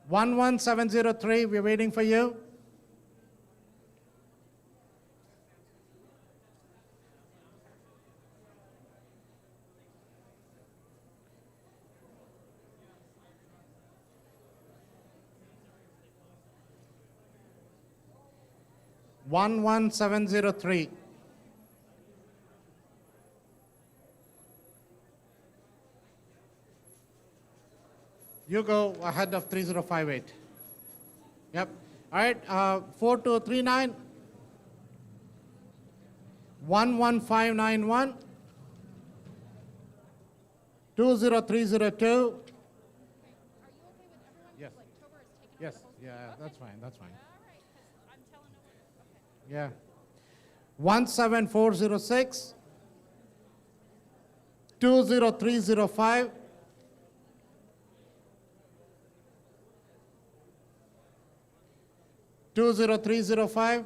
11703, we're waiting for you. One 11703. You go ahead of 3058. Yep. All right. 4239. 11591. 20302. Yes. Yes. Yeah. That's fine. That's fine. Yeah. 17406, 20305, 20305,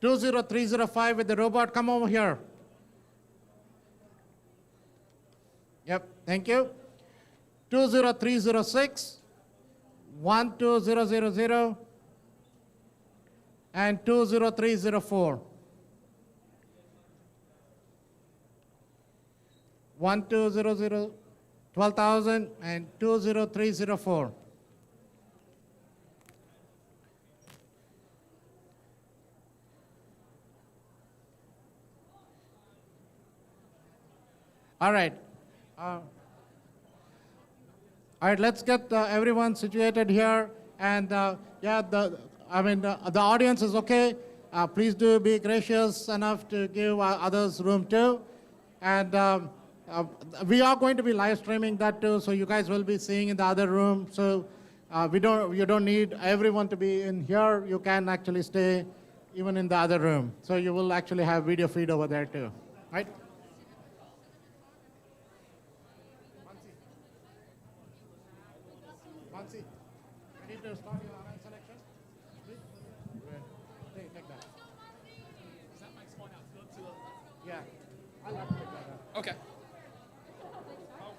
20305 with the robot. Come over here. Yep. Thank you. 20306, 12000, and 20304. 1200, 12,000, and 20304. All right. All right, let's get everyone situated here. And the audience is okay. Please do be gracious enough to give others room too. And we are going to be live streaming that too, so you guys will be seeing in the other room. So you don't need everyone to be in here. You can actually stay even in the other room. So you will actually have video feed over there too, right? Ready to start your online selection? Please? Take that. Is that my spot out? Yeah. I'll have to take that out. Okay.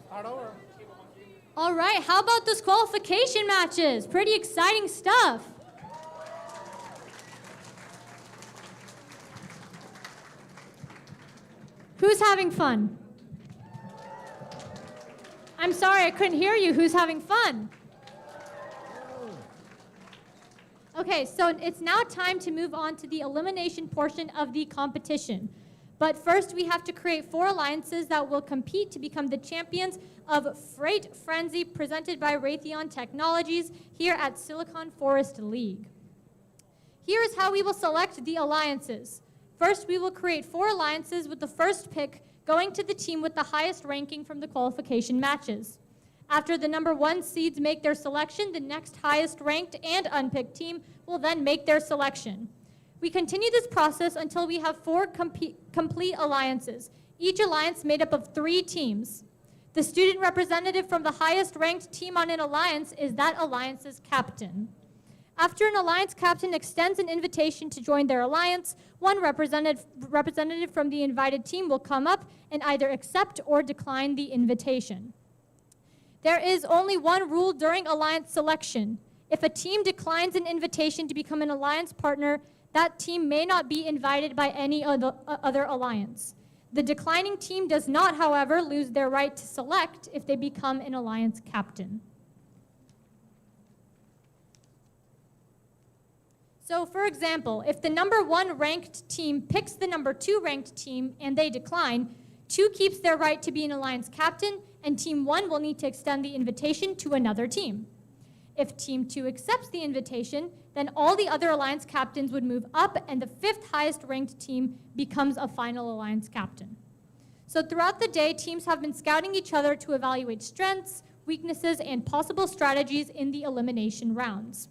Start over. All right, how about those qualification matches? Pretty exciting stuff. Who's having fun? I'm sorry, I couldn't hear you. Who's having fun? Okay, so it's now time to move on to the elimination portion of the competition. But first, we have to create 4 alliances that will compete to become the champions of Freight Frenzy presented by Raytheon Technologies here at Silicon Forest League. Here is how we will select the alliances. First, we will create 4 alliances with the first pick going to the team with the highest ranking from the qualification matches. After the number 1 seeds make their selection, the next highest ranked and unpicked team will then make their selection. We continue this process until we have 4 complete alliances, each alliance made up of 3 teams. The student representative from the highest ranked team on an alliance is that alliance's captain. After an alliance captain extends an invitation to join their alliance, one representative from the invited team will come up and either accept or decline the invitation. There is only one rule during alliance selection. If a team declines an invitation to become an alliance partner, that team may not be invited by any other alliance. The declining team does not, however, lose their right to select if they become an alliance captain. So, for example, if the number 1 ranked team picks the number 2 ranked team and they decline, 2 keeps their right to be an alliance captain, and team 1 will need to extend the invitation to another team. If team 2 accepts the invitation, then all the other alliance captains would move up, and the 5th highest ranked team becomes a final alliance captain. So throughout the day, teams have been scouting each other to evaluate strengths, weaknesses, and possible strategies in the elimination rounds.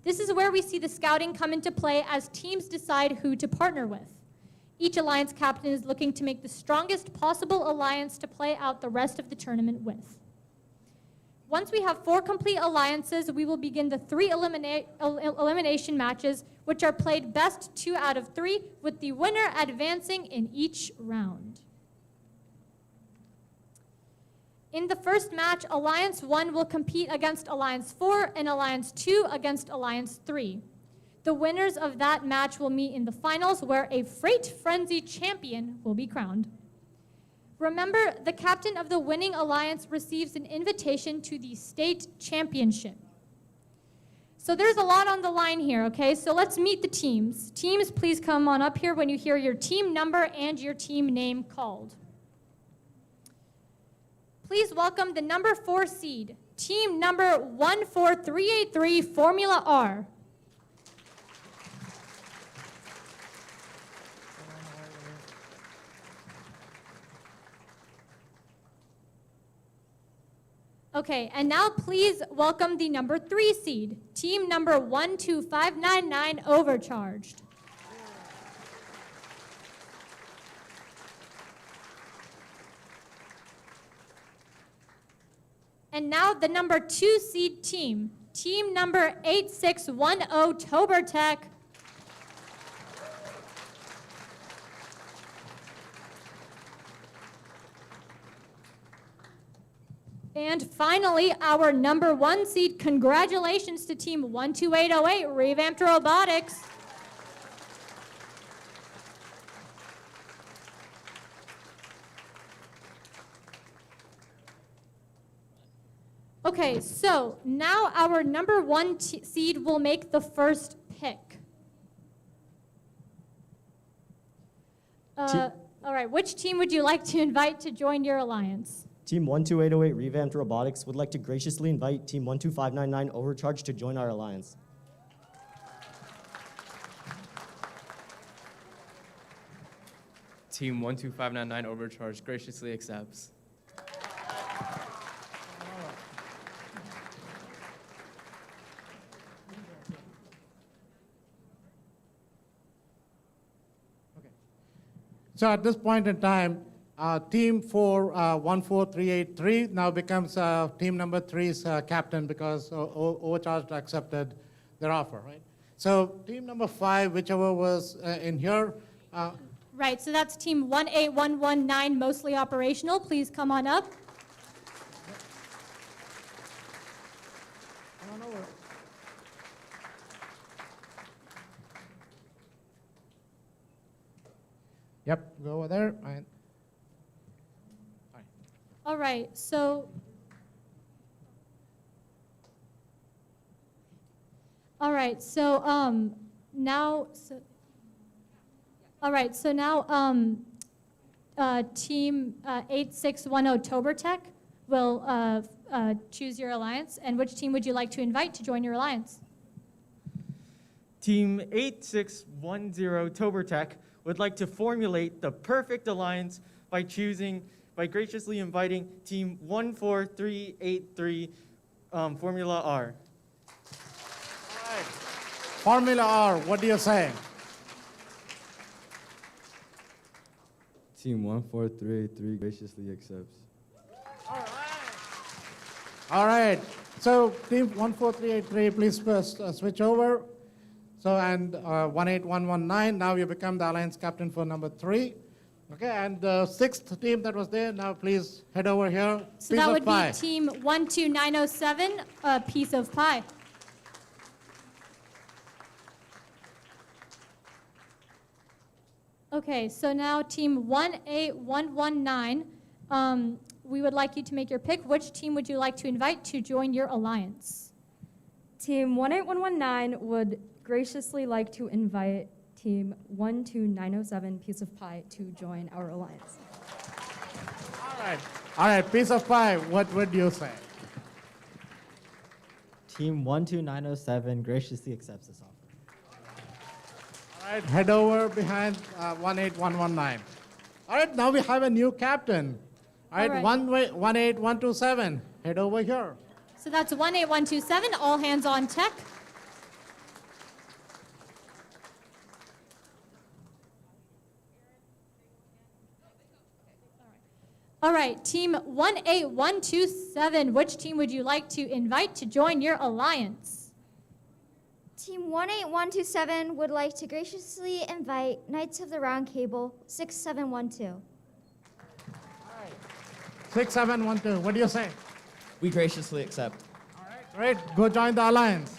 This is where we see the scouting come into play as teams decide who to partner with. Each alliance captain is looking to make the strongest possible alliance to play out the rest of the tournament with. Once we have 4 complete alliances, we will begin the 3 elimination matches, which are played best 2 out of 3, with the winner advancing in each round. In the first match, Alliance 1 will compete against Alliance 4 and Alliance 2 against Alliance 3. The winners of that match will meet in the finals, where a Freight Frenzy champion will be crowned. Remember, the captain of the winning alliance receives an invitation to the state championship. So there's a lot on the line here, okay? So let's meet the teams. Teams, please come on up here when you hear your team number and your team name called. Please welcome the number 4 seed, team number 14383, Formula R. Okay, and now please welcome the number 3 seed, team number 12599, Overcharged. And now the number 2 seed team, team number 8610, Tobertech. And finally, our number 1 seed, congratulations to team 12808, Revamped Robotics. Okay, so now our number 1 seed will make the first pick. All right, which team would you like to invite to join your alliance? Team 12808 Revamped Robotics would like to graciously invite Team 12599 Overcharged to join our alliance. Team 12599 Overcharged graciously accepts. So at this point in time, team 14383 now becomes team number 3's captain because Overcharged accepted their offer, right? So team number 5, whichever was in here. Right, so that's team 18119, mostly operational. Please come on up. Come on over. Yep, go over there. And All right, so now team 8610 Tobertech will choose your alliance. And which team would you like to invite to join your alliance? Team 8610 Tobertech would like to formulate the perfect alliance by graciously inviting Team 14383 Formula R. all right. Formula R, what do you say? Team 14383 graciously accepts. All right. So team 14383, please switch over. So and 18119, now you become the alliance captain for number 3. Okay, and the 6th team that was there, now please head over here. So that would be team 12907, a piece of pie. Okay, so now team 18119, we would like you to make your pick. Which team would you like to invite to join your alliance? Team 18119 would graciously like to invite Team 12907 Piece of Pie to join our alliance. All right, piece of pie, what would you say? Team 12907 graciously accepts this offer. All right, head over behind 18119. All right, now we have a new captain. All right, All right. 18127, head over here. So that's 18127, all hands on tech. All right, team 18127, which team would you like to invite to join your alliance? Team 18127 would like to graciously invite Knights of the Round Cable 6712. 6712, what do you say? We graciously accept. All right, great, go join the alliance.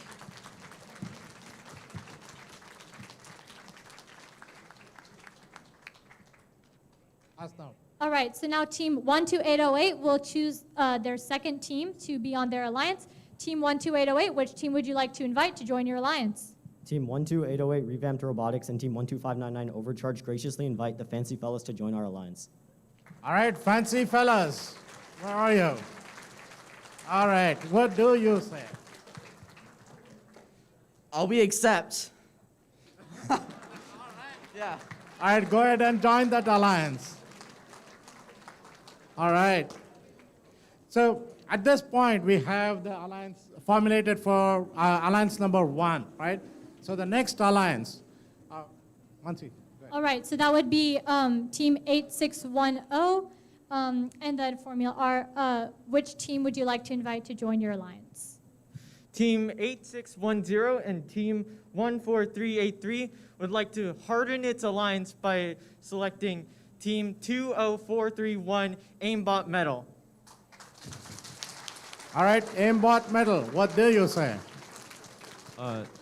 Us now. All right, so now team 12808 will choose their second team to be on their alliance. Team 12808, which team would you like to invite to join your alliance? Team 12808 Revamped Robotics and Team 12599 Overcharge graciously invite the Fancy Fellas to join our alliance. All right, fancy fellas, where are you? All right, what do you say? We accept. Yeah. All right, go ahead and join that alliance. All right. So at this point, we have the alliance formulated for alliance number 1, right? So the next alliance, Mansi, go ahead. All right, so that would be team 8610, and then formula R. Which team would you like to invite to join your alliance? Team 8610 and Team 14383 would like to harden its alliance by selecting Team 20431 Aimbot Metal. All right, aimbot metal, what do you say?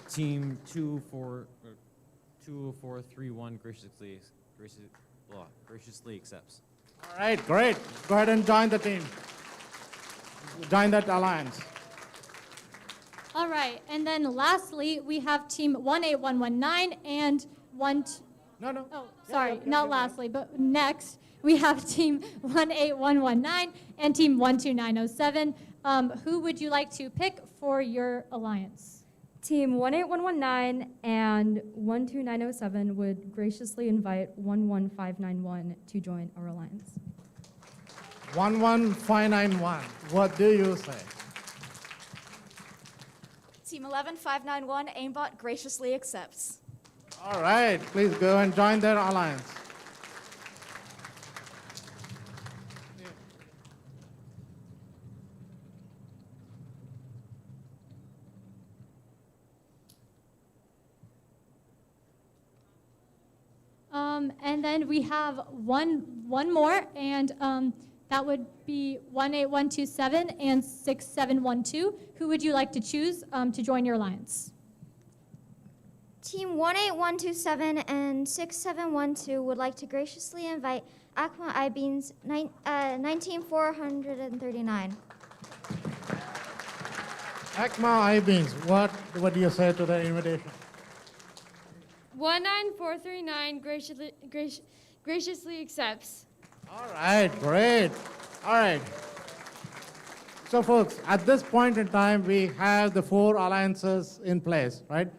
Team 20431 graciously accepts. All right, great. Go ahead and join the team. Join that alliance. All right, and then lastly, we have team 18119 and No. Oh, sorry, not lastly, but next, we have team 18119 and team 12907. Who would you like to pick for your alliance? Team 18119 and 12907 would graciously invite 11591 to join our alliance. 11591, what do you say? Team 11591 Aimbot graciously accepts. All right, please go and join their alliance. And then we have one more, and that would be 18127 and 6712. Who would you like to choose to join your alliance? Team 18127 and 6712 would like to graciously invite Acma I-Beans 19439. Acma I-Beans, what do you say to the invitation? 19439 graciously accepts. All right, great. All right. So folks, at this point in time, we have the 4 alliances in place, right?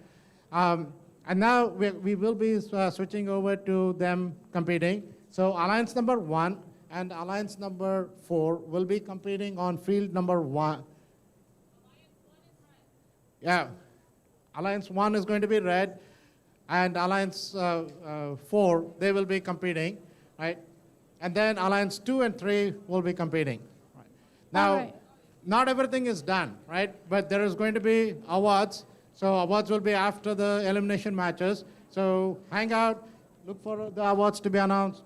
And now we will be switching over to them competing. So alliance number 1 and alliance number 4 will be competing on field number 1. Yeah, alliance 1 is going to be red, and alliance 4, they will be competing, right? And then alliance 2 and 3 will be competing. Right. Now, All right. not everything is done, right? But there is going to be awards. So awards will be after the elimination matches. So hang out, look for the awards to be announced.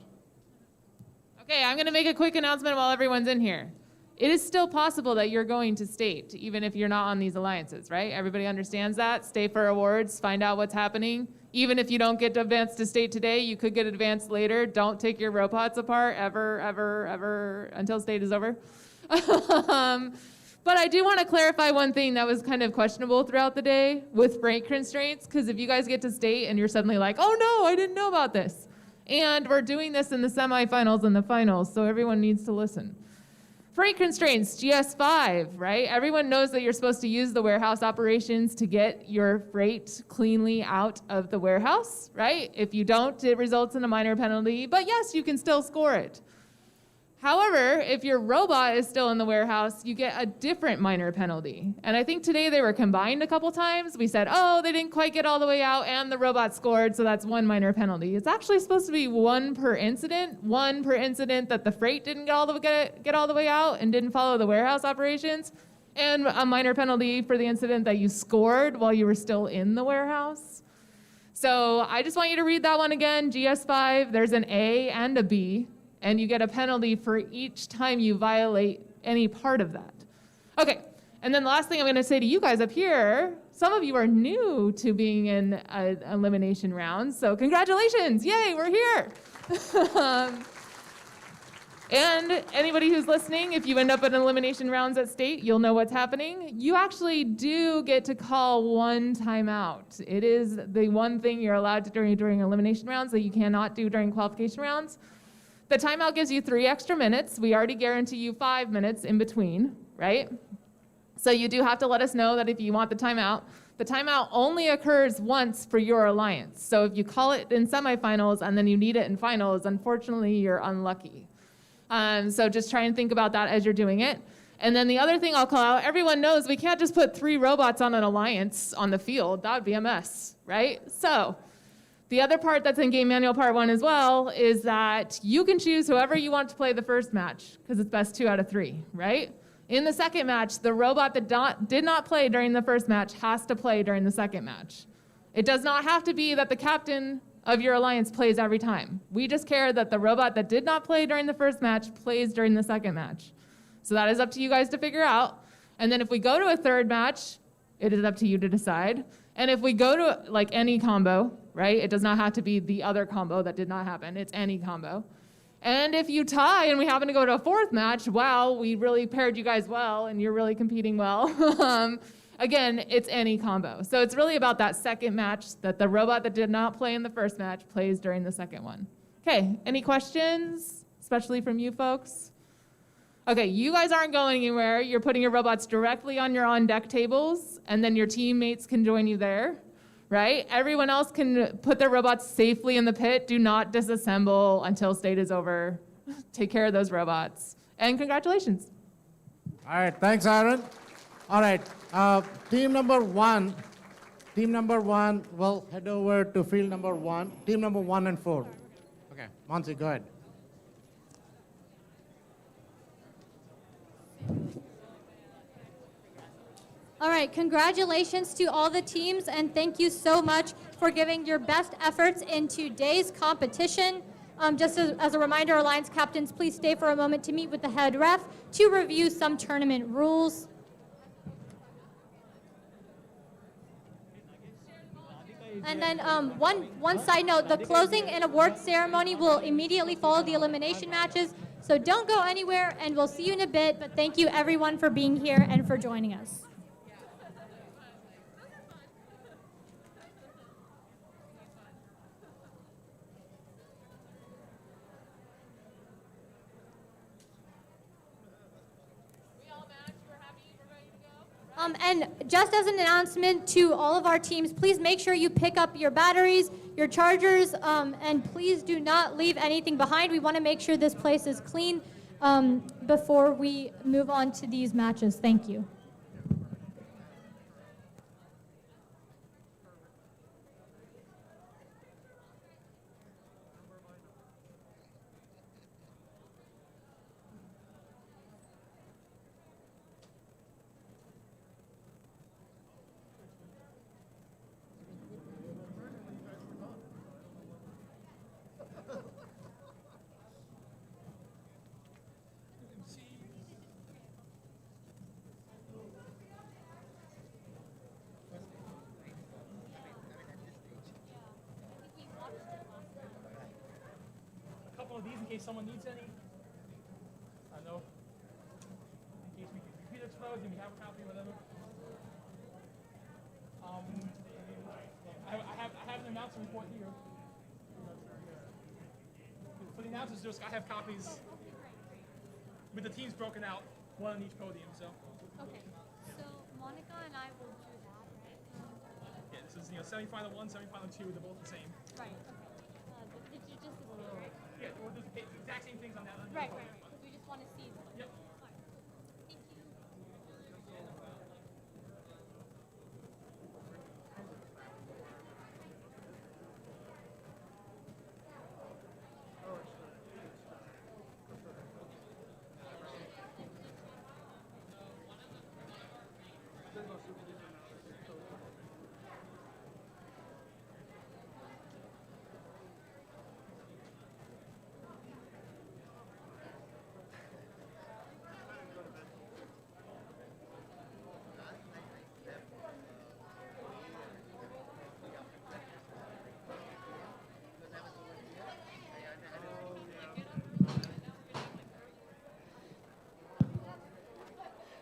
Okay, I'm going to make a quick announcement while everyone's in here. It is still possible that you're going to state, even if you're not on these alliances, right? Everybody understands that? Stay for awards, find out what's happening. Even if you don't get to advance to state today, you could get advanced later. Don't take your robots apart ever, until state is over. But I do want to clarify one thing that was kind of questionable throughout the day with freight constraints, because if you guys get to state and you're suddenly like, oh no, I didn't know about this. And we're doing this in the semifinals and the finals, so everyone needs to listen. Freight constraints, GS5, right? Everyone knows that you're supposed to use the warehouse operations to get your freight cleanly out of the warehouse, right? If you don't, it results in a minor penalty, but yes, you can still score it. However, if your robot is still in the warehouse, you get a different minor penalty. And I think today they were combined a couple times. We said, oh, they didn't quite get all the way out and the robot scored, so that's one minor penalty. It's actually supposed to be one per incident that the freight didn't get all the way out and didn't follow the warehouse operations, and a minor penalty for the incident that you scored while you were still in the warehouse. So I just want you to read that one again. GS5, there's an A and a B. And you get a penalty for each time you violate any part of that. Okay, and then the last thing I'm gonna say to you guys up here, some of you are new to being in elimination rounds, so congratulations, yay, we're here. And anybody who's listening, if you end up in elimination rounds at state, you'll know what's happening. You actually do get to call one timeout. It is the one thing you're allowed to do during elimination rounds that you cannot do during qualification rounds. The timeout gives you 3 extra minutes. We already guarantee you 5 minutes in between, right? So you do have to let us know that if you want the timeout only occurs once for your alliance. So if you call it in semifinals and then you need it in finals, unfortunately, you're unlucky. So just try and think about that as you're doing it. And then the other thing I'll call out, everyone knows we can't just put 3 robots on an alliance on the field. That would be a mess, right? So the other part that's in Game Manual Part 1 as well is that you can choose whoever you want to play the first match, because it's best 2 out of 3, right? In the second match, the robot that did not play during the first match has to play during the second match. It does not have to be that the captain of your alliance plays every time. We just care that the robot that did not play during the first match plays during the second match. So that is up to you guys to figure out. And then if we go to a third match, it is up to you to decide. And if we go to like any combo, right? It does not have to be the other combo that did not happen. It's any combo. And if you tie and we happen to go to a fourth match, wow, we really paired you guys well and you're really competing well. Again, it's any combo. So it's really about that second match that the robot that did not play in the first match plays during the second one. Okay, any questions, especially from you folks? Okay, you guys aren't going anywhere. You're putting your robots directly on your on-deck tables, and then your teammates can join you there, right? Everyone else can put their robots safely in the pit. Do not disassemble until state is over. Take care of those robots. And congratulations. All right, thanks, Aaron. All right, team number one will head over to field number 1. Team number 1 and 4. Okay, Monty, go ahead. All right, congratulations to all the teams, and thank you so much for giving your best efforts in today's competition. Just as a reminder, Alliance captains, please stay for a moment to meet with the head ref to review some tournament rules. And then one side note, the closing and award ceremony will immediately follow the elimination matches, so don't go anywhere, and we'll see you in a bit, but thank you everyone for being here and for joining us. And just as an announcement to all of our teams, please make sure you pick up your batteries, your chargers, and please do not leave anything behind. We want to make sure this place is clean before we move on to these matches. Thank you. couple of these in case someone needs any. I know. In case we get computer exposed and we have a copy, whatever. I have an announcer report here. For the announcers, I have copies with the teams broken out, one on each podium. So. Okay. So Monica and I will do that, right? Yeah, this is semifinal 1, semifinal 2. They're both the same. Right. Okay. But did you just right? Yeah, well, there's the exact same things on that. Right. Because we just want to see them. Yep. Thank you.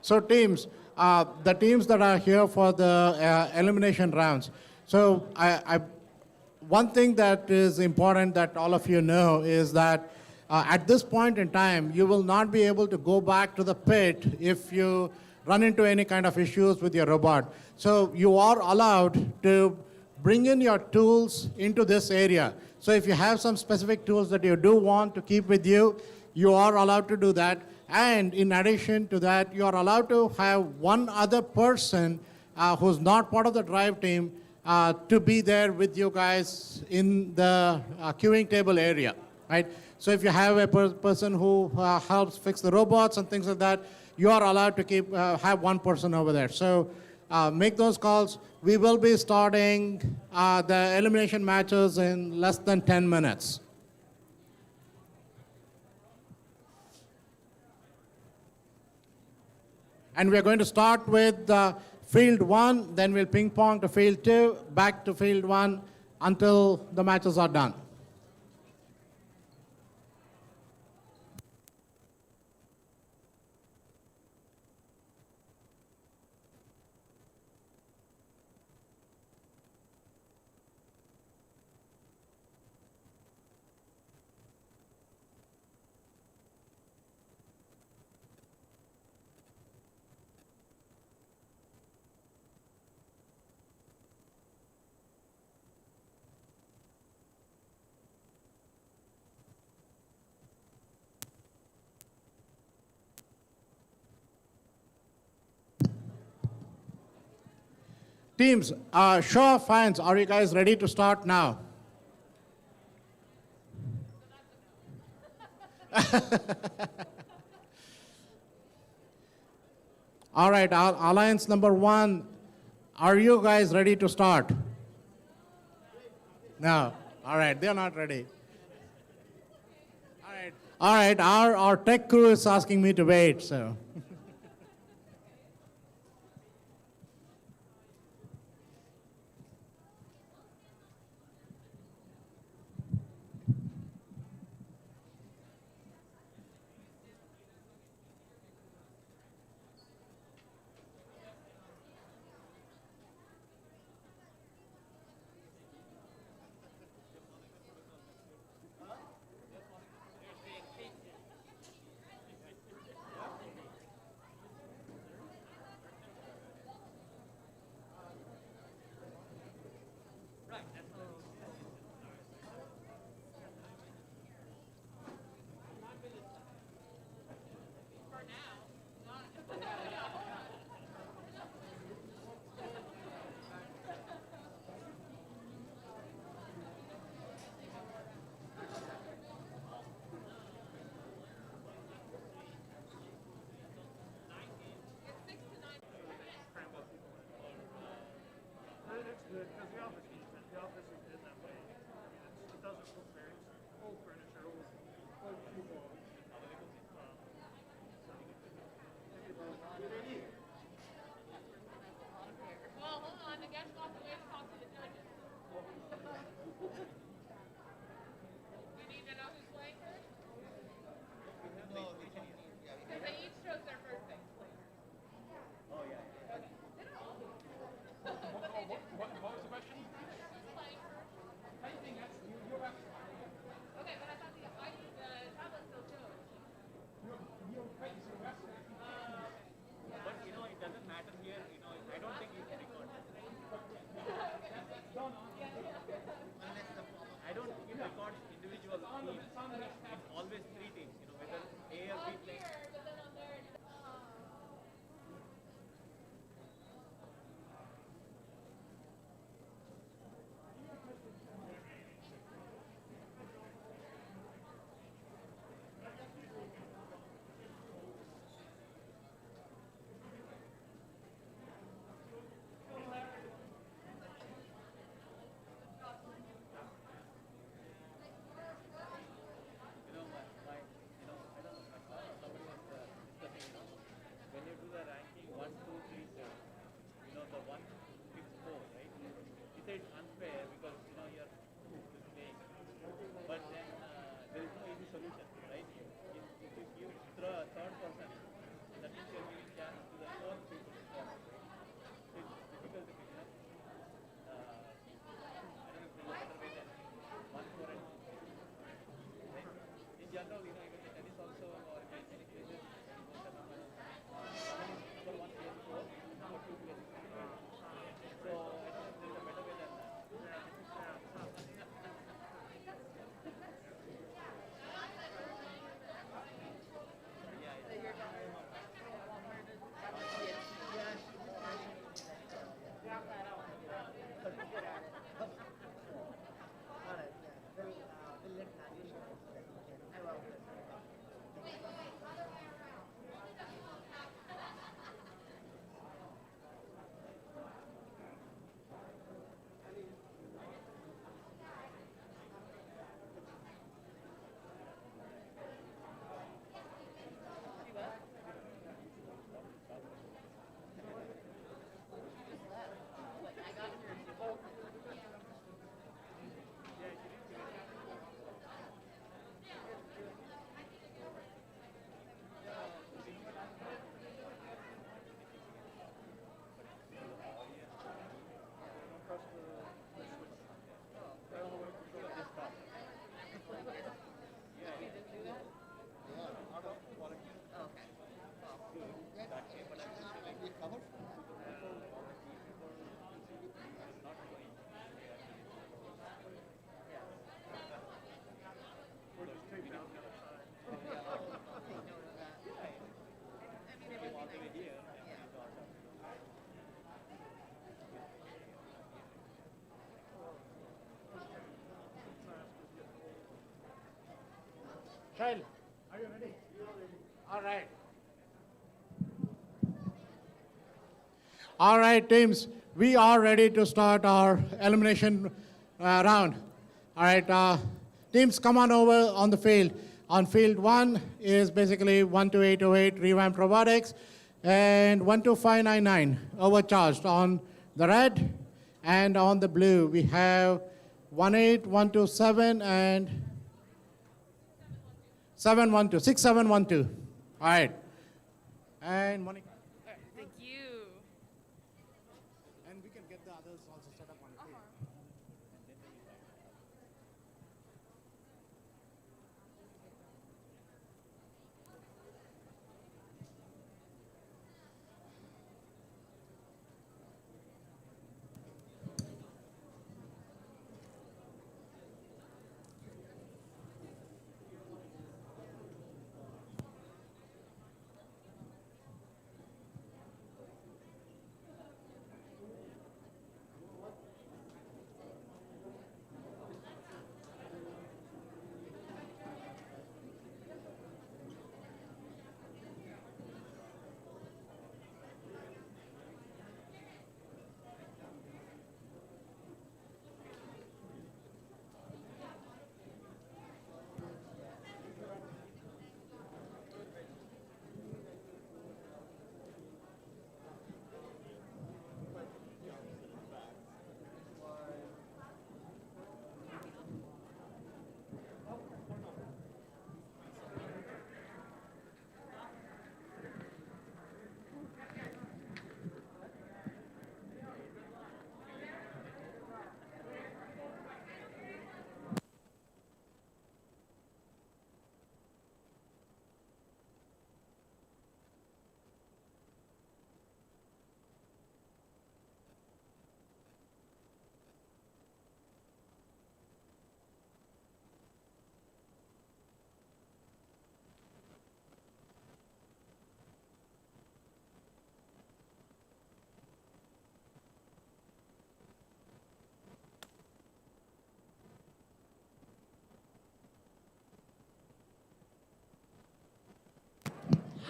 So teams, the teams that are here for the elimination rounds. So one thing that is important that all of you know is that at this point in time, you will not be able to go back to the pit if you run into any kind of issues with your robot. So you are allowed to bring in your tools into this area. So if you have some specific tools that you do want to keep with you, you are allowed to do that. And in addition to that, you are allowed to have one other person who's not part of the drive team to be there with you guys in the queuing table area, right? So if you have a person who helps fix the robots and things like that, you are allowed to have one person over there. So make those calls. We will be starting the elimination matches in less than 10 minutes. And we're going to start with field 1, then we'll ping pong to field 2, back to field 1 until the matches are done. Teams, show of hands, are you guys ready to start now? All right, alliance number 1, are you guys ready to start? No. All right, they're not ready. All right, our tech crew is asking me to wait, so. Shail, are you ready? All right. All right, teams, we are ready to start our elimination round. All right, teams, come on over on the field. On field 1 is basically 12808 Revamped Robotics and 12599 overcharged on the red, and on the blue we have 18127 and 6712. All right. And Monica. Thank you. And we can get the others also set up on the field.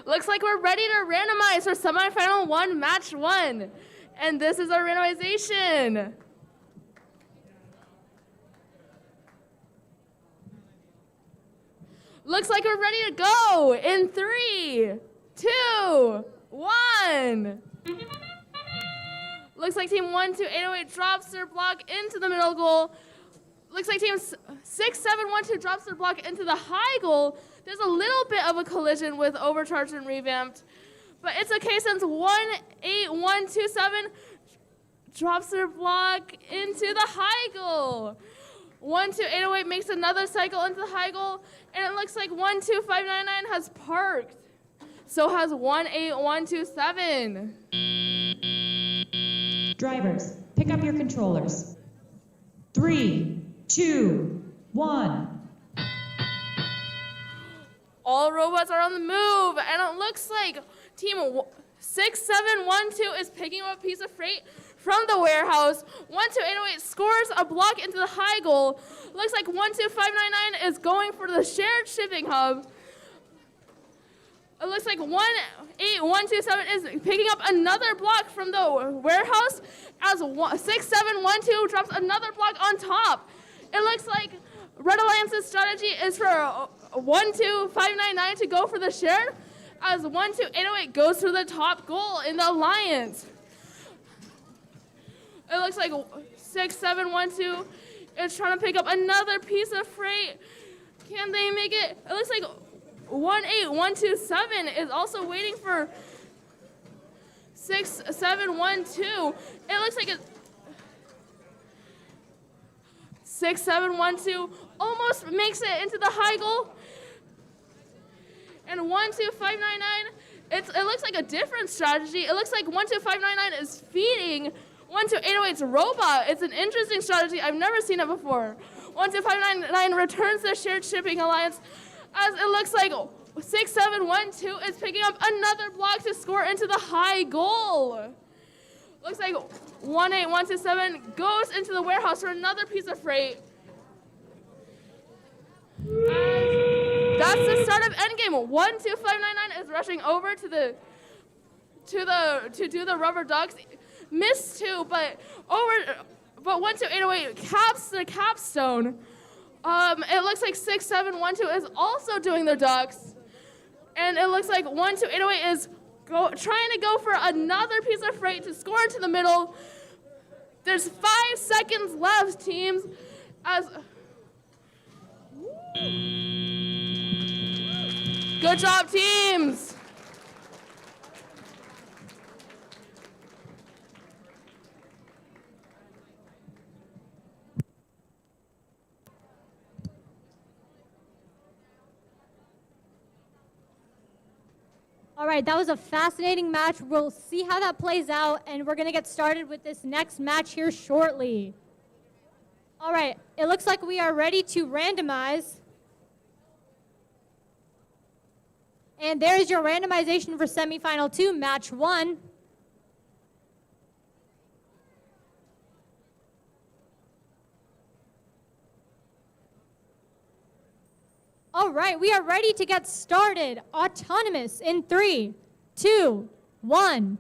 Looks like we're ready to randomize for semifinal 1, match 1. And this is our randomization. Looks like we're ready to go in 3, 2, 1. Looks like team 12808 drops their block into the middle goal. Looks like team 6712 drops their block into the high goal. There's a little bit of a collision with Overcharged and Revamped, but it's okay since 18127 drops their block into the high goal. 12808 makes another cycle into the high goal, and it looks like 12599 has parked. So has 18127. Drivers, pick up your controllers. 3, 2, 1. All robots are on the move, and it looks like team 6712 is picking up a piece of freight from the warehouse. 12808 scores a block into the high goal. Looks like 12599 is going for the shared shipping hub. It looks like 18127 is picking up another block from the warehouse as 6712 drops another block on top. It looks like Red Alliance's strategy is for 12599 to go for the share as 12808 goes for the top goal in the alliance. It looks like 6712 is trying to pick up another piece of freight. Can they make it? It looks like 18127 is also waiting for 6712. It looks like 6712 almost makes it into the high goal. And 12599, it looks like a different strategy. It looks like 12599 is feeding 12808's robot. It's an interesting strategy. I've never seen it before. 12599 returns the shared shipping alliance as it looks like 6712 is picking up another block to score into the high goal. Looks like 18127 goes into the warehouse for another piece of freight. That's the start of endgame. 12599 is rushing over to do the rubber ducks. Missed two, but 12808 caps the capstone. It looks like 6712 is also doing their ducks. And it looks like 12808 is trying to go for another piece of freight to score into the middle. There's 5 seconds left, teams. Good job, teams. All right, that was a fascinating match. We'll see how that plays out, and we're going to get started with this next match here shortly. All right, it looks like we are ready to randomize. And there's your randomization for semifinal 2, match 1. All right, we are ready to get started. Autonomous in 3, 2, 1.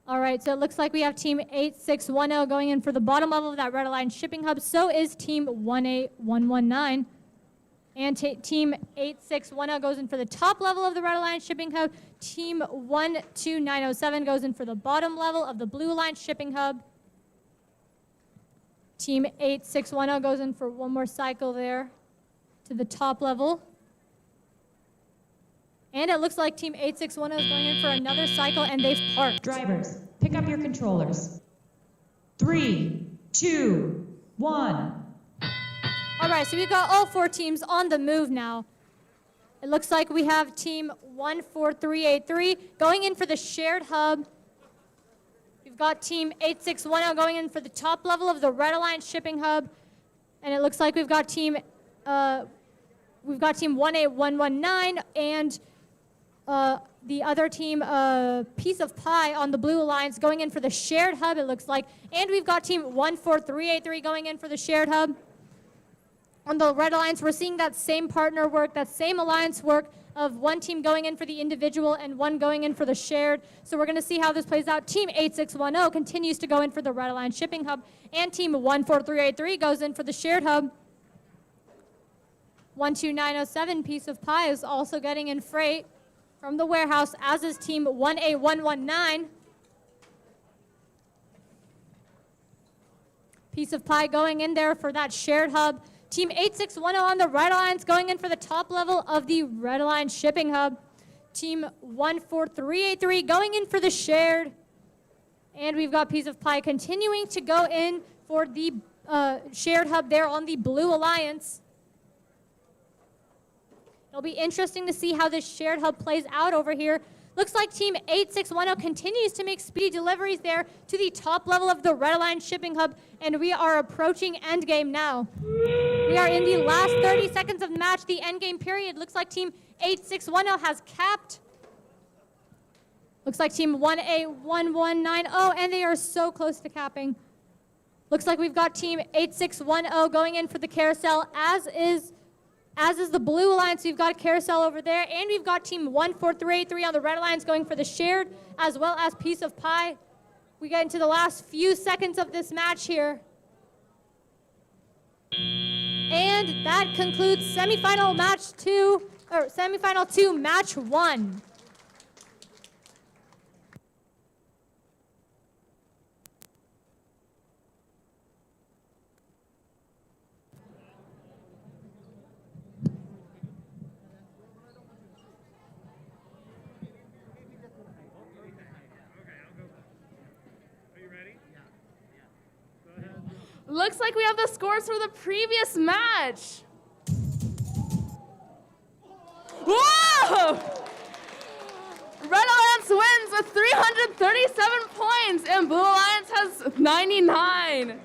All right, so it looks like we have team 8610 going in for the bottom level of that red line shipping hub. So is team 18119. And team 8610 goes in for the top level of the red line shipping hub. Team 12907 goes in for the bottom level of the blue line shipping hub. Team 8610 goes in for one more cycle there to the top level. And it looks like Team 8610 is going in for another cycle, and they've parked. Drivers, pick up your controllers. 3, 2, 1. All right, so we've got all 4 teams on the move now. It looks like we have Team 14383 going in for the shared hub. We've got Team 8610 going in for the top level of the Red Alliance shipping hub. And it looks like we've got Team 18119 and the other team, Piece of Pie on the Blue Alliance going in for the shared hub, it looks like. And we've got Team 14383 going in for the shared hub. On the Red Alliance, we're seeing that same partner work, that same alliance work of one team going in for the individual and one going in for the shared. So we're going to see how this plays out. Team 8610 continues to go in for the Red Alliance shipping hub, and Team 14383 goes in for the shared hub. 12907, Piece of Pie, is also getting in freight from the warehouse, as is Team 18119. Piece of Pie going in there for that shared hub. Team 8610 on the Red Alliance going in for the top level of the Red Alliance shipping hub. Team 14383 going in for the shared. And we've got Piece of Pie continuing to go in for the shared hub there on the Blue Alliance. It'll be interesting to see how this shared hub plays out over here. Looks like Team 8610 continues to make speedy deliveries there to the top level of the Red Alliance shipping hub, and we are approaching endgame now. We are in the last 30 seconds of the match, the endgame period. Looks like Team 8610 has capped. Looks like Team 18119, and they are so close to capping. Looks like we've got Team 8610 going in for the carousel, as is the Blue Alliance. We've got carousel over there, and we've got Team 14383 on the Red Alliance going for the shared, as well as Piece of Pie. We get into the last few seconds of this match here. And that concludes semifinal 2, match 1. Looks like we have the scores for the previous match. Whoa! Red Alliance wins with 337 points, and Blue Alliance has 99.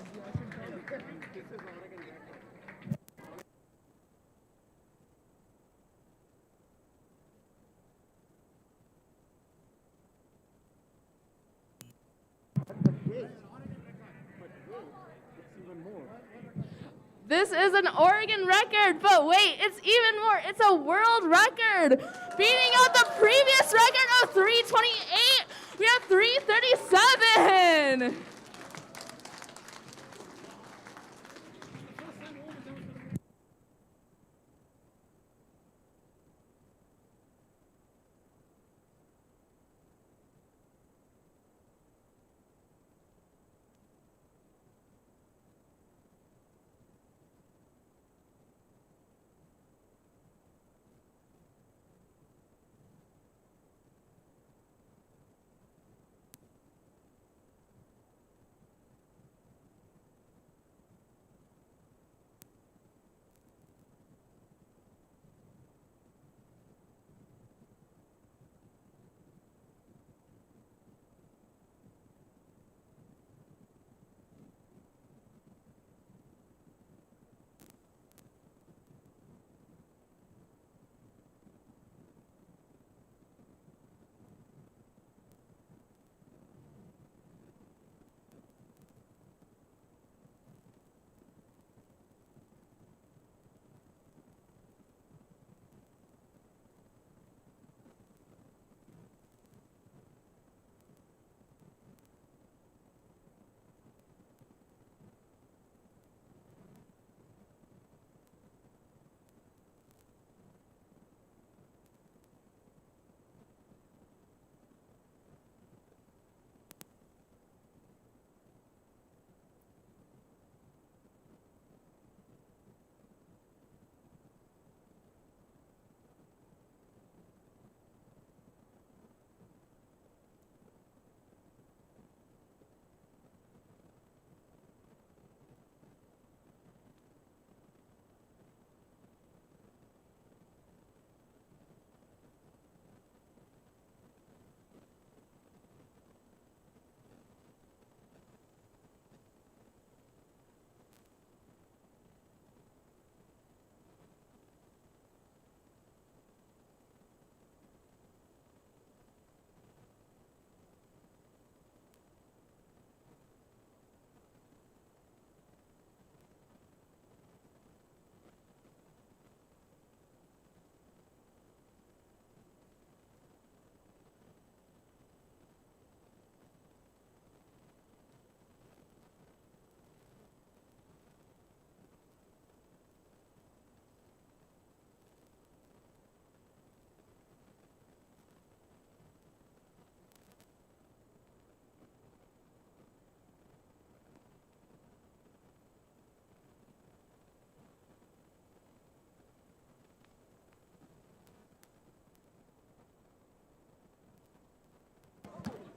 This is an Oregon record, but wait, it's even more. It's a world record, beating out the previous record of 328. We have 337.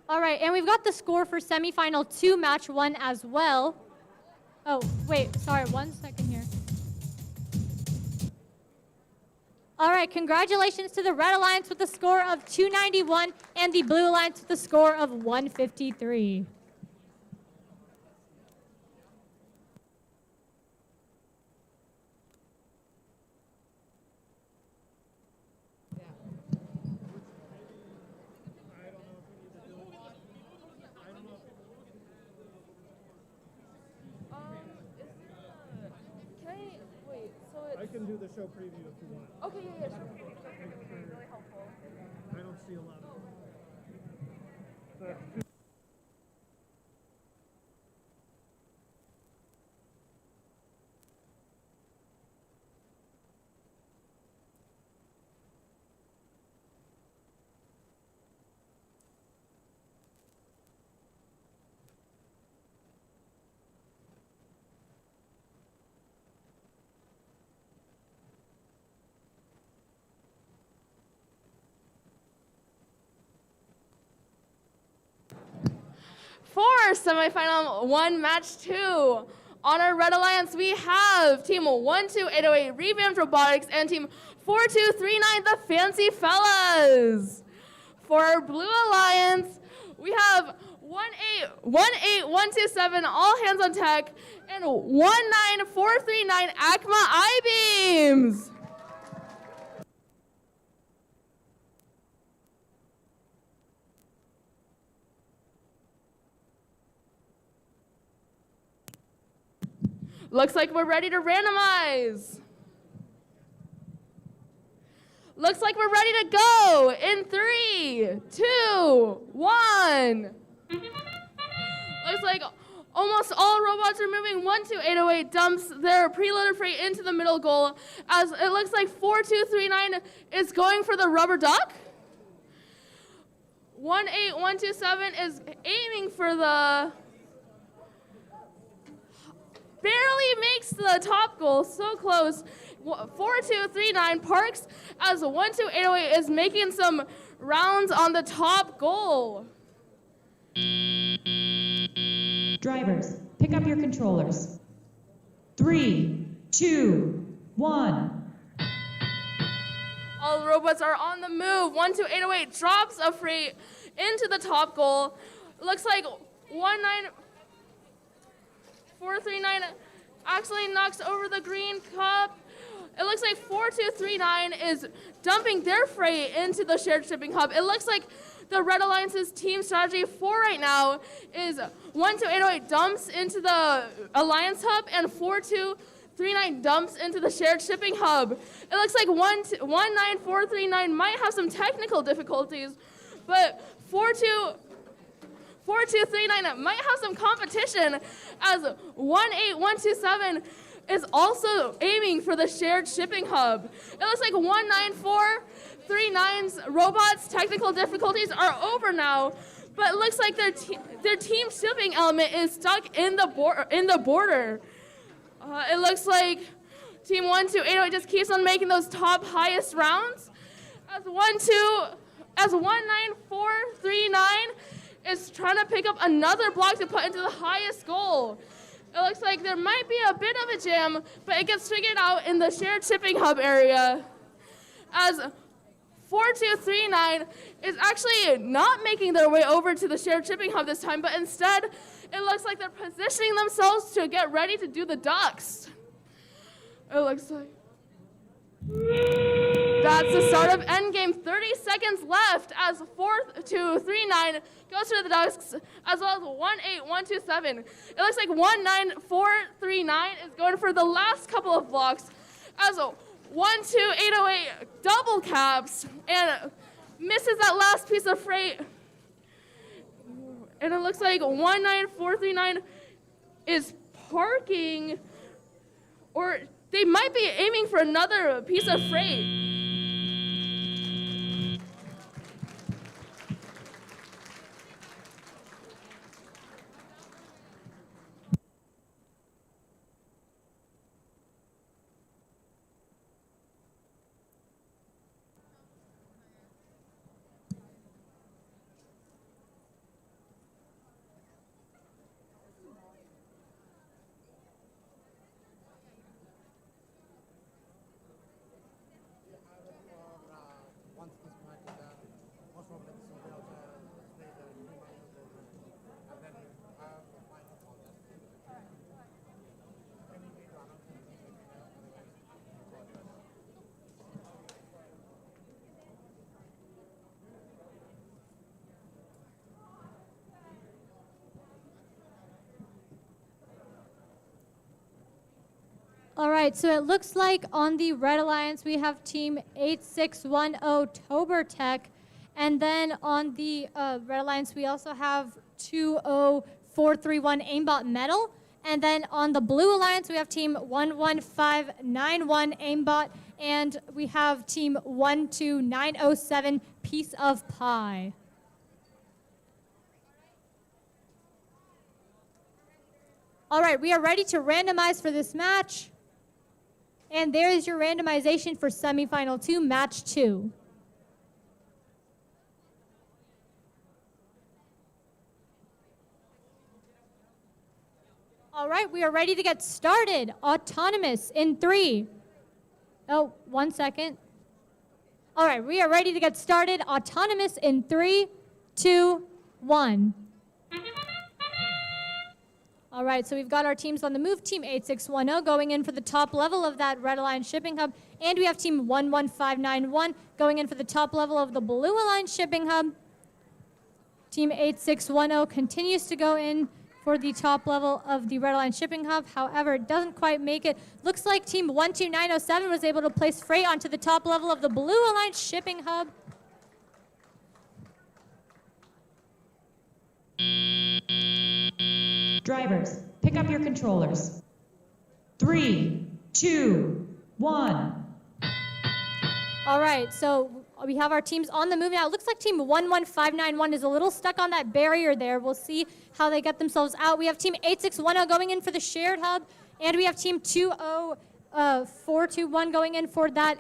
All right, and we've got the score for semifinal 2, match 1 as well. Oh, wait, sorry, 1 second here. All right, congratulations to the Red Alliance with a score of 291 and the Blue Alliance with a score of 153. I can do the show preview if you want. Okay, yeah, sure. Really helpful. I don't see a lot of For semifinal 1, match 2, on our Red Alliance, we have Team 12808 Revamped Robotics and Team 4239 the Fancy Fellas. For our Blue Alliance, we have 18127 All Hands on Tech and 19439 Acma I-Beams. Looks like we're ready to randomize. Looks like we're ready to go in 3, 2, 1. Looks like almost all robots are moving. 12808 dumps their preloaded freight into the middle goal, as it looks like 4239 is going for the rubber duck. 18127 is aiming for the, barely makes the top goal, so close. 4239 parks as 12808 is making some rounds on the top goal. Drivers, pick up your controllers. 3, 2, 1. All robots are on the move. 12808 drops a freight into the top goal. Looks like 19439 actually knocks over the green cup. It looks like 4239 is dumping their freight into the shared shipping hub. It looks like the Red Alliance's team strategy for right now is 12808 dumps into the Alliance hub and 4239 dumps into the shared shipping hub. It looks like 19439 might have some technical difficulties, but 4239 might have some competition, as 18127 is also aiming for the shared shipping hub. It looks like 19439's robots' technical difficulties are over now, but it looks like their team shipping element is stuck in the border. It looks like Team 12808 just keeps on making those top highest rounds, as 19439 is trying to pick up another block to put into the highest goal. It looks like there might be a bit of a jam, but it gets figured out in the shared shipping hub area, as 4239 is actually not making their way over to the shared shipping hub this time, but instead it looks like they're positioning themselves to get ready to do the ducks. It looks like that's the start of endgame. 30 seconds left as 4239 goes for the ducks, as well as 18127. It looks like 19439 is going for the last couple of blocks, as 12808 double caps and misses that last piece of freight. And it looks like 19439 is parking, or they might be aiming for another piece of freight. All right, so it looks like on the Red Alliance we have Team 8610 Tobertech, and then on the Red Alliance we also have 20431 Aimbot Metal, and then on the Blue Alliance we have Team 11591 Aimbot, and we have Team 12907 Piece of Pie. All right, we are ready to randomize for this match. And there is your randomization for semifinal 2, match 2. All right, we are ready to get started. Autonomous in 3. Oh, 1 second. All right, we are ready to get started. Autonomous in 3, 2, 1. All right, so we've got our teams on the move. Team 8610 going in for the top level of that Red Alliance shipping hub. And we have Team 11591 going in for the top level of the Blue Alliance shipping hub. Team 8610 continues to go in for the top level of the Red Alliance Shipping Hub. However, it doesn't quite make it. Looks like Team 12907 was able to place freight onto the top level of the Blue Alliance Shipping Hub. Drivers, pick up your controllers. 3, 2, 1. All right, so we have our teams on the move now. It looks like Team 11591 is a little stuck on that barrier there. We'll see how they get themselves out. We have Team 8610 going in for the shared hub, and we have Team 20421 going in for that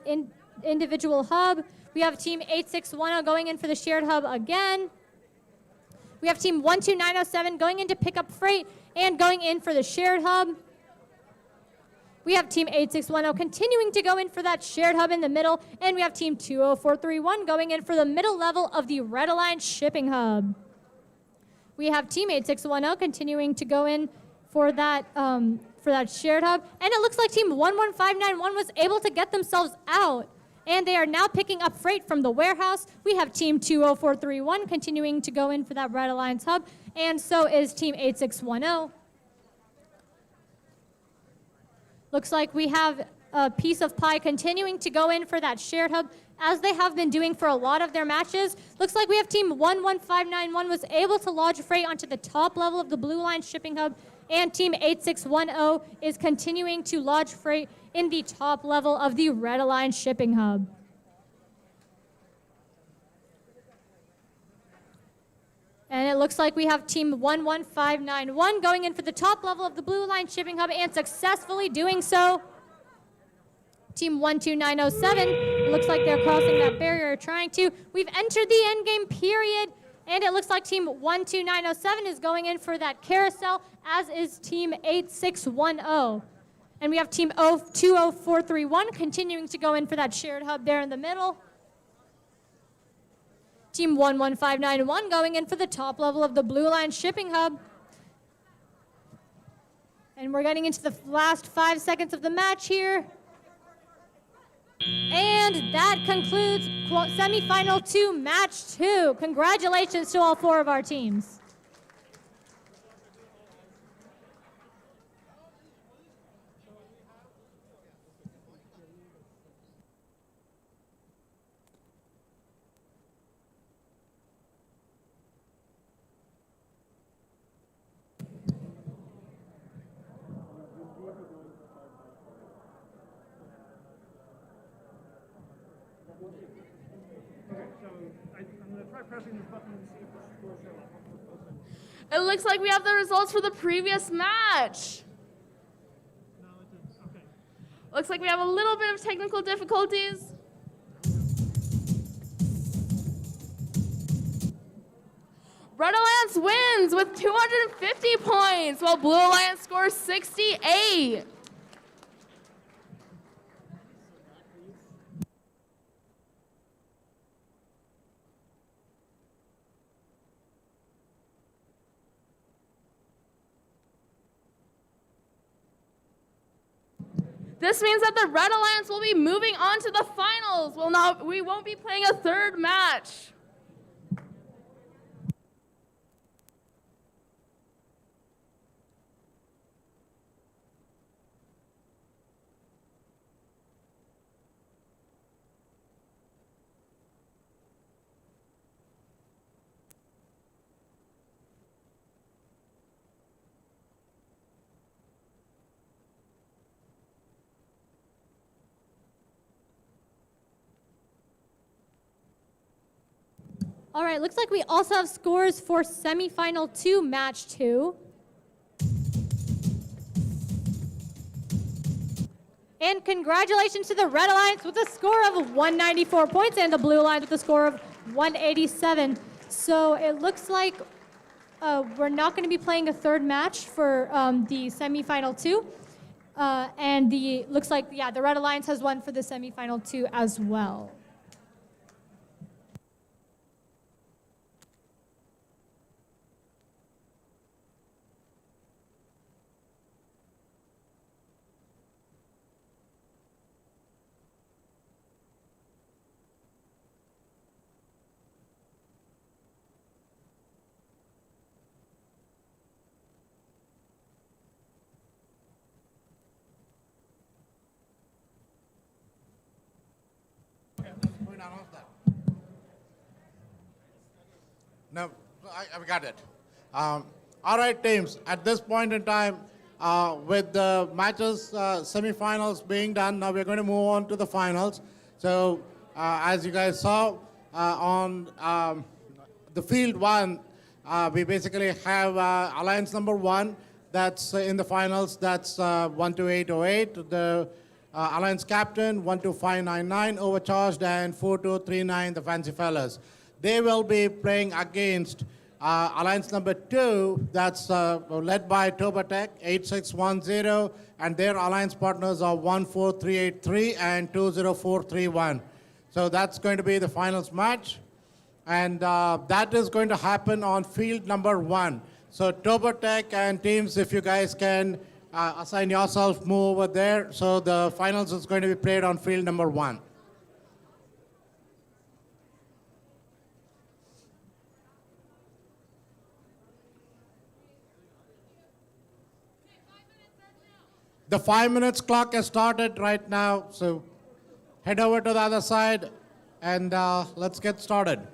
individual hub. We have Team 8610 going in for the shared hub again. We have Team 12907 going in to pick up freight and going in for the shared hub. We have Team 8610 continuing to go in for that shared hub in the middle, and we have Team 20431 going in for the middle level of the Red Alliance Shipping Hub. We have Team 8610 continuing to go in for that shared hub, and it looks like Team 11591 was able to get themselves out, and they are now picking up freight from the warehouse. We have Team 20431 continuing to go in for that Red Alliance hub, and so is Team 8610. Looks like we have a piece of pie continuing to go in for that shared hub, as they have been doing for a lot of their matches. Looks like we have Team 11591 was able to lodge freight onto the top level of the Blue Line Shipping Hub, and Team 8610 is continuing to lodge freight in the top level of the Red Alliance Shipping Hub. And it looks like we have Team 11591 going in for the top level of the Blue Line Shipping Hub and successfully doing so. Team 12907, looks like they're crossing that barrier, trying to. We've entered the endgame period, and it looks like Team 12907 is going in for that carousel, as is Team 8610. And we have Team 20431 continuing to go in for that shared hub there in the middle. Team 11591 going in for the top level of the Blue Line Shipping Hub. And we're getting into the last 5 seconds of the match here. And that concludes semifinal 2, match 2. Congratulations to all 4 of our teams. It looks like we have the results for the previous match. Looks like we have a little bit of technical difficulties. Red Alliance wins with 250 points, while Blue Alliance scores 68. This means that the Red Alliance will be moving on to the finals. We won't be playing a third match. All right, looks like we also have scores for semifinal 2, match 2. And congratulations to the Red Alliance with a score of 194 points and the Blue Alliance with a score of 187. So it looks like we're not going to be playing a third match for the semifinal 2. And looks like, yeah, the Red Alliance has won for the semifinal 2 as well. No, I got it. All right, teams. At this point in time, with the matches, semifinals being done, now we're going to move on to the finals. So, as you guys saw on the field one, we basically have alliance number 1 that's in the finals. That's 12808. The alliance captain 12599 overcharged, and 4239 the fancy fellas. They will be playing against alliance number 2, that's led by Tobatech 8610, and their alliance partners are 14383 and 20431. So that's going to be the finals match, and that is going to happen on field number 1. So Tobatech and teams, if you guys can assign yourself, move over there. So the finals is going to be played on field number 1. The 5 minutes clock has started right now, so head over to the other side and let's get started.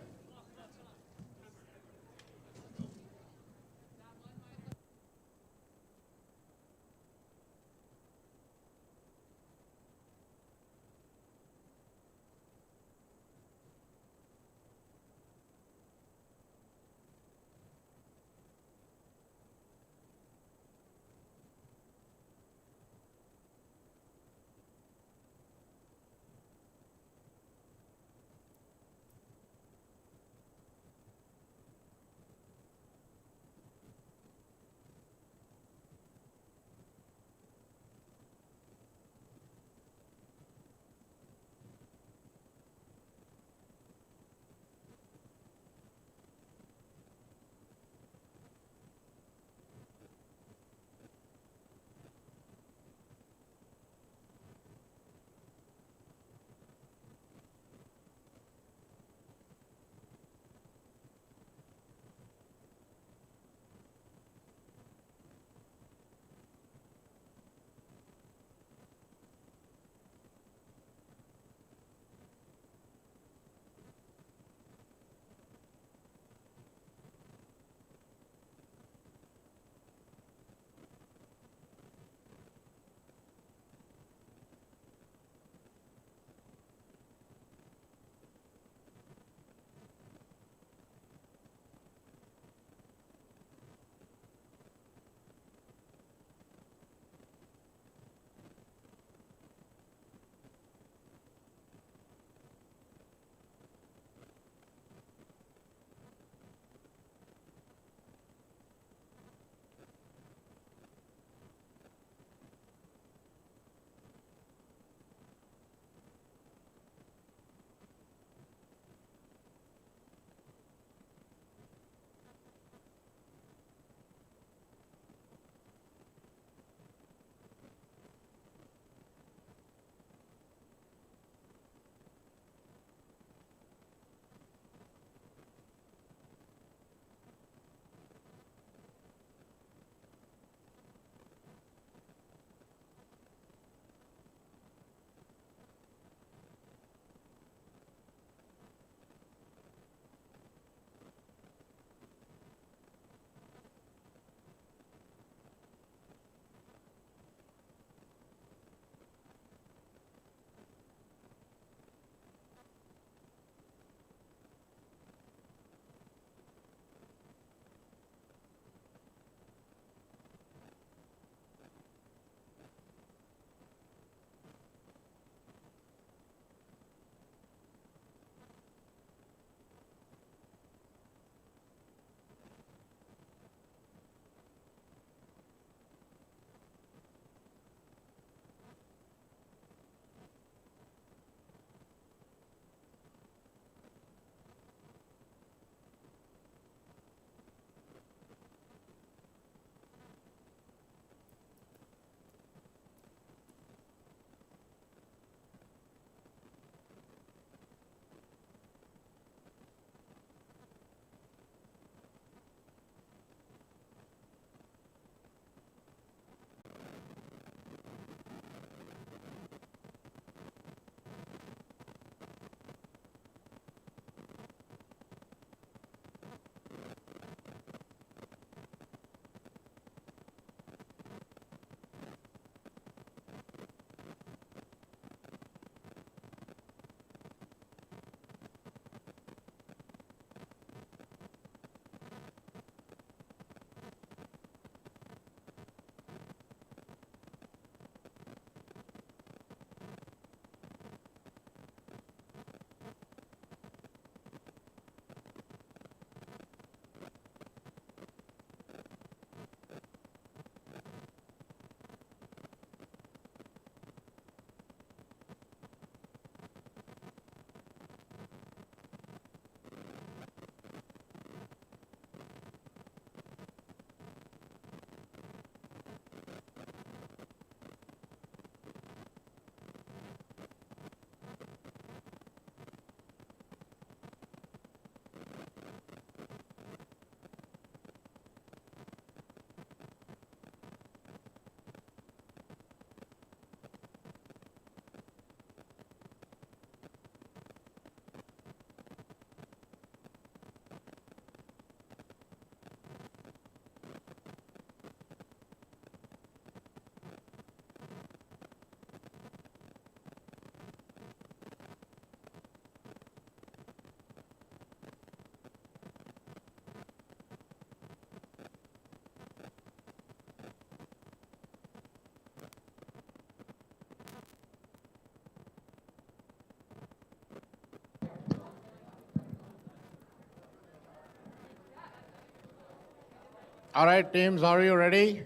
All right, teams, are you ready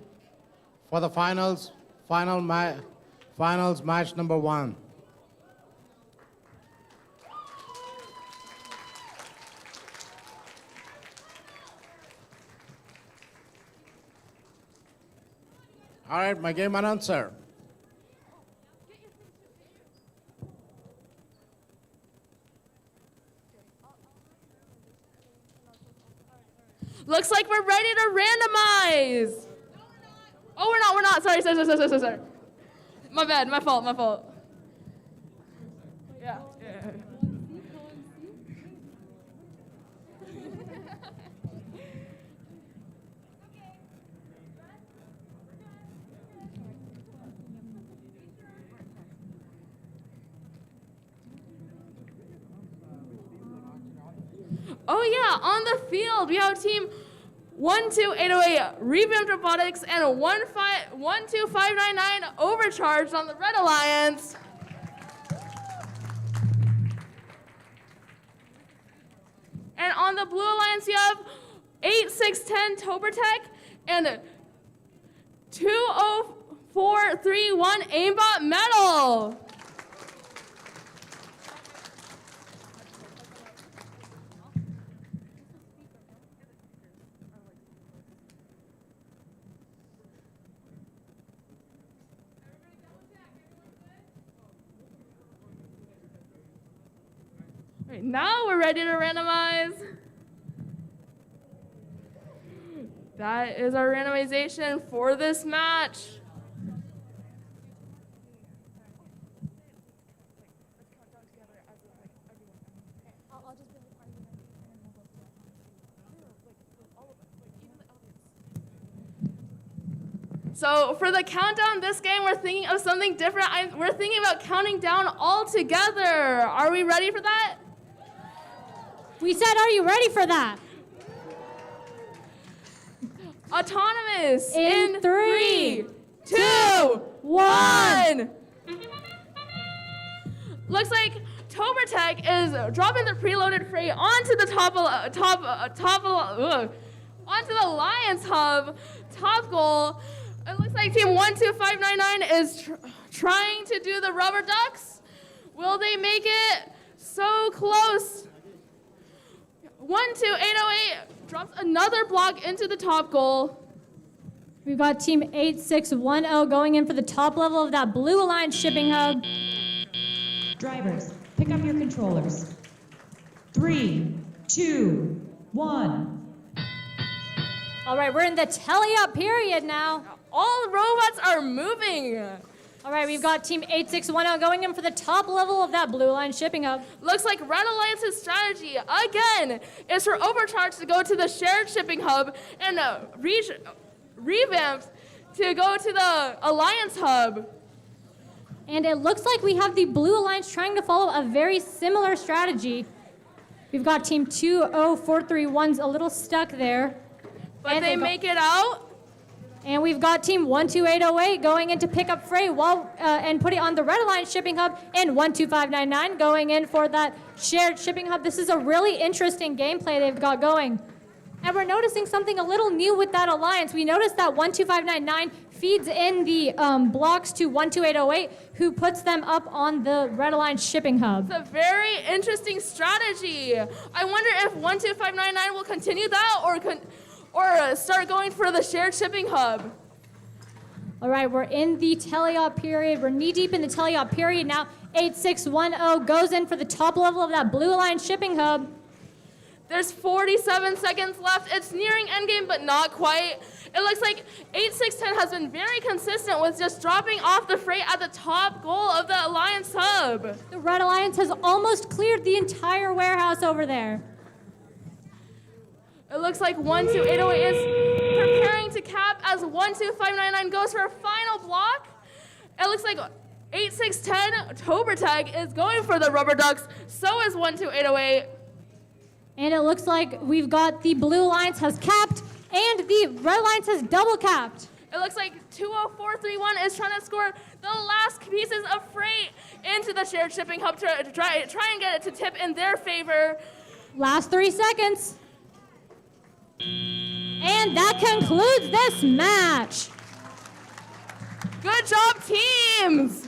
for the finals match number 1? All right, my game announcer. Looks like we're ready to randomize. Oh, we're not. Sorry. My bad, my fault. Yeah. Oh yeah, on the field, we have team 12808 Revamped Robotics and 12599 Overcharged on the Red Alliance. And on the Blue Alliance, you have 8610 Tobertech and 20431 Aimbot Metal. Right, now we're ready to randomize. That is our randomization for this match. So for the countdown this game, we're thinking of something different. We're thinking about counting down all together. Are we ready for that? We said, are you ready for that? Autonomous In 3, 2, 1. Looks like Tobertech is dropping the preloaded freight onto the onto the Alliance hub, top goal. It looks like team 12599 is trying to do the rubber ducks. Will they make it? So close. 12808 drops another block into the top goal. We've got team 8610 going in for the top level of that Blue Alliance shipping hub. Drivers, pick up your controllers. 3, 2, 1. All right, we're in the tele-up period now. All the robots are moving. All right, we've got team 8610 going in for the top level of that Blue Alliance shipping hub. Looks like Red Alliance's strategy, again, is for Overcharge to go to the shared shipping hub and Revamped to go to the Alliance hub. And it looks like we have the Blue Alliance trying to follow a very similar strategy. We've got team 20431's a little stuck there. But they make it out. And we've got team 12808 going in to pick up freight and put it on the Red Alliance shipping hub, and 12599 going in for that shared shipping hub. This is a really interesting gameplay they've got going. And we're noticing something a little new with that alliance. We noticed that 12599 feeds in the blocks to 12808, who puts them up on the Red Alliance shipping hub. It's a very interesting strategy. I wonder if 12599 will continue that or start going for the shared shipping hub. All right, we're in the tele-op period. We're knee-deep in the tele-op period now. 8610 goes in for the top level of that Blue Alliance shipping hub. There's 47 seconds left. It's nearing endgame, but not quite. It looks like 8610 has been very consistent with just dropping off the freight at the top goal of the Alliance hub. The Red Alliance has almost cleared the entire warehouse over there. It looks like 12808 is preparing to cap as 12599 goes for a final block. It looks like 8610 Tobertech is going for the rubber ducks. So is 12808. And it looks like we've got the Blue Alliance has capped and the Red Alliance has double capped. It looks like 20431 is trying to score the last pieces of freight into the shared shipping hub to try and get it to tip in their favor. Last 3 seconds. And And that concludes this match. Good job, teams!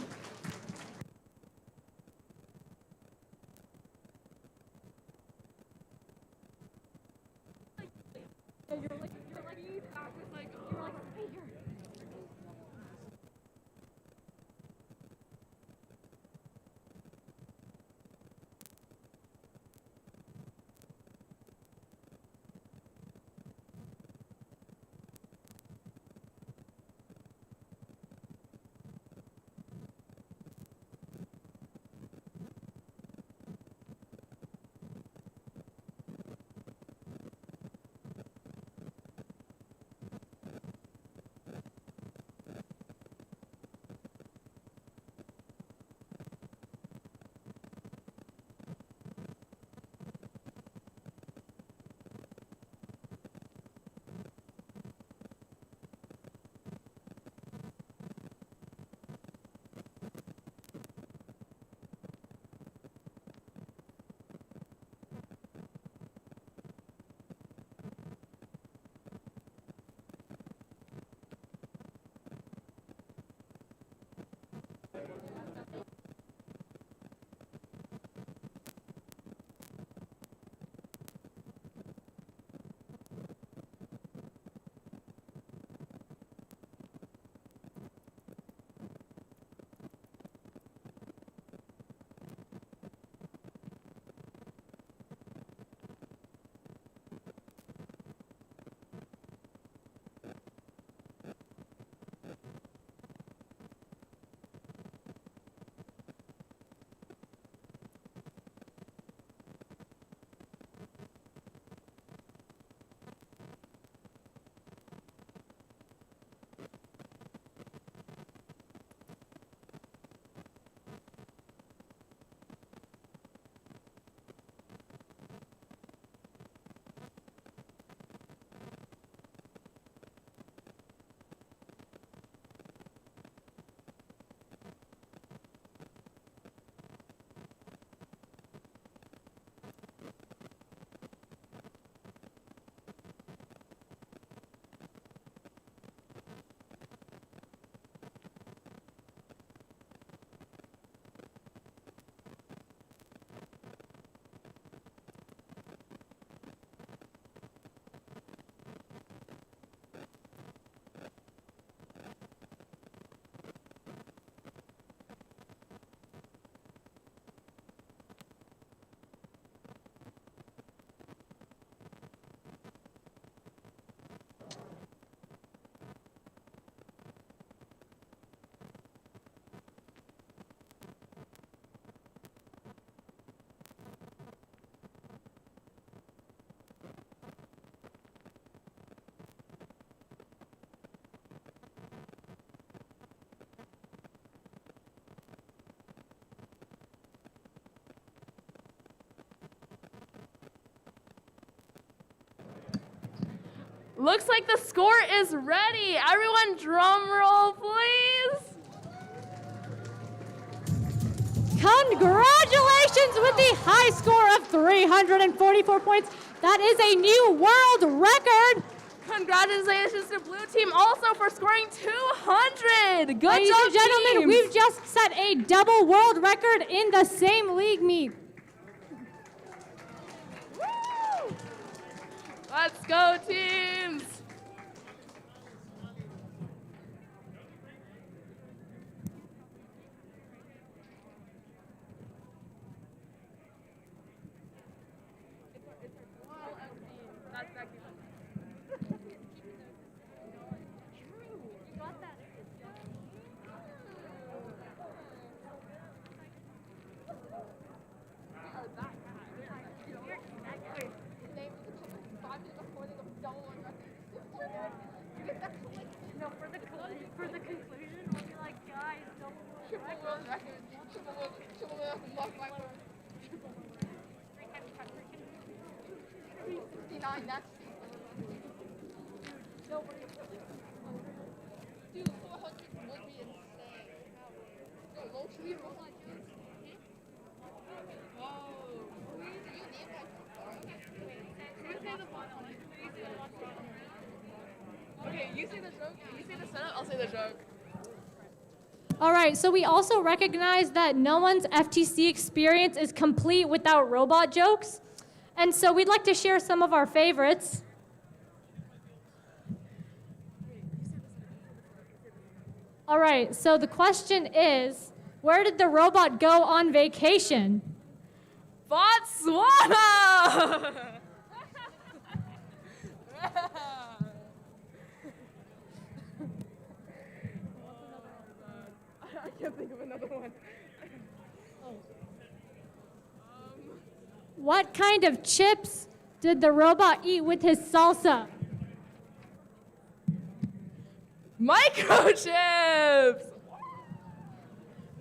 Looks like the score is ready. Everyone drum roll, please. Congratulations with the high score of 344 points. That is a new world record. Congratulations to Blue Team also for scoring 200. Good Ladies job, and gentlemen, teams. we've just set a double world record in the same league meet. Woo! Let's go, teams. say the joke? You say the setup, I'll say the joke. All right, so we also recognize that no one's FTC experience is complete without robot jokes. And so we'd like to share some of our favorites. All right, so the question is, where did the robot go on vacation? Botswana! I can't think of another one. What kind of chips did the robot eat with his salsa? Microchips!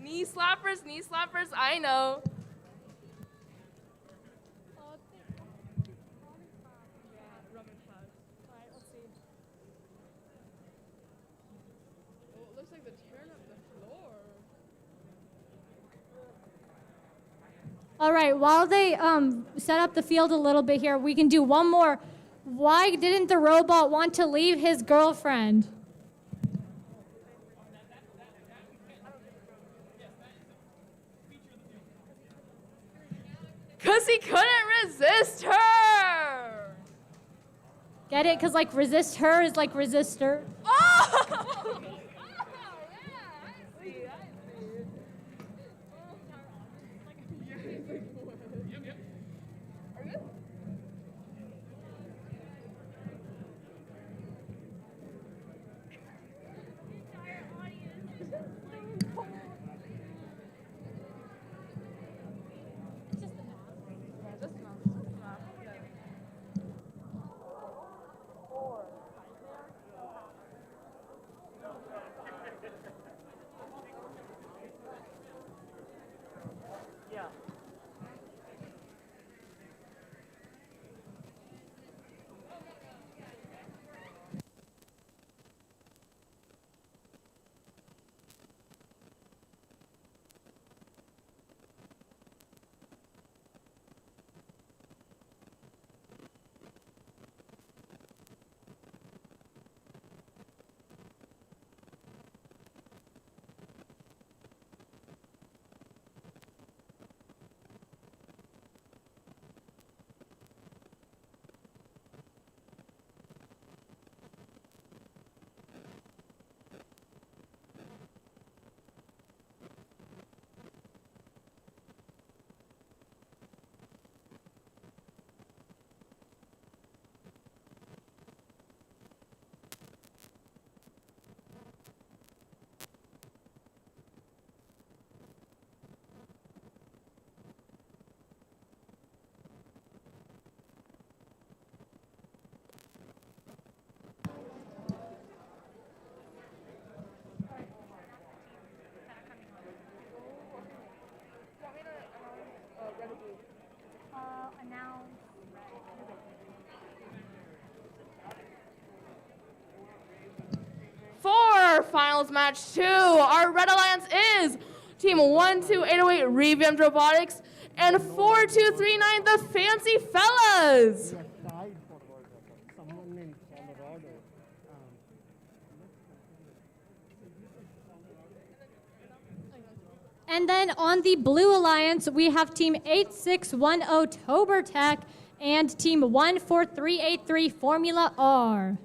Knee slappers, I know. Looks like they're tearing up the floor. All right, while they set up the field a little bit here, we can do one more. Why didn't the robot want to leave his girlfriend? Because he couldn't resist her! Get it? Because like resist her is like resistor. Oh! For finals match 2, our Red Alliance is Team 12808 RevAmped Robotics and 4239 the Fancy Fellas. And then on the Blue Alliance, we have Team 8610 Tober Tech and Team 14383 Formula R.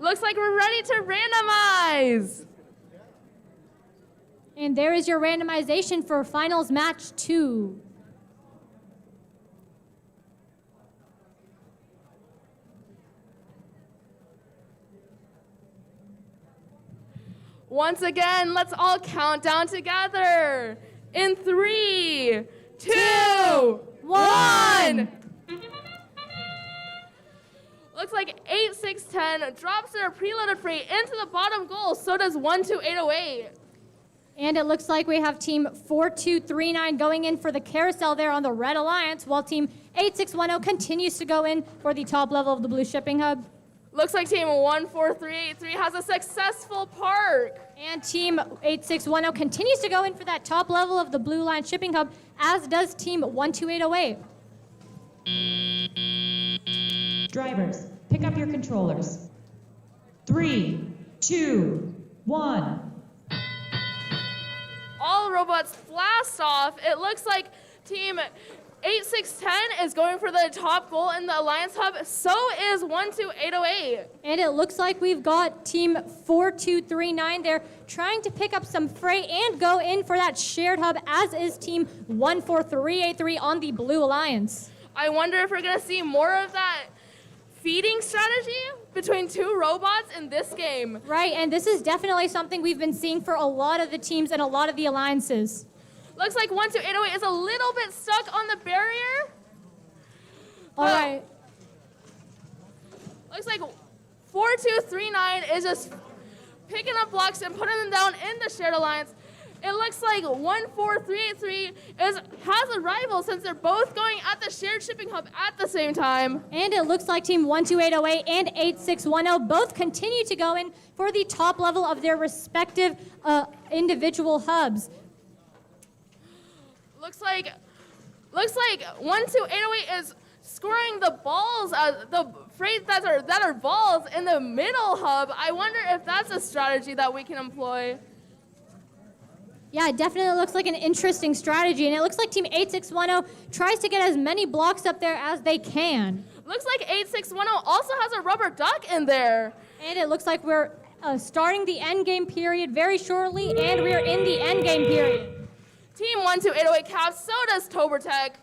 Looks like we're ready to randomize. And there is your randomization for finals match 2. Once again, let's all count down together. In 3, 2, 1. Looks like 8610 drops their preloaded freight into the bottom goal. So does 12808. And it looks like we have team 4239 going in for the carousel there on the Red Alliance, while team 8610 continues to go in for the top level of the Blue Shipping Hub. Looks like team 14383 has a successful park. And team 8610 continues to go in for that top level of the Blue Line Shipping Hub, as does team 12808. Drivers, pick up your controllers. 3, 2, 1. All robots blast off. It looks like team 8610 is going for the top goal in the Alliance Hub. So is 12808. And it looks like we've got team 4239 there trying to pick up some freight and go in for that shared hub, as is team 14383 on the Blue Alliance. I wonder if we're going to see more of that feeding strategy between two robots in this game. Right, and this is definitely something we've been seeing for a lot of the teams and a lot of the alliances. Looks like 12808 is a little bit stuck on the barrier. All right. Looks like 4239 is just picking up blocks and putting them down in the shared alliance. It looks like 14383 has a rival, since they're both going at the shared shipping hub at the same time. And it looks like team 12808 and 8610 both continue to go in for the top level of their respective individual hubs. Looks like 12808 is scoring the balls, the freight that are balls in the middle hub. I wonder if that's a strategy that we can employ. Yeah, it definitely looks like an interesting strategy, and it looks like team 8610 tries to get as many blocks up there as they can. Looks like 8610 also has a rubber duck in there. And it looks like we're starting the end game period very shortly, and we're in the end game period. Team 12808 caps, so does Tobertech.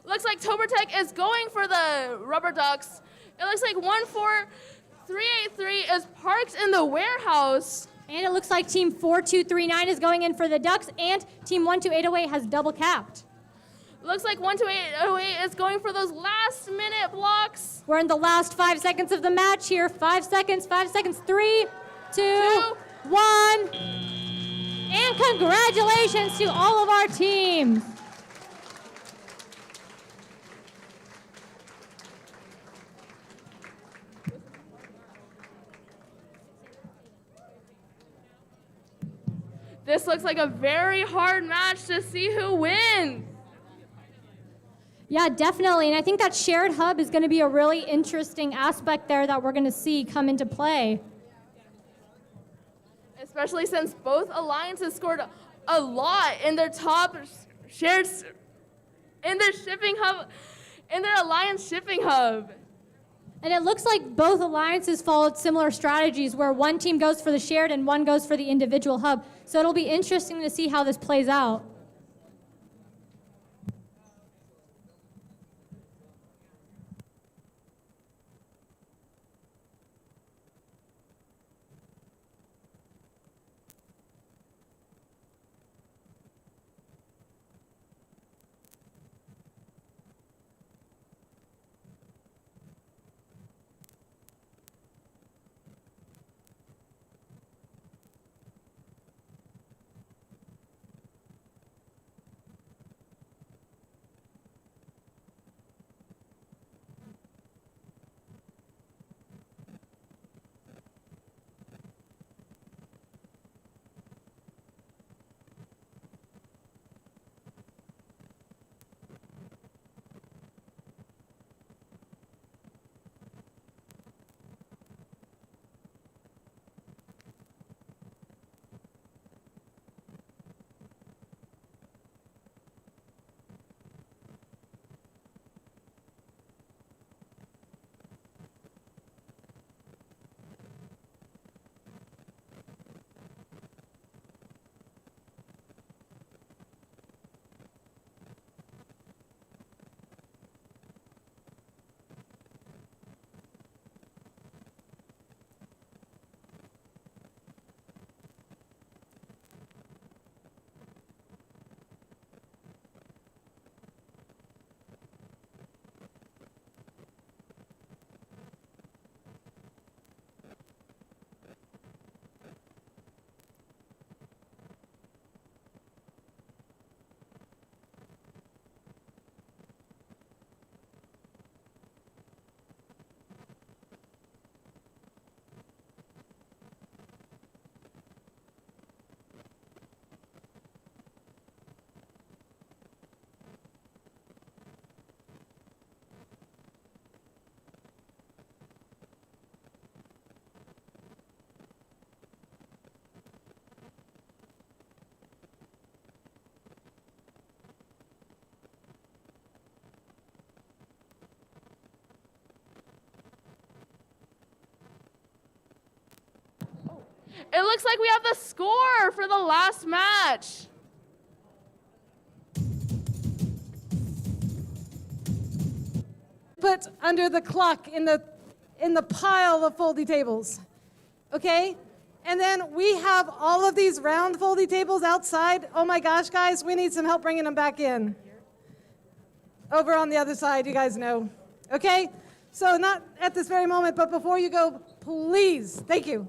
Looks like Tobertech is going for the rubber ducks. It looks like 14383 is parked in the warehouse. And it looks like team 4239 is going in for the ducks, and team 12808 has double capped. Looks like 12808 is going for those last minute blocks. We're in the last 5 seconds of the match here. 5 seconds, 3, 2, 1. And congratulations to all of our teams. This looks like a very hard match to see who wins. Yeah, definitely. And I think that shared hub is going to be a really interesting aspect there that we're going to see come into play. Especially since both alliances scored a lot in their top shared, in their shipping hub, in their alliance shipping hub. And it looks like both alliances followed similar strategies where one team goes for the shared and one goes for the individual hub. So it'll be interesting to see how this plays out. It looks like we have the score for the last match. Put under the clock in the pile of foldy tables. Okay? And then we have all of these round foldy tables outside. Oh my gosh, guys, we need some help bringing them back in. Over on the other side, you guys know. Okay? So not at this very moment, but before you go, please, thank you.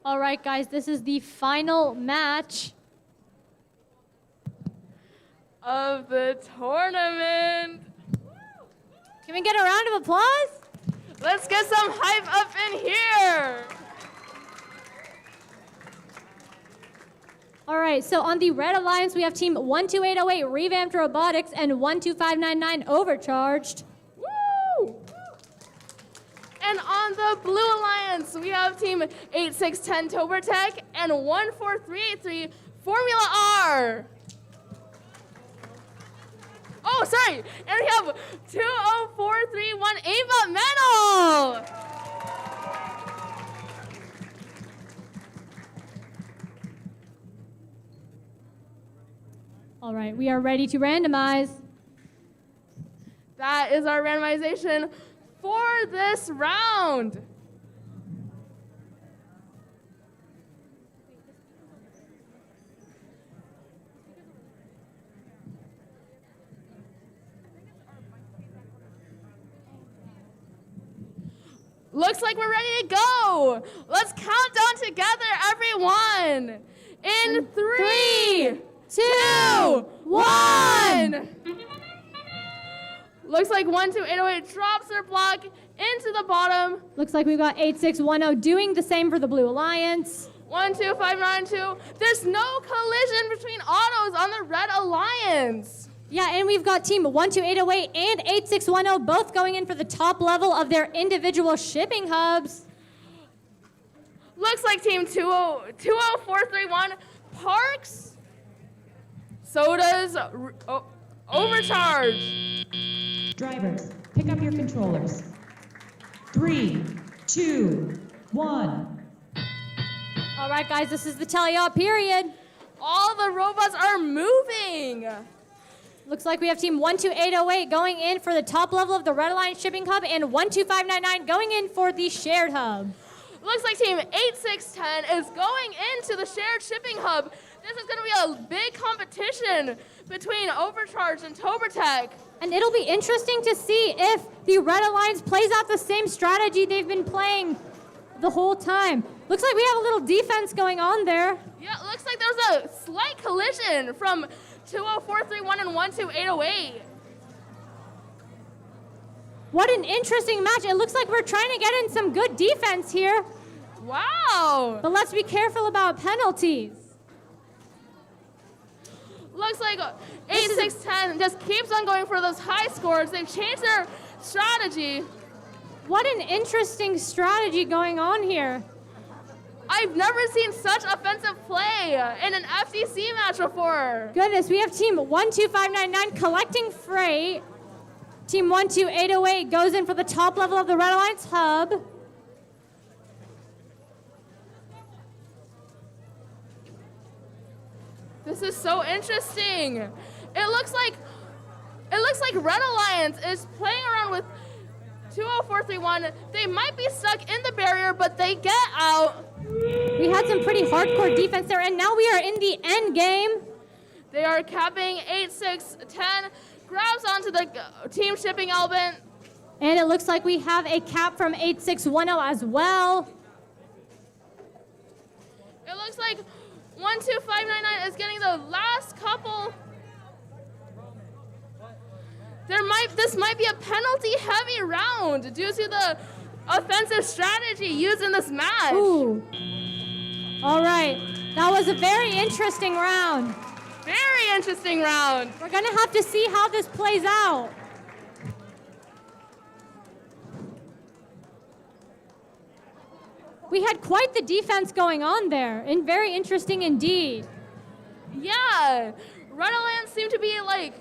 All right, guys, this is the final match of the tournament. Can we get a round of applause? Let's get some hype up in here. All right, so on the Red Alliance, we have team 12808 Revamped Robotics and 12599 Overcharged. Woo! And on the Blue Alliance, we have team 8610 Tobertech and 14383 Formula R. Oh, sorry, and we have 20431 Aimbot Metal. All right, we are ready to randomize. That is our randomization for this round. Looks like we're ready to go. Let's count down together, everyone. In 3, 2, 1. Looks like 12808 drops their block into the bottom. Looks like we've got 8610 doing the same for the Blue Alliance. 12592. There's no collision between autos on the Red Alliance. Yeah, and we've got team 12808 and 8610 both going in for the top level of their individual shipping hubs. Looks like team 20431 parks. So does Overcharge. Drivers, pick up your controllers. 3, 2, 1. All right, guys, this is the tele-op period. All the robots are moving. Looks like we have team 12808 going in for the top level of the Red Alliance shipping hub and 12599 going in for the shared hub. Looks like team 8610 is going into the shared shipping hub. This is going to be a big competition between Overcharge and Tobertech. And it'll be interesting to see if the Red Alliance plays out the same strategy they've been playing the whole time. Looks like we have a little defense going on there. Yeah, it looks like there's a slight collision from 20431 and 12808. What an interesting match. It looks like we're trying to get in some good defense here. Wow. But let's be careful about penalties. Looks like 8610 just keeps on going for those high scores. They've changed their strategy. What an interesting strategy going on here. I've never seen such offensive play in an FTC match before. Goodness, we have team 12599 collecting freight. Team 12808 goes in for the top level of the Red Alliance hub. This is so interesting. It looks like Red Alliance is playing around with 20431. They might be stuck in the barrier, but they get out. We had some pretty hardcore defense there, and now we are in the end game. They are capping 8610, grabs onto the team shipping element. And it looks like we have a cap from 8610 as well. It looks like 12599 is getting the last couple. This might be a penalty-heavy round due to the offensive strategy used in this match. Ooh. All right. That was a very interesting round. Very interesting round. We're going to have to see how this plays out. We had quite the defense going on there, and very interesting indeed. Yeah. Red Alliance seemed to be like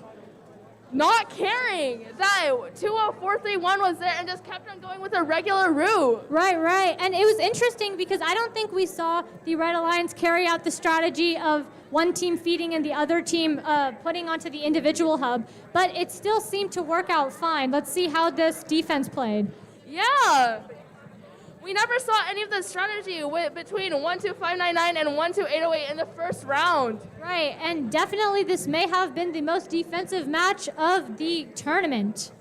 not caring that 20431 was there and just kept on going with a regular route. Right. And it was interesting because I don't think we saw the Red Alliance carry out the strategy of one team feeding and the other team putting onto the individual hub, but it still seemed to work out fine. Let's see how this defense played. Yeah. We never saw any of the strategy between 12599 and 12808 in the first round. Right, and definitely this may have been the most defensive match of the tournament.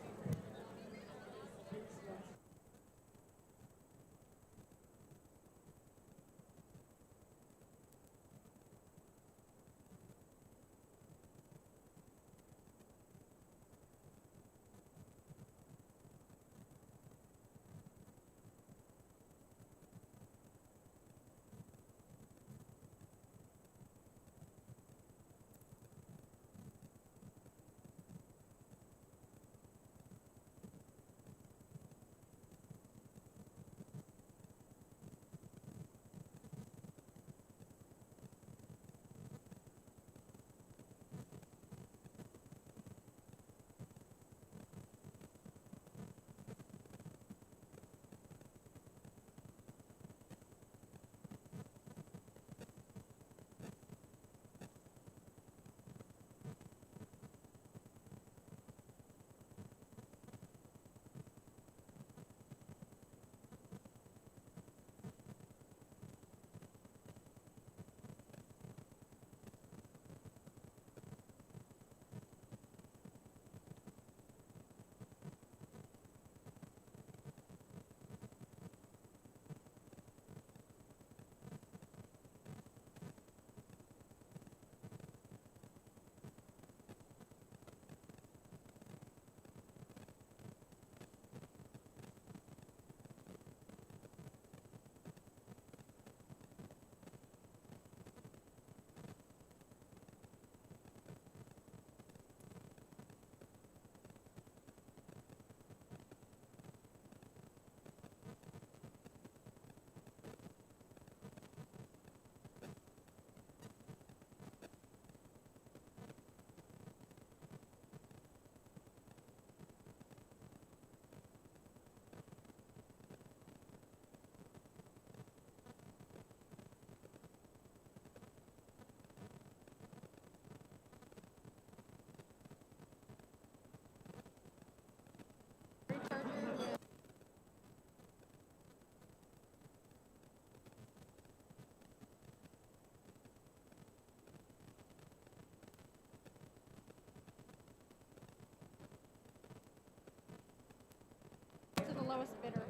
lowest bidder.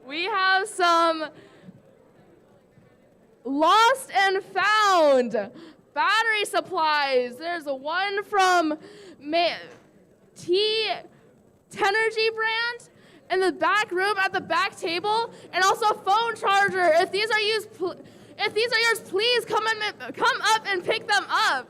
We have some lost and found battery supplies. There's one from T-Tenergy brand in the back room at the back table, and also a phone charger. If these are yours, please come up and pick them up.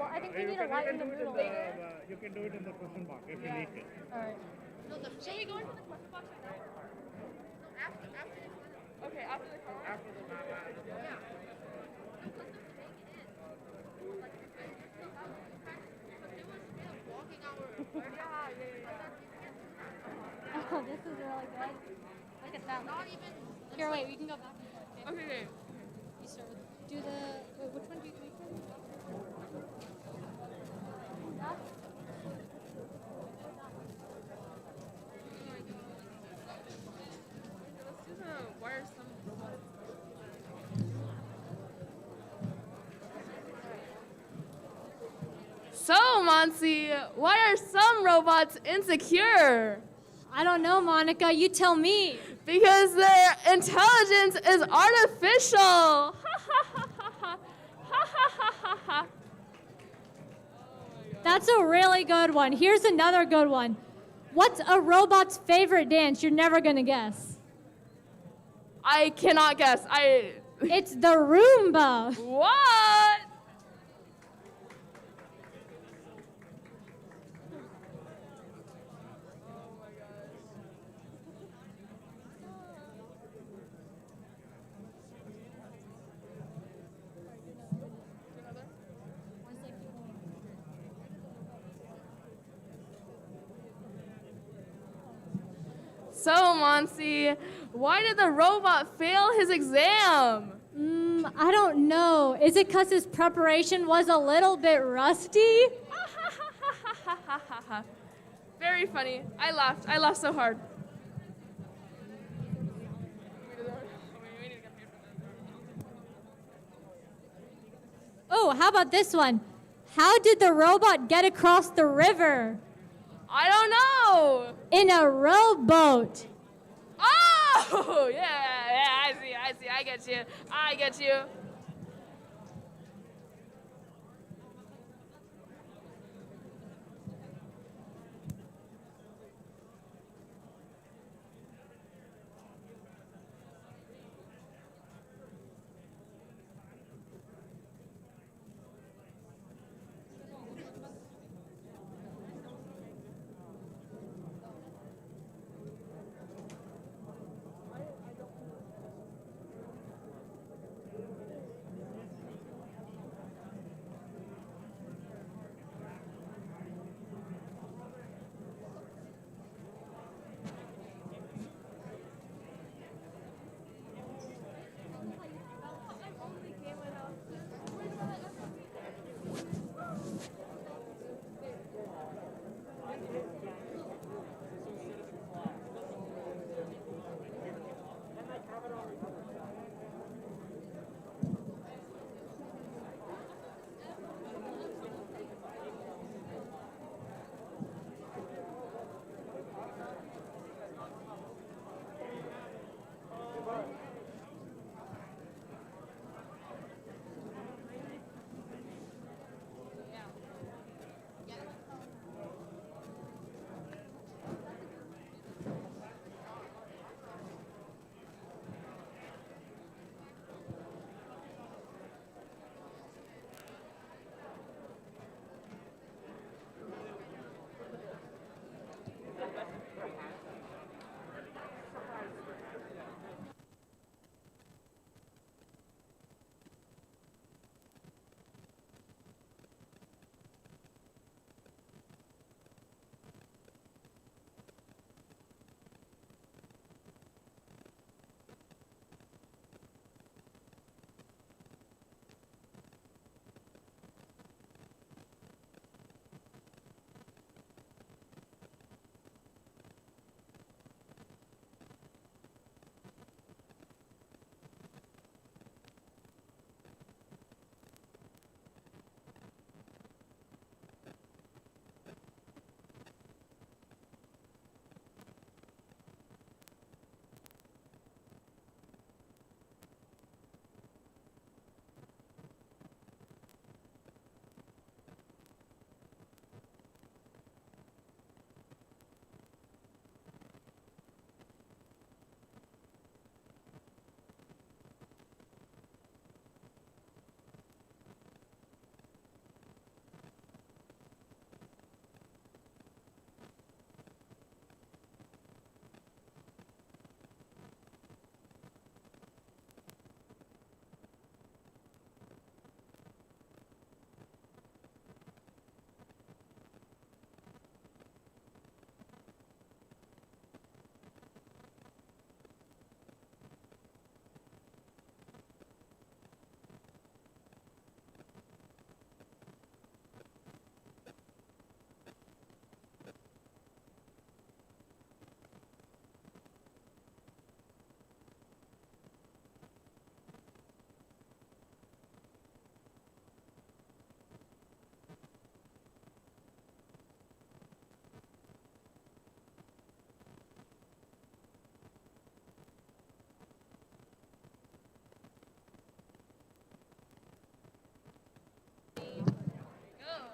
I think we need a light in the middle. You can do it in the question box if you need to. All right. Should we go into the question box right now? No, after the Okay, after the call. After the Yeah. Oh, this is really good. Look at that. Not even. Here, wait. We can go back. Okay. You start with. Do the. Wait, which one do you make? So, Monsi, why are some robots insecure? I don't know, Monica. You tell me. Because their intelligence is artificial. That's a really good one. Here's another good one. What's a robot's favorite dance? You're never going to guess. I cannot guess. It's the Roomba. What? So, Monsi, why did the robot fail his exam? I don't know. Is it because his preparation was a little bit rusty? Very funny. I laughed. I laughed so hard. Oh, how about this one? How did the robot get across the river? I don't know. In a rowboat. Oh, yeah, I see. I get you.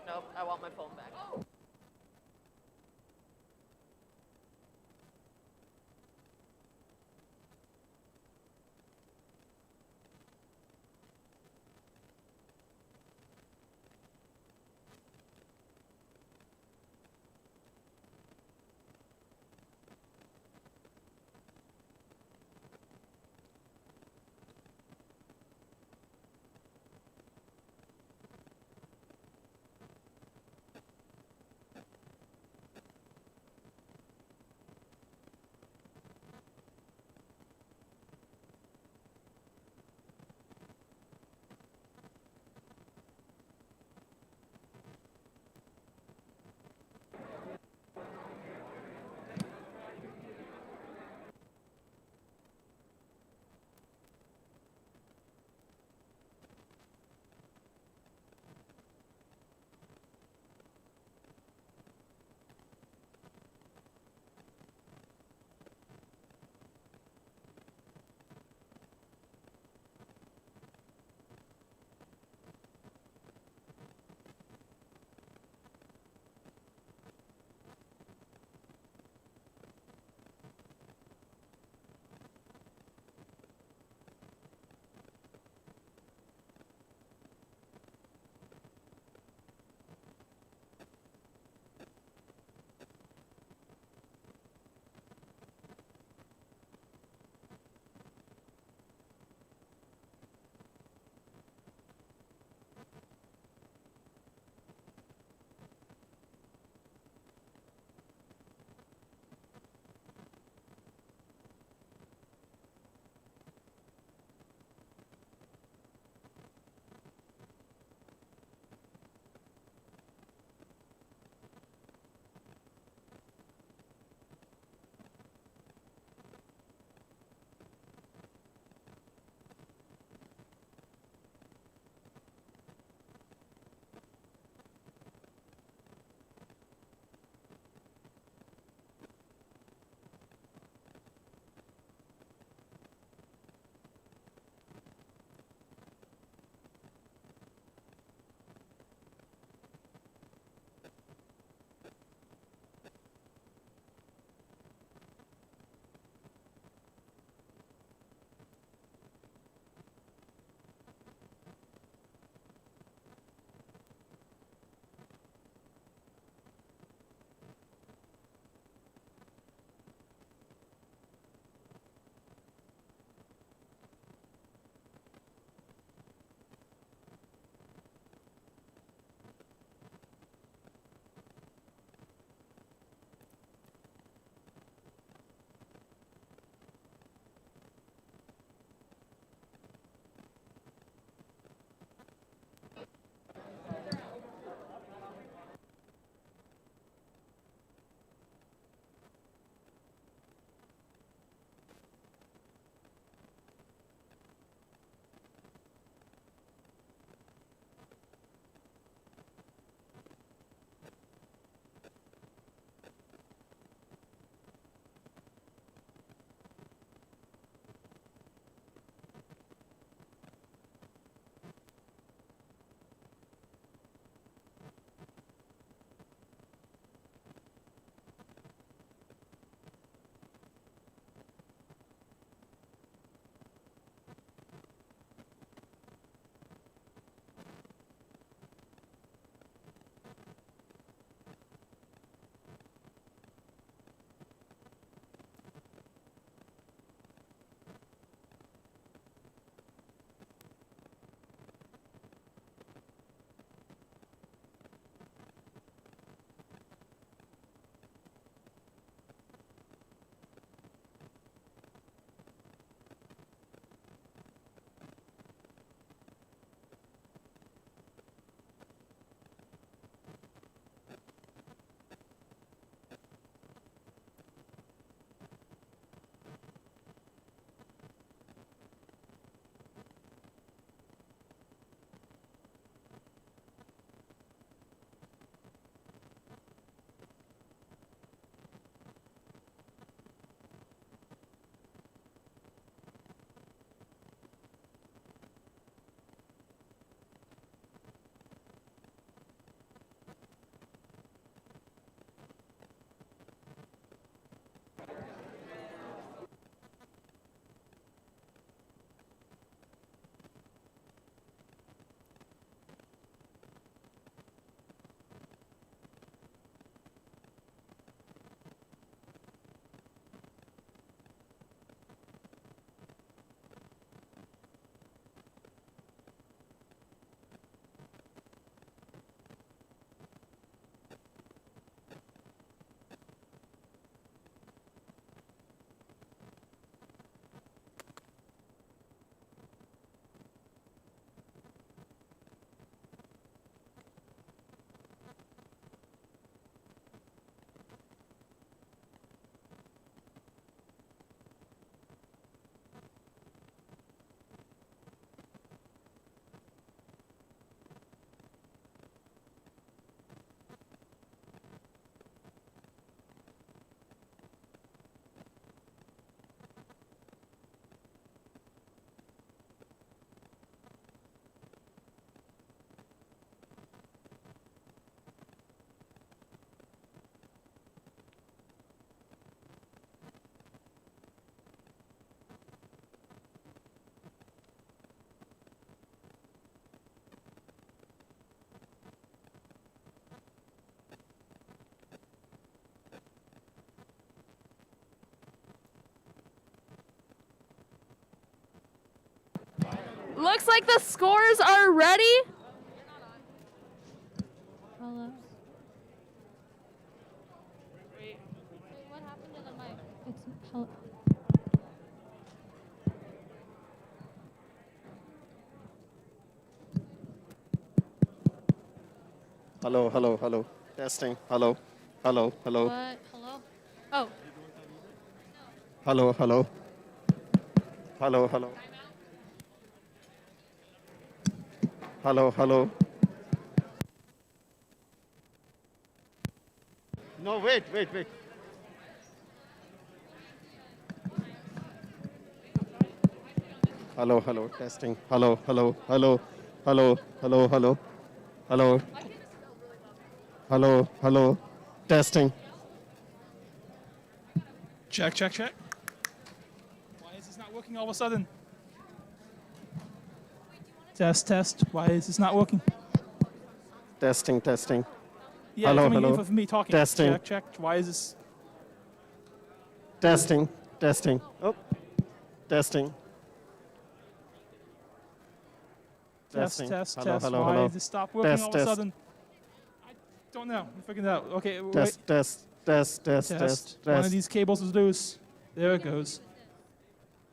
Nope, I want my phone back. Looks like the scores are ready. Hello. Wait, what happened to the mic? It's hello. Hello, hello, hello. Testing. Hello, hello, hello. What? Hello? Oh. Hello, hello. Hello, hello. Hello, hello. No, wait, wait, wait. Hello, hello. Testing. Hello, hello, hello. Hello, hello, hello. Hello. Hello, hello. Testing. Check, check, check. Why is this not working all of a sudden? Test, test. Why is this not working? Testing, testing. Yeah, hello, coming hello. in for me talking. Testing. Check, check. Why is this? Testing, testing. Oh. Testing. Test, Testing. test, Hello, test. hello, Why hello. did this stop working Test, all of test. a sudden? I don't know. We figured it out. Okay, wait. Test, test, test, test, Test. test, One of test. these cables is loose. There it goes.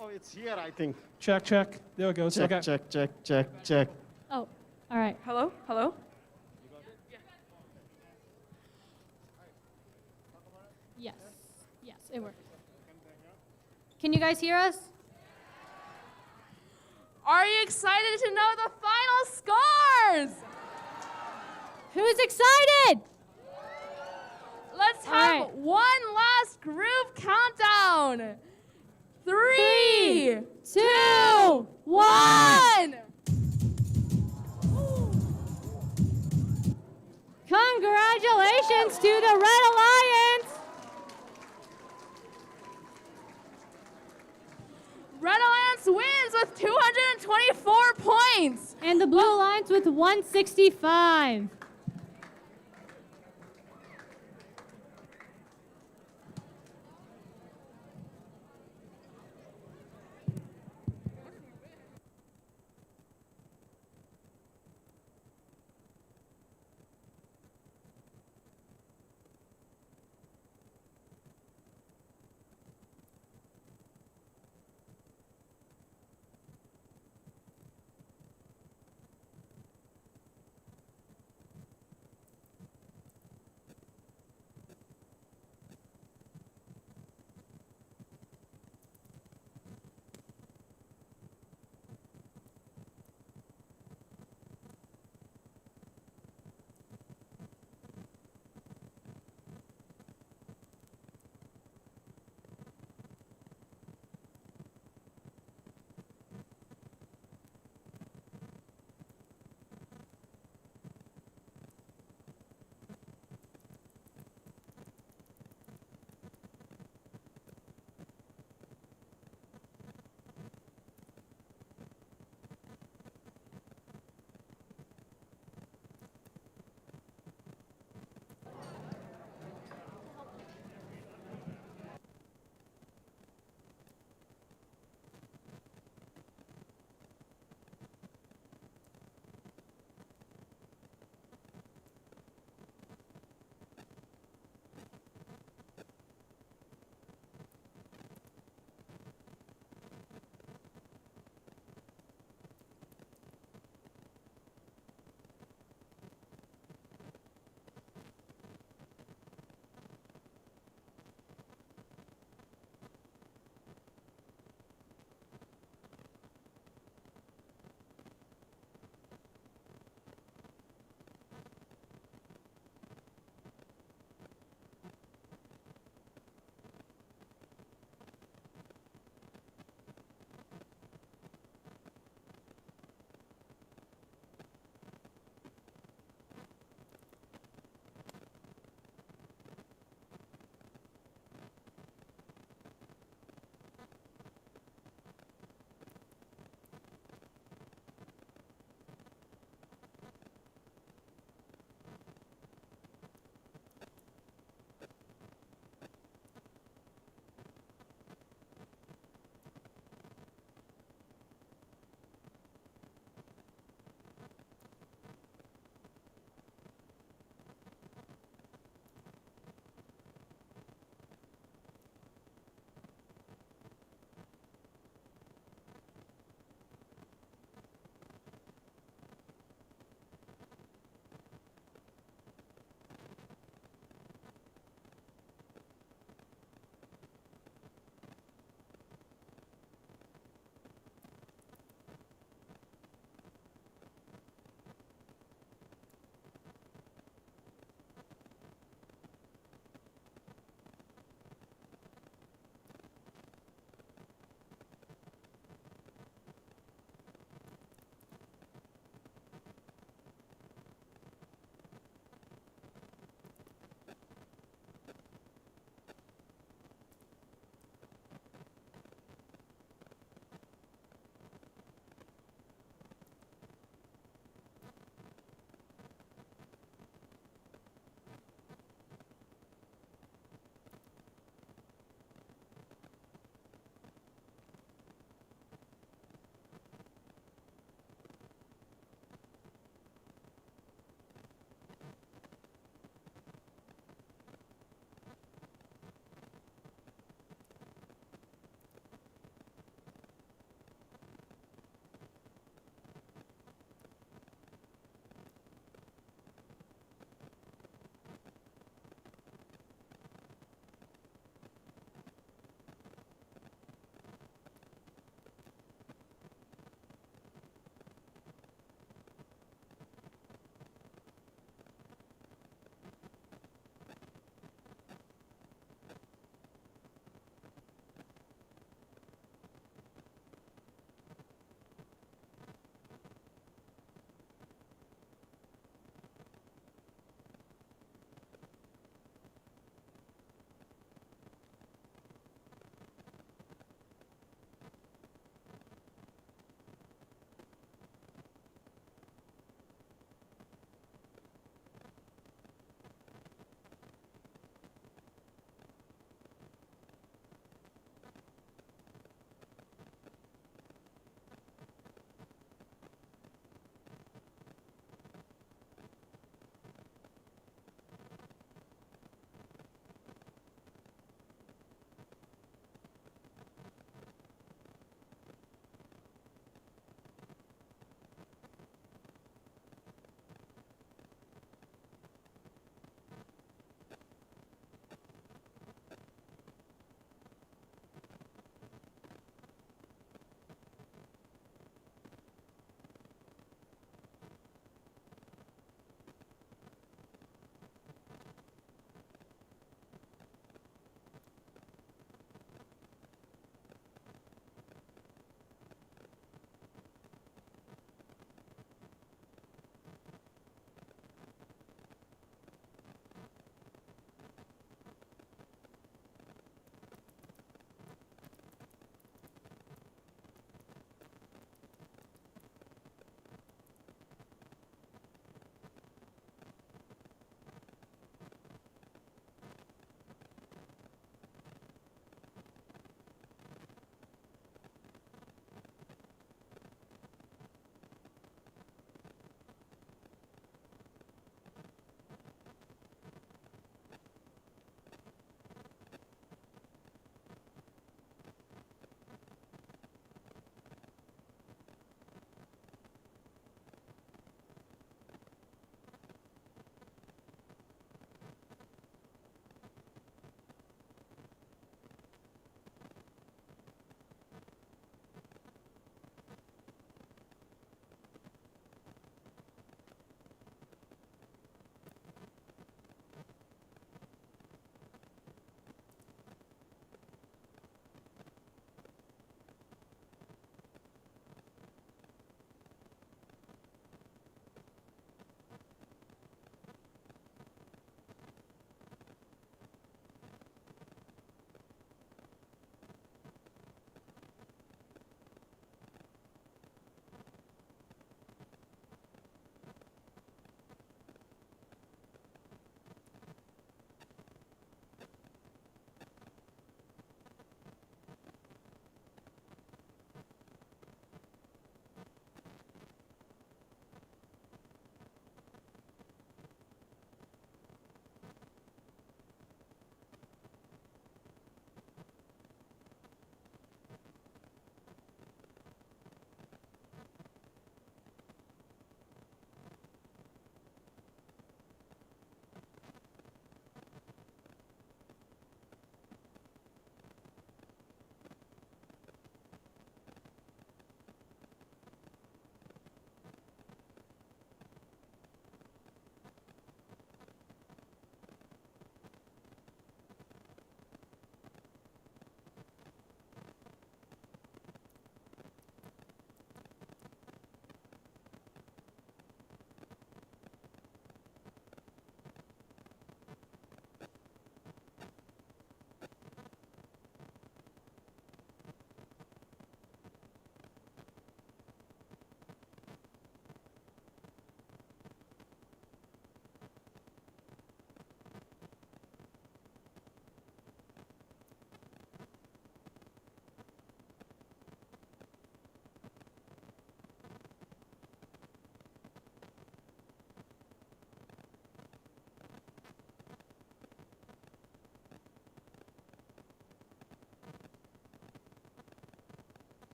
Oh, it's here, I think. Check, check. There it goes. Check, Okay. check, check, check, check. Oh, all right. Hello? Hello? Yes. Yes, it works. Can you guys hear us? Are you excited to know the final scores? Who's excited? Let's All have right. one last group countdown. 3, 2, 1. Congratulations to the Red Alliance. Red Alliance wins with 224 points. And the Blue Alliance with 165.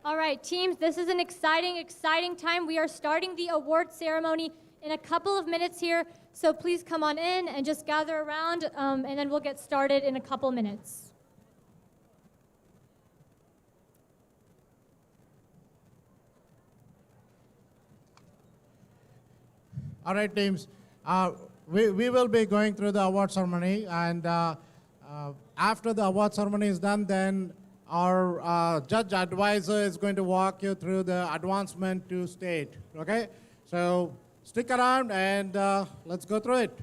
All right, teams, this is an exciting, exciting time. We are starting the award ceremony in a couple of minutes here, so please come on in and just gather around, and then we'll get started in a couple minutes. All right, teams. We will be going through the award ceremony, and after the award ceremony is done, then our judge advisor is going to walk you through the advancement to state. Okay? So stick around and let's go through it.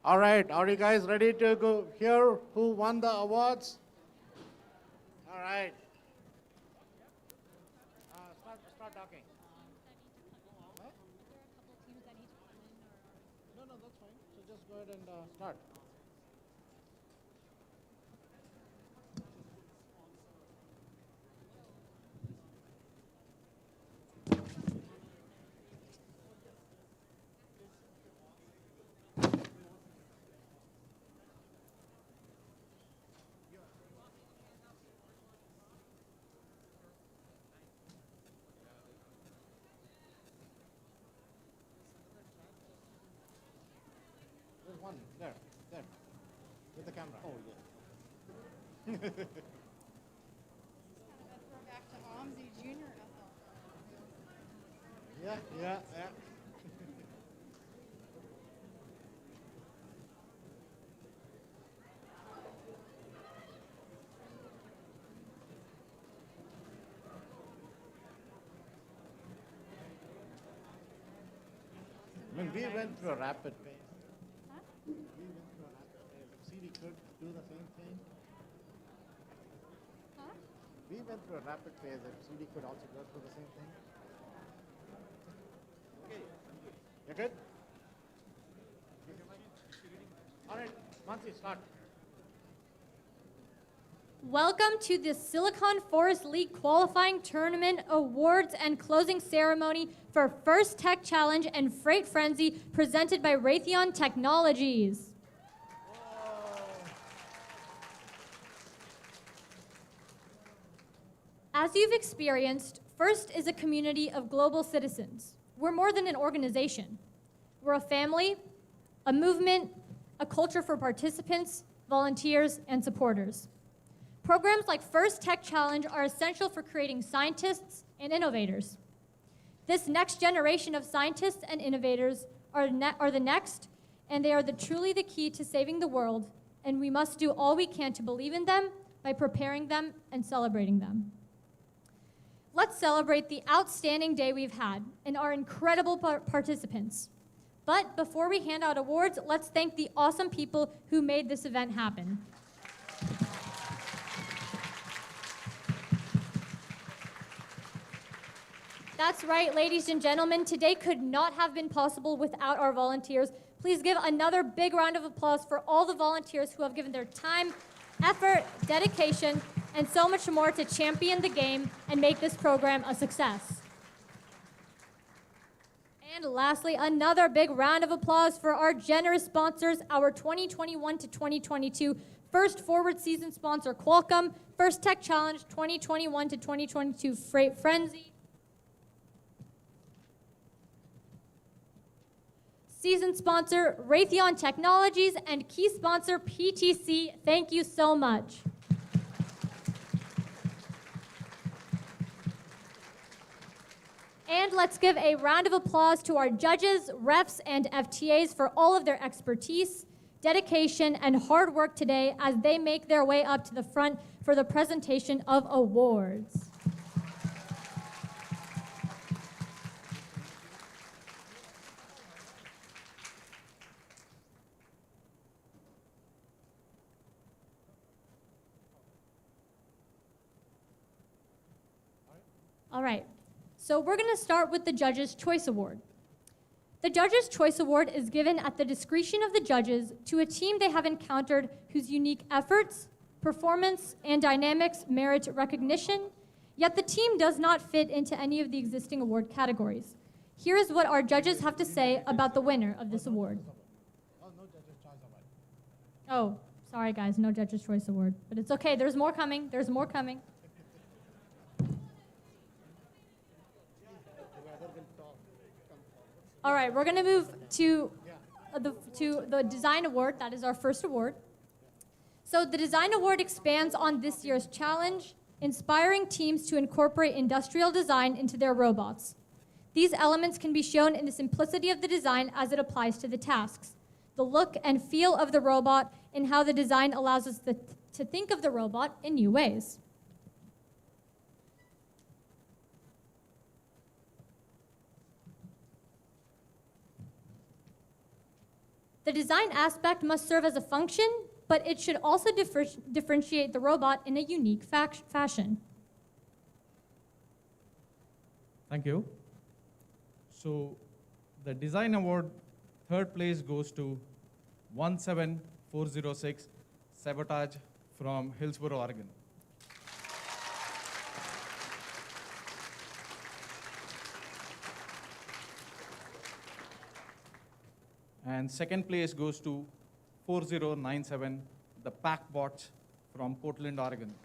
All right, are you guys ready to go hear who won the awards? All right. Start talking. Huh? No, that's fine. So just go ahead and start. There's one there, with the camera. Oh, yeah. Back to Omzi Jr. Yeah. I mean, we went through a rapid phase. We went through a rapid phase. If CD could do the same thing. We went through a rapid phase. If CD could also go through the same thing. Okay. You're good? All right, Mansi, start. Welcome to the Silicon Forest League Qualifying Tournament Awards and Closing Ceremony for First Tech Challenge and Freight Frenzy presented by Raytheon Technologies. As you've experienced, FIRST is a community of global citizens. We're more than an organization. We're a family, a movement, a culture for participants, volunteers, and supporters. Programs like First Tech Challenge are essential for creating scientists and innovators. This next generation of scientists and innovators are the next, and they are truly the key to saving the world, and we must do all we can to believe in them by preparing them and celebrating them. Let's celebrate the outstanding day we've had and our incredible participants. But before we hand out awards, let's thank the awesome people who made this event happen. That's right, ladies and gentlemen. Today could not have been possible without our volunteers. Please give another big round of applause for all the volunteers who have given their time, effort, dedication, and so much more to champion the game and make this program a success. And lastly, another big round of applause for our generous sponsors, our 2021 to 2022 First Forward Season sponsor, Qualcomm, First Tech Challenge 2021 to 2022 Freight Frenzy, season sponsor, Raytheon Technologies, and key sponsor, PTC. Thank you so much. And let's give a round of applause to our judges, refs, and FTAs for all of their expertise, dedication, and hard work today as they make their way up to the front for the presentation of awards. All right, so we're going to start with the Judges' Choice Award. The Judges' Choice Award is given at the discretion of the judges to a team they have encountered whose unique efforts, performance, and dynamics merit recognition, yet the team does not fit into any of the existing award categories. Here is what our judges have to say about the winner of this award. Oh, no Judge's Choice Award. Oh, sorry guys, no Judges' Choice Award. But it's okay, there's more coming, there's more coming. All right, we're going to move to the Design Award. That is our first award. So the Design Award expands on this year's challenge, inspiring teams to incorporate industrial design into their robots. These elements can be shown in the simplicity of the design as it applies to the tasks, the look and feel of the robot, and how the design allows us to think of the robot in new ways. The design aspect must serve as a function, but it should also differentiate the robot in a unique fashion. Thank you. So the design award, third place goes to 17406 Sabotage from Hillsboro, Oregon. And second place goes to 4097, the Packbot from Portland, Oregon.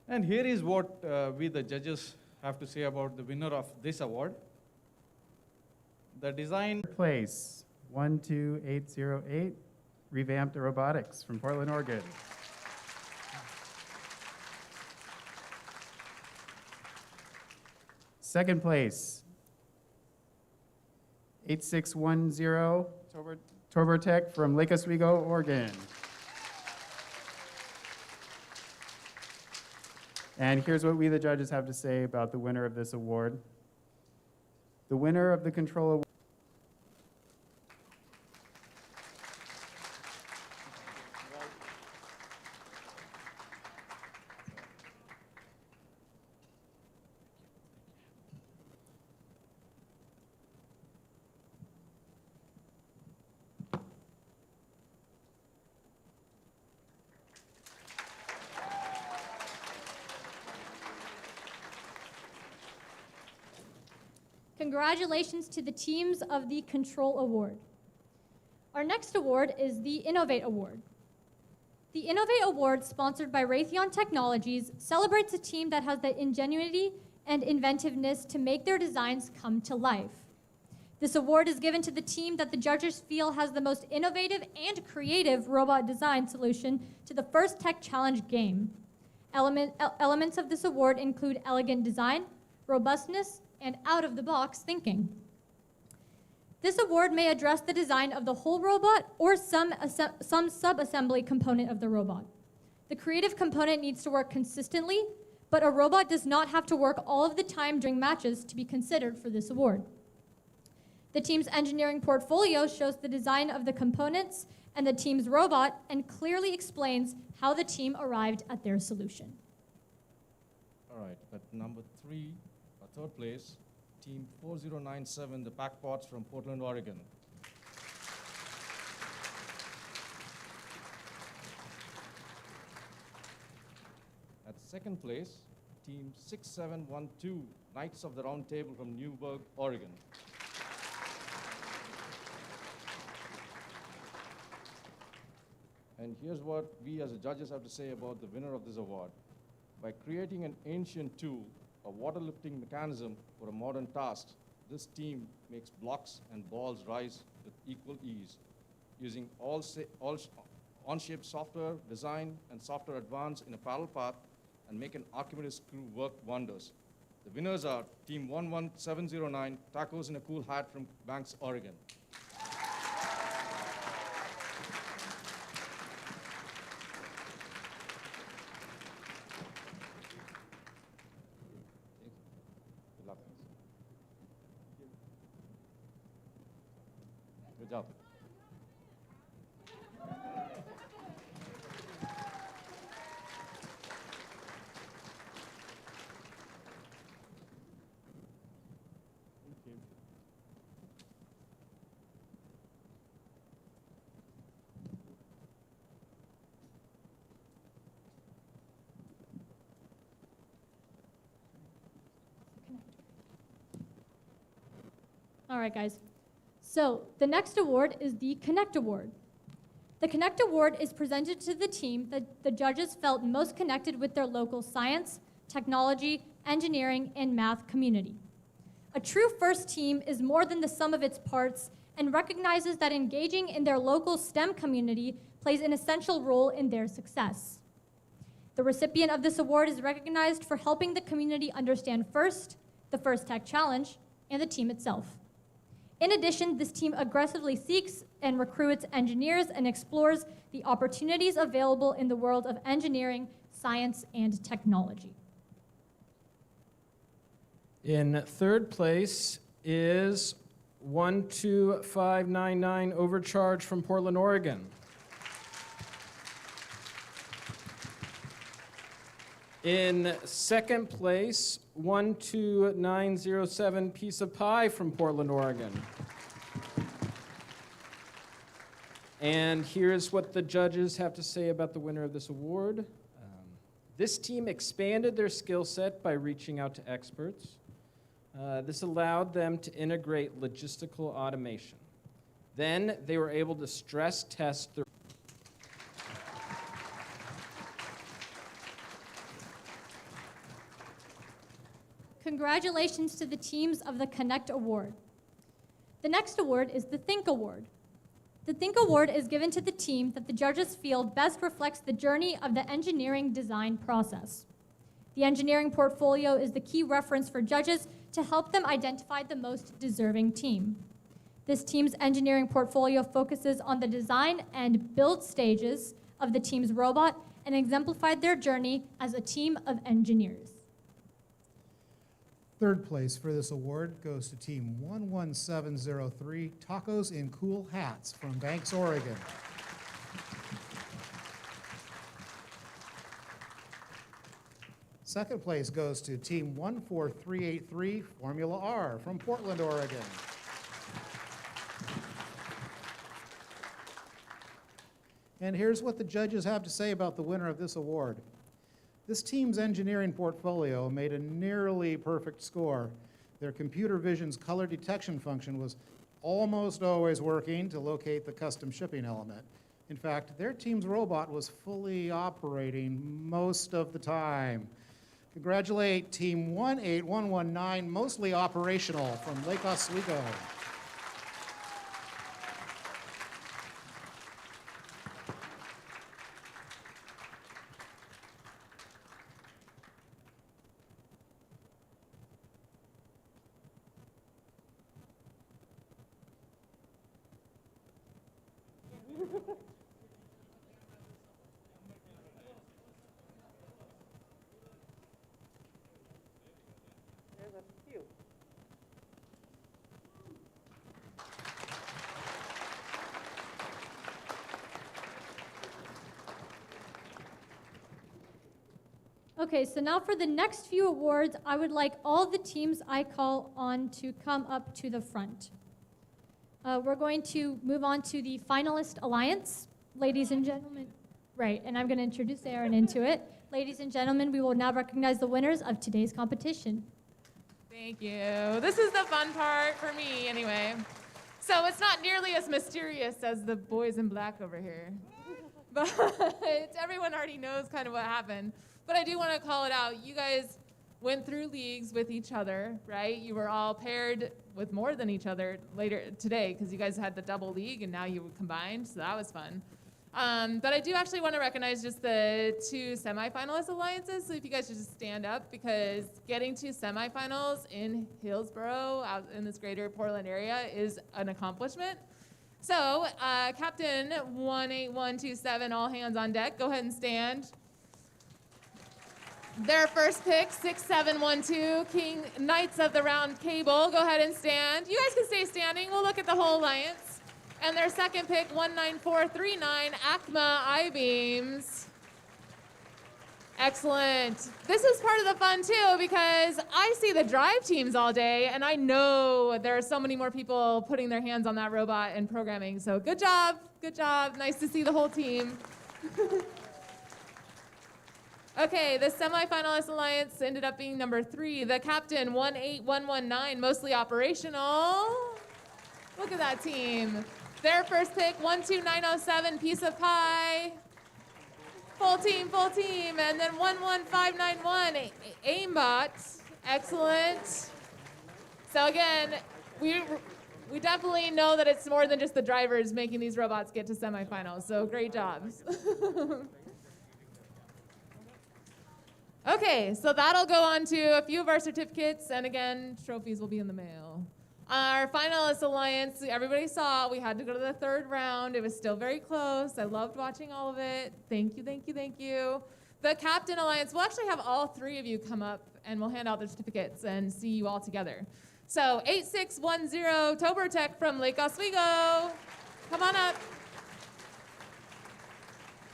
And here is what we, the judges, have to say about the winner of this award. The design place, 12808, Revamped Robotics from Portland, Oregon. Second place, 8610, Turbortech from Lake Oswego, Oregon. And here's what we, the judges, have to say about the winner of this award. The winner of the Control Award. Congratulations to the teams of the Control Award. Our next award is the Innovate Award. The Innovate Award, sponsored by Raytheon Technologies, celebrates a team that has the ingenuity and inventiveness to make their designs come to life. This award is given to the team that the judges feel has the most innovative and creative robot design solution to the first Tech Challenge game. Elements of this award include elegant design, robustness, and out-of-the-box thinking. This award may address the design of the whole robot or some sub-assembly component of the robot. The creative component needs to work consistently, but a robot does not have to work all of the time during matches to be considered for this award. The team's engineering portfolio shows the design of the components and the team's robot and clearly explains how the team arrived at their solution. All right, at number 3, third place, team 4097, the Packpots from Portland, Oregon. At second place, team 6712, Knights of the Round Table from Newburgh, Oregon. And here's what we as the judges have to say about the winner of this award. By creating an ancient tool, a water lifting mechanism for a modern task, this team makes blocks and balls rise with equal ease. Using all on-shape software design and software advance in a parallel path and make an Archimedes screw work wonders. The winners are team 11709, Tacos in a Cool Hat from Banks, Oregon. Good job. All right, guys. So the next award is the Connect Award. The Connect Award is presented to the team that the judges felt most connected with their local science, technology, engineering, and math community. A true FIRST team is more than the sum of its parts and recognizes that engaging in their local STEM community plays an essential role in their success. The recipient of this award is recognized for helping the community understand FIRST, the FIRST Tech Challenge, and the team itself. In addition, this team aggressively seeks and recruits engineers and explores the opportunities available in the world of engineering, science, and technology. In third place is 12599 Overcharge from Portland, Oregon. In second place, 12907 Piece of Pie from Portland, Oregon. And here's what the judges have to say about the winner of this award. This team expanded their skill set by reaching out to experts. This allowed them to integrate logistical automation. Then they were able to stress test their Congratulations to the teams of the Connect Award. The next award is the Think Award. The Think Award is given to the team that the judges feel best reflects the journey of the engineering design process. The engineering portfolio is the key reference for judges to help them identify the most deserving team. This team's engineering portfolio focuses on the design and build stages of the team's robot and exemplified their journey as a team of engineers. Third place for this award goes to Team 11703, Tacos in Cool Hats from Banks, Oregon. Second place goes to Team 14383, Formula R from Portland, Oregon. And here's what the judges have to say about the winner of this award. This team's engineering portfolio made a nearly perfect score. Their computer vision's color detection function was almost always working to locate the custom shipping element. In fact, their team's robot was fully operating most of the time. Congratulate Team 18119, mostly operational from Lake Oswego. Okay, so now for the next few awards, I would like all the teams I call on to come up to the front. We're going to move on to the finalist alliance. Ladies and gentlemen, right, and I'm going to introduce Aaron into it. Ladies and gentlemen, we will now recognize the winners of today's competition. Thank you. This is the fun part for me, anyway. So it's not nearly as mysterious as the boys in black over here. But everyone already knows kind of what happened. But I do want to call it out. You guys went through leagues with each other, right? You were all paired with more than each other later today because you guys had the double league and now you combined, so that was fun. But I do actually want to recognize just the two semifinalist alliances. So if you guys should just stand up, because getting to semifinals in Hillsboro, out in this greater Portland area, is an accomplishment. So Captain 18127, all hands on deck, go ahead and stand. Their first pick, 6712, King Knights of the Round Cable, go ahead and stand. You guys can stay standing. We'll look at the whole alliance. And their second pick, 19439, Acma I-Beams. Excellent. This is part of the fun, too, because I see the drive teams all day, and I know there are so many more people putting their hands on that robot and programming. So good job. Good job. Nice to see the whole team. Okay, the semifinalist alliance ended up being number 3, the Captain 18119, mostly operational. Look at that team. Their first pick, 12907, Piece of Pie. Full team, full team. And then 11591, Aimbot. Excellent. So again, we definitely know that it's more than just the drivers making these robots get to semifinals. So great jobs. Okay, so that'll go on to a few of our certificates, and again, trophies will be in the mail. Our finalist alliance, everybody saw, we had to go to the third round. It was still very close. I loved watching all of it. Thank you, thank you, thank you. The Captain Alliance, we'll actually have all three of you come up and we'll hand out their certificates and see you all together. So 8610 Tobertech from Lake Oswego. Come on up.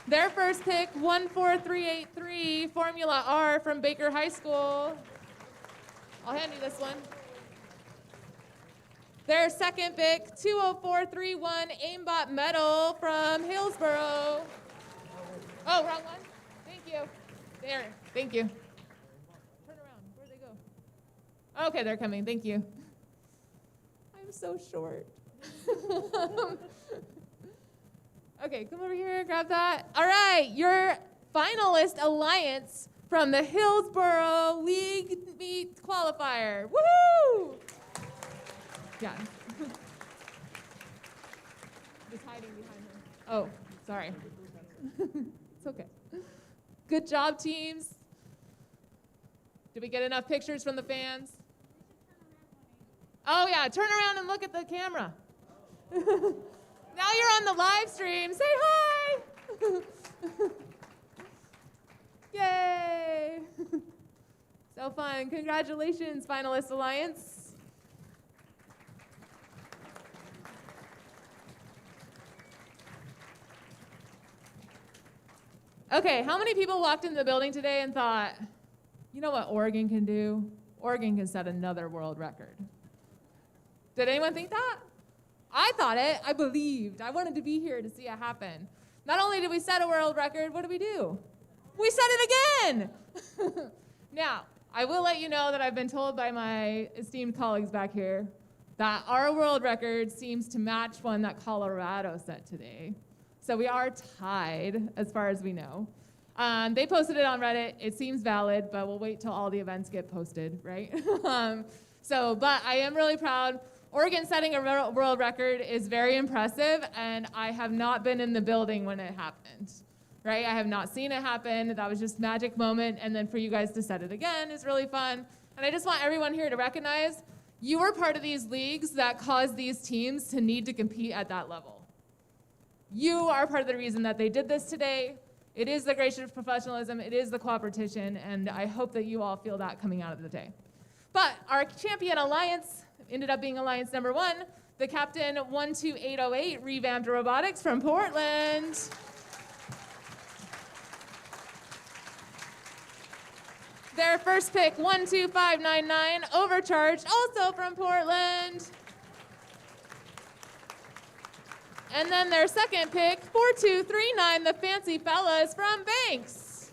Their first pick, 14383 Formula R from Baker High School. I'll hand you this one. Their second pick, 20431 Aimbot Medal from Hillsboro. Oh, wrong one. Thank you. There, thank you. Turn around, where'd they go? Okay, they're coming, thank you. I'm so short. Okay, come over here, grab that. All right, your finalist alliance from the Hillsboro League Meet Qualifier. Woohoo! Yeah. Just hiding behind him. Oh, sorry. It's okay. Good job, teams. Did we get enough pictures from the fans? Oh, yeah, turn around and look at the camera. Now you're on the live stream. Say hi. Yay. So fun. Congratulations, Finalist Alliance. Okay, how many people walked in the building today and thought, you know what Oregon can do? Oregon can set another world record. Did anyone think that? I thought it. I believed. I wanted to be here to see it happen. Not only did we set a world record, what did we do? We set it again! Now, I will let you know that I've been told by my esteemed colleagues back here that our world record seems to match one that Colorado set today. So we are tied, as far as we know. They posted it on Reddit. It seems valid, but we'll wait till all the events get posted, right? But I am really proud. Oregon setting a world record is very impressive, and I have not been in the building when it happened, right? I have not seen it happen. That was just a magic moment, and then for you guys to set it again is really fun. And I just want everyone here to recognize you were part of these leagues that caused these teams to need to compete at that level. You are part of the reason that they did this today. It is the gracious professionalism, it is the cooperation, and I hope that you all feel that coming out of the day. But our champion alliance ended up being alliance number 1, the Captain 12808 Revamped Robotics from Portland. Their first pick, 12599 Overcharged, also from Portland. And then their second pick, 4239 the Fancy Fellas from Banks.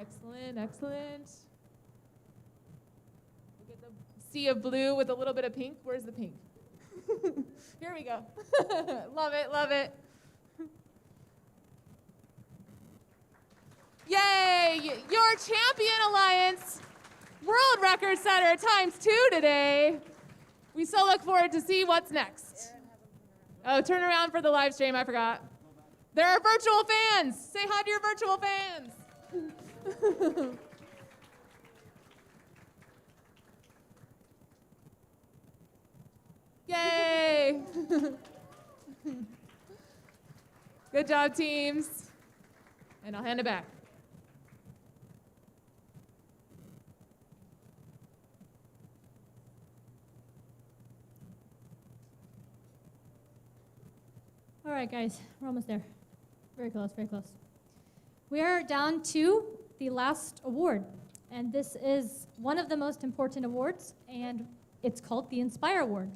Excellent, excellent. Look at the sea of blue with a little bit of pink. Where's the pink? Here we go. Love it, love it. Yay! Your champion alliance, world record setter ×2 today. We so look forward to see what's next. Oh, turn around for the live stream, I forgot. There are virtual fans. Say hi to your virtual fans. Yay! Good job, teams. And I'll hand it back. All right, guys, we're almost there. Very close, very close. We are down to the last award, and this is one of the most important awards, and it's called the Inspire Award.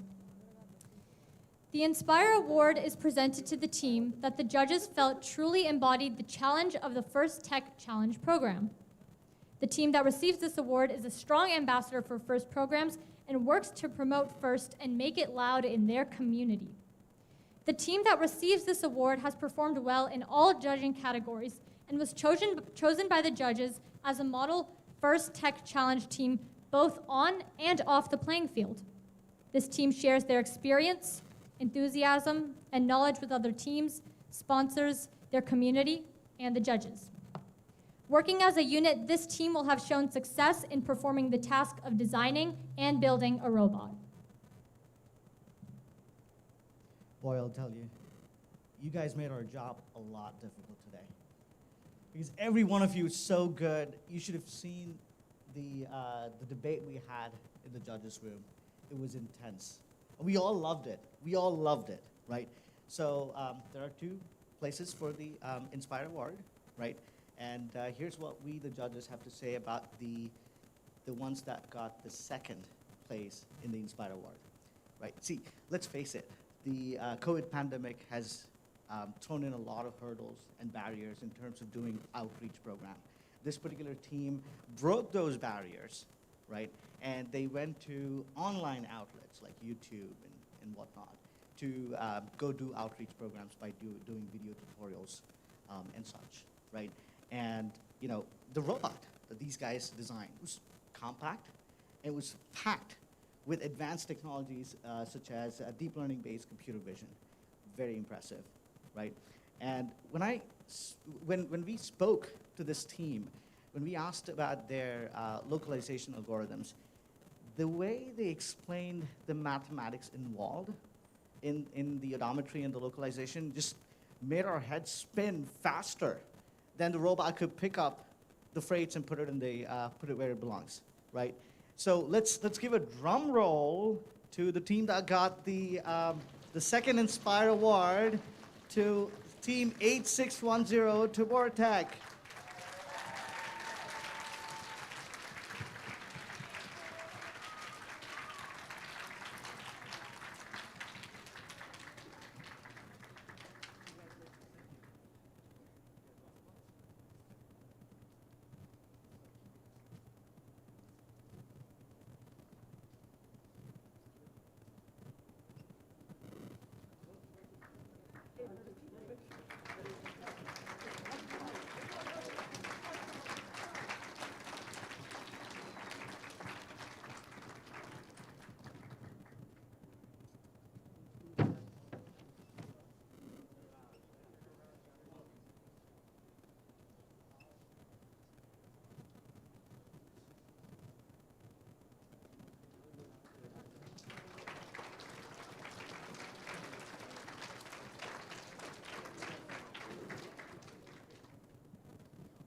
The Inspire Award is presented to the team that the judges felt truly embodied the challenge of the FIRST Tech Challenge program. The team that receives this award is a strong ambassador for FIRST programs and works to promote FIRST and make it loud in their community. The team that receives this award has performed well in all judging categories and was chosen by the judges as a model FIRST Tech Challenge team both on and off the playing field. This team shares their experience, enthusiasm, and knowledge with other teams, sponsors, their community, and the judges. Working as a unit, this team will have shown success in performing the task of designing and building a robot. Boy, I'll tell you, you guys made our job a lot difficult today. Because every one of you is so good. You should have seen the debate we had in the judges' room. It was intense. We all loved it. We all loved it, right? So there are 2 places for the Inspire Award, right? And here's what we, the judges, have to say about the ones that got the 2nd place in the Inspire Award, right? See, let's face it, the COVID pandemic has thrown in a lot of hurdles and barriers in terms of doing outreach program. This particular team broke those barriers, right? And they went to online outlets like YouTube and whatnot to go do outreach programs by doing video tutorials and such, right? And you know, the robot that these guys designed was compact. It was packed with advanced technologies such as deep learning-based computer vision. Very impressive, right? And when we spoke to this team, when we asked about their localization algorithms, the way they explained the mathematics involved in the odometry and the localization just made our heads spin faster than the robot could pick up the freights and put it where it belongs, right? So let's give a drum roll to the team that got the 2nd Inspire Award, to Team 8610 to Vortec.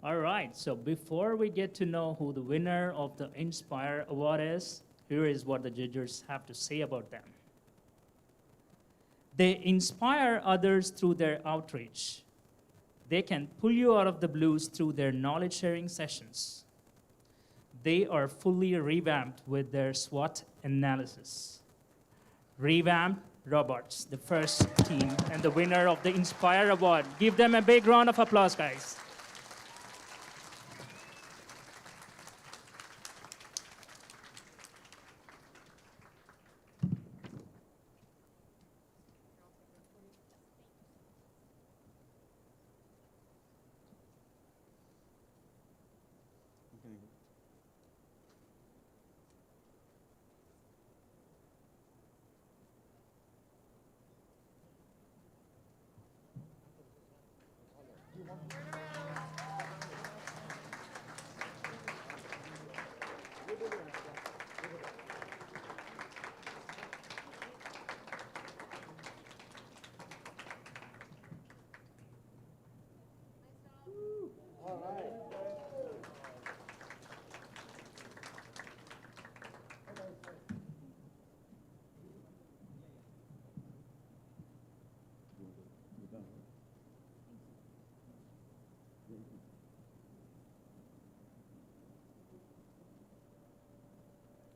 All right, so before we get to know who the winner of the Inspire Award is, here is what the judges have to say about them. They inspire others through their outreach. They can pull you out of the blues through their knowledge-sharing sessions. They are fully revamped with their SWOT analysis. RevAmped Robots, the first team and the winner of the Inspire Award. Give them a big round of applause, guys.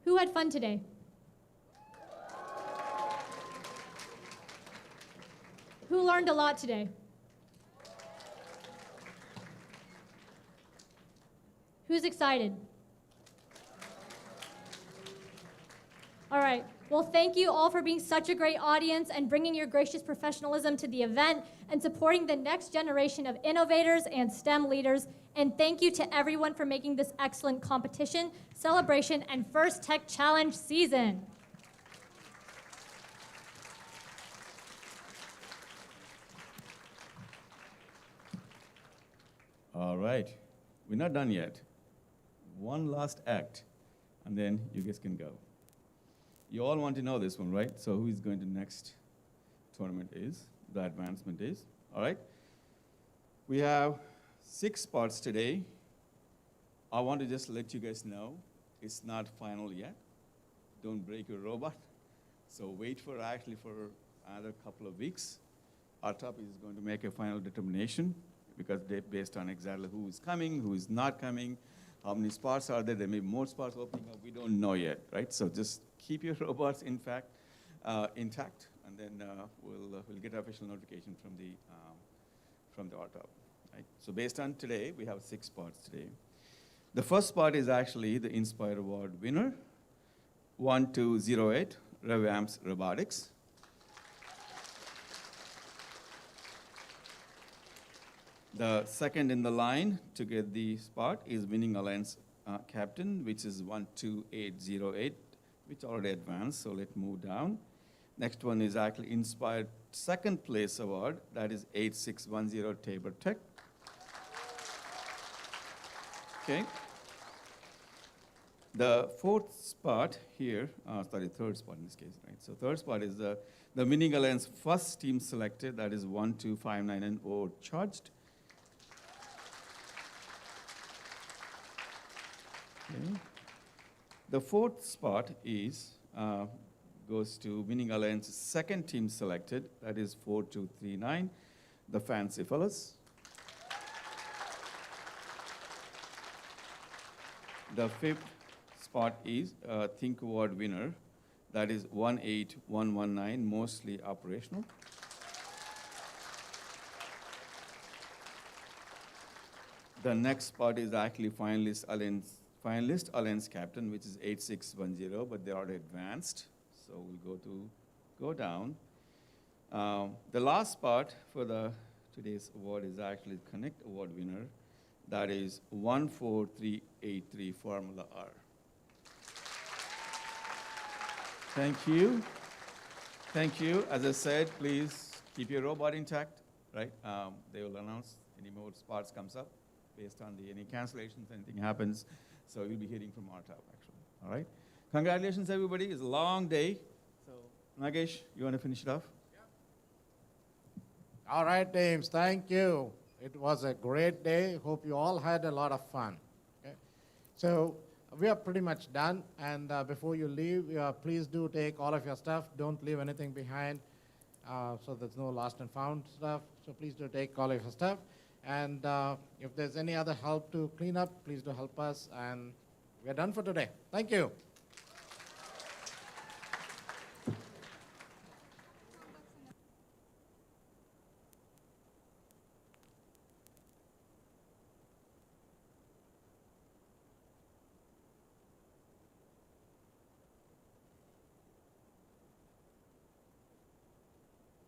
Who had fun today? Who learned a lot today? Who's excited? All right. Well, thank you all for being such a great audience and bringing your gracious professionalism to the event and supporting the next generation of innovators and STEM leaders. And thank you to everyone for making this excellent competition, celebration, and first Tech Challenge season. All right, we're not done yet. One last act, and then you guys can go. You all want to know this one, right? So who is going to next tournament is, the advancement is. All right? We have 6 spots today. I want to just let you guys know it's not final yet. Don't break your robot. So wait for another couple of weeks. Our top is going to make a final determination because based on exactly who is coming, who is not coming, how many spots are there. There may be more spots opening up. We don't know yet, right? So just keep your robots intact, and then we'll get official notification from the RTOP. Right? So based on today, we have 6 spots today. The first spot is actually the Inspire Award winner, 1208, RevAmped's Robotics. The second in the line to get the spot is Winning Alliance Captain, which is 12808, which already advanced, so let's move down. Next one is actually Inspired second place award, that is 8610 Tabor Tech. Okay. The fourth spot here, third spot in this case, right? So third spot is the Winning Alliance first team selected, that is 12590 Charged. Okay. The fourth spot is goes to Winning Alliance's second team selected, that is 4239, the Fancy Fellas. The fifth spot is Think Award winner, that is 18119, mostly operational. The next spot is actually finalist Alliance Captain, which is 8610, but they already advanced. So we'll go down. The last spot for today's award is actually Connect Award winner. That is 14383 Formula R. Thank you. Thank you. As I said, please keep your robot intact, right? They will announce any more spots comes up based on any cancellations, anything happens. So you'll be hearing from RTOP, actually. All right? Congratulations, everybody. It's a long day. So, Nagesh, you want to finish it off? Yeah. All right, teams. Thank you. It was a great day. Hope you all had a lot of fun. Okay? So we are pretty much done. And before you leave, please do take all of your stuff. Don't leave anything behind. So there's no lost and found stuff. So please do take all of your stuff. And if there's any other help to clean up, please do help us. And we're done for today. Thank you.